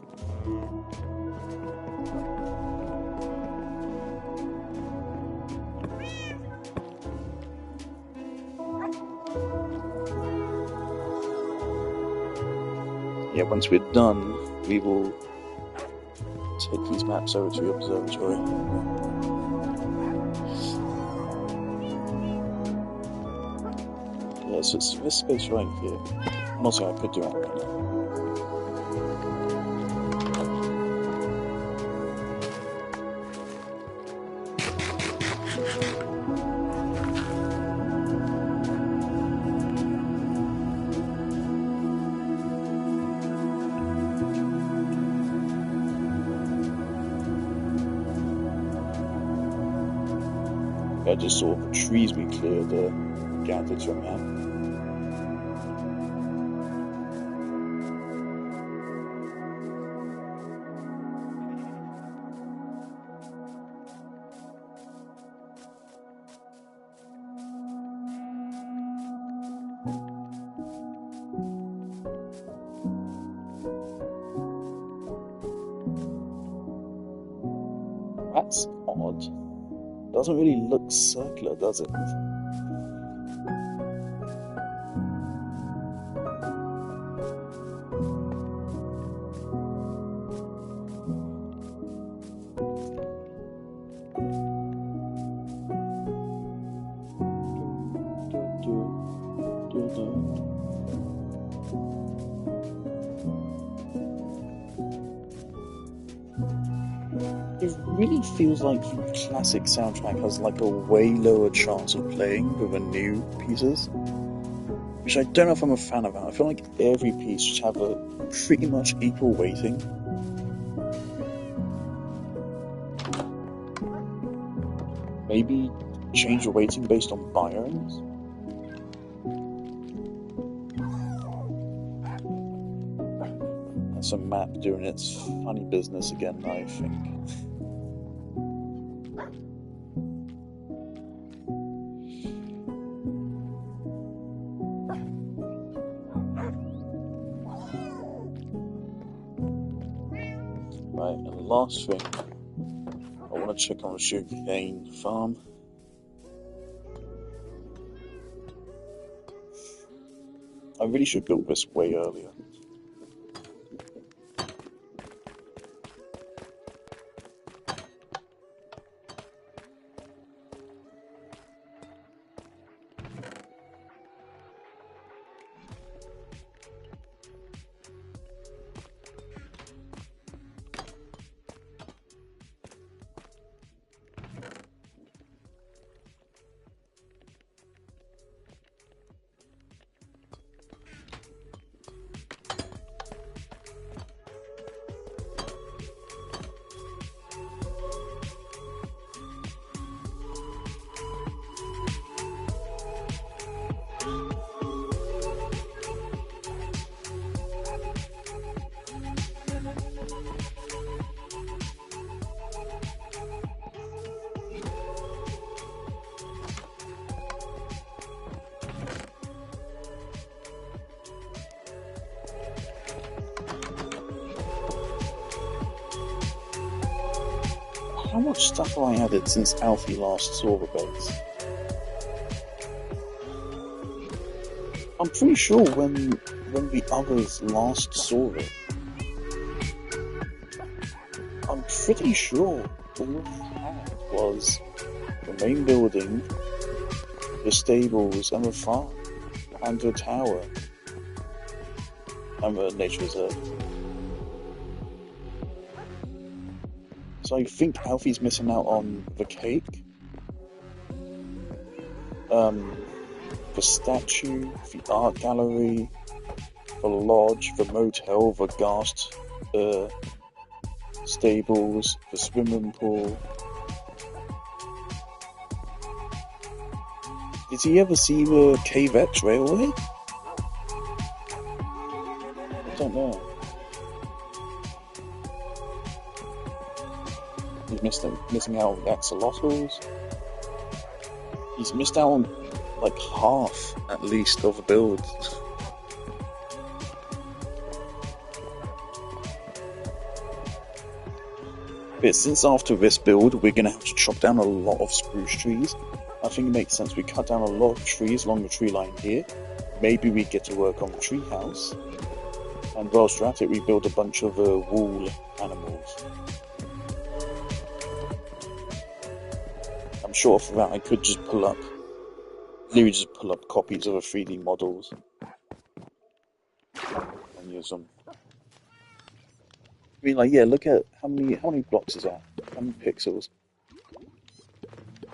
Yeah, once we're done, we will take these maps over to the observatory. Yeah, so it's this space right here. I'm not saying I could do it right now. I just saw the trees we cleared gathered from that. That's odd. Doesn't really look circular, does it? really feels like the classic soundtrack has like a way lower chance of playing than the new pieces, which I don't know if I'm a fan of that. I feel like every piece should have a pretty much equal weighting. Maybe change the weighting based on biomes? That's a map doing its funny business again, I think. Right, and the last thing, I want to check on the sugarcane farm. I really should build this way earlier. How much stuff have I added since Alfie last saw the base? I'm pretty sure when the others last saw it, I'm pretty sure all we had was the main building, the stables, and the farm, and the tower, and the nature reserve. So I think Alfie's missing out on the cake, the statue, the art gallery, the lodge, the motel, the ghast stables, the swimming pool. Did he ever see the Cave X Railway? I don't know. He's missing out on the axolotls. He's missed out on like half, at least, of the build. But since after this build we're going to have to chop down a lot of spruce trees, I think it makes sense we cut down a lot of trees along the tree line here. Maybe we get to work on the tree house, and whilst we're at it we build a bunch of wool animals. I'm sure for that I could just literally just pull up copies of the 3D models and use them. I mean, like, yeah, look at how many blocks is that? How many pixels?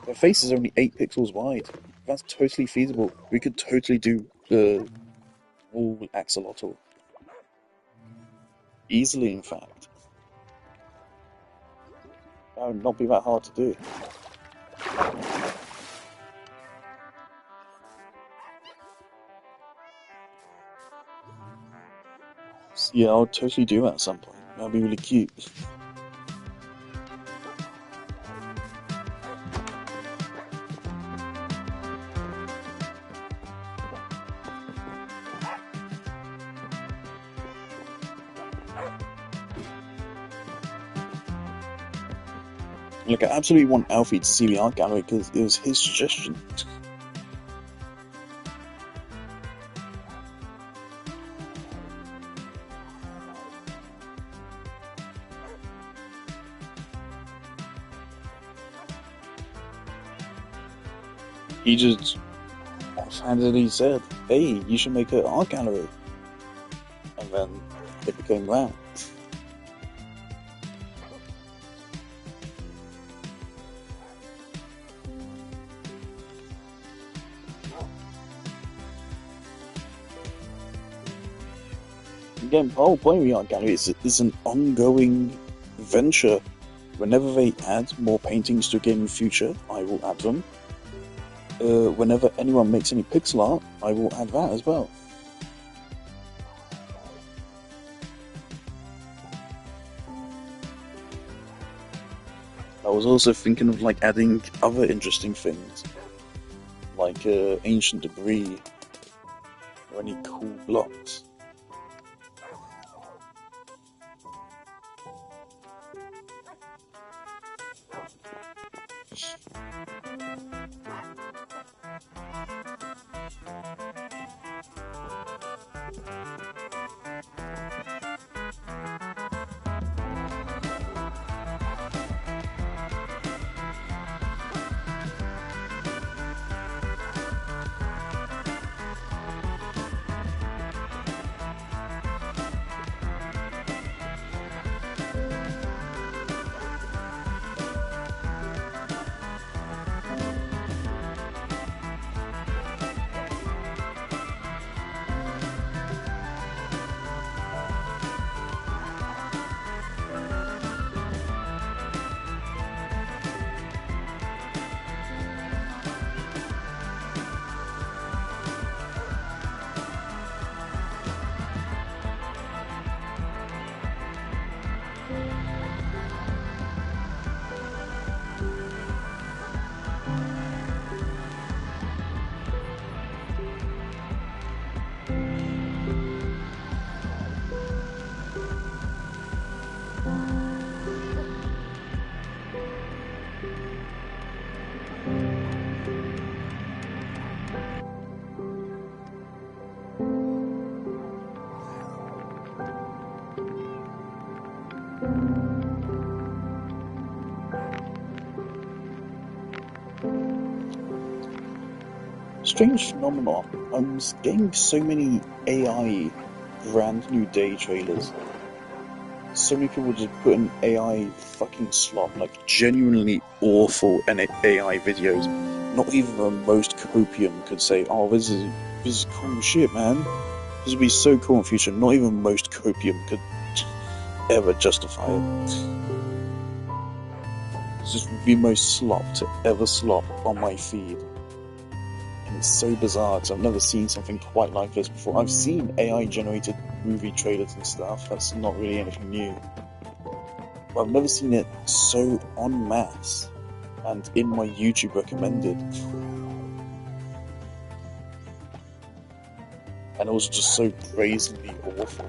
The face is only 8 pixels wide. That's totally feasible. We could totally do the wall axolotl. Easily, in fact. That would not be that hard to do. Yeah, I'll totally do that at some point. That'd be really cute. Look, I absolutely want Alfie to see the art gallery because it was his suggestion. He just offhandedly said, "Hey, you should make an art gallery," and then it became that. again, the whole point of the art gallery is an ongoing venture. Whenever they add more paintings to a game in the future, I will add them. Whenever anyone makes any pixel art, I will add that as well. I was also thinking of like adding other interesting things, like ancient debris or any cool blocks. Strange phenomenon. I'm getting so many AI brand new day trailers. So many people just put in AI fucking slop, like genuinely awful AI videos. Not even the most copium could say, "Oh, this is cool shit, man. This would be so cool in the future." Not even most copium could ever justify it. It's just the most slop to ever slop on my feed. And it's so bizarre because I've never seen something quite like this before. I've seen AI generated movie trailers and stuff, that's not really anything new. But I've never seen it so en masse and in my YouTube recommended. And it was just so brazenly awful.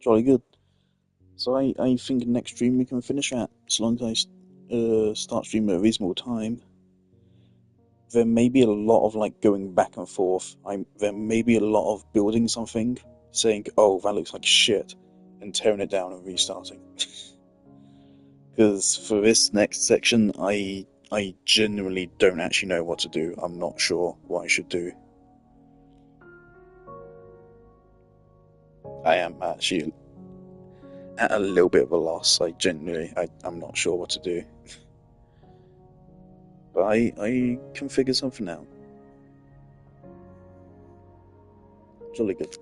Jolly good. So I think next stream we can finish at, as long as I start streaming at a reasonable time. There may be a lot of like going back and forth. There may be a lot of building something, saying, "Oh, that looks like shit," and tearing it down and restarting. Because for this next section, I genuinely don't actually know what to do. I'm not sure what I should do. I am actually at a little bit of a loss. I'm not sure what to do. But I can figure something out. Jolly good.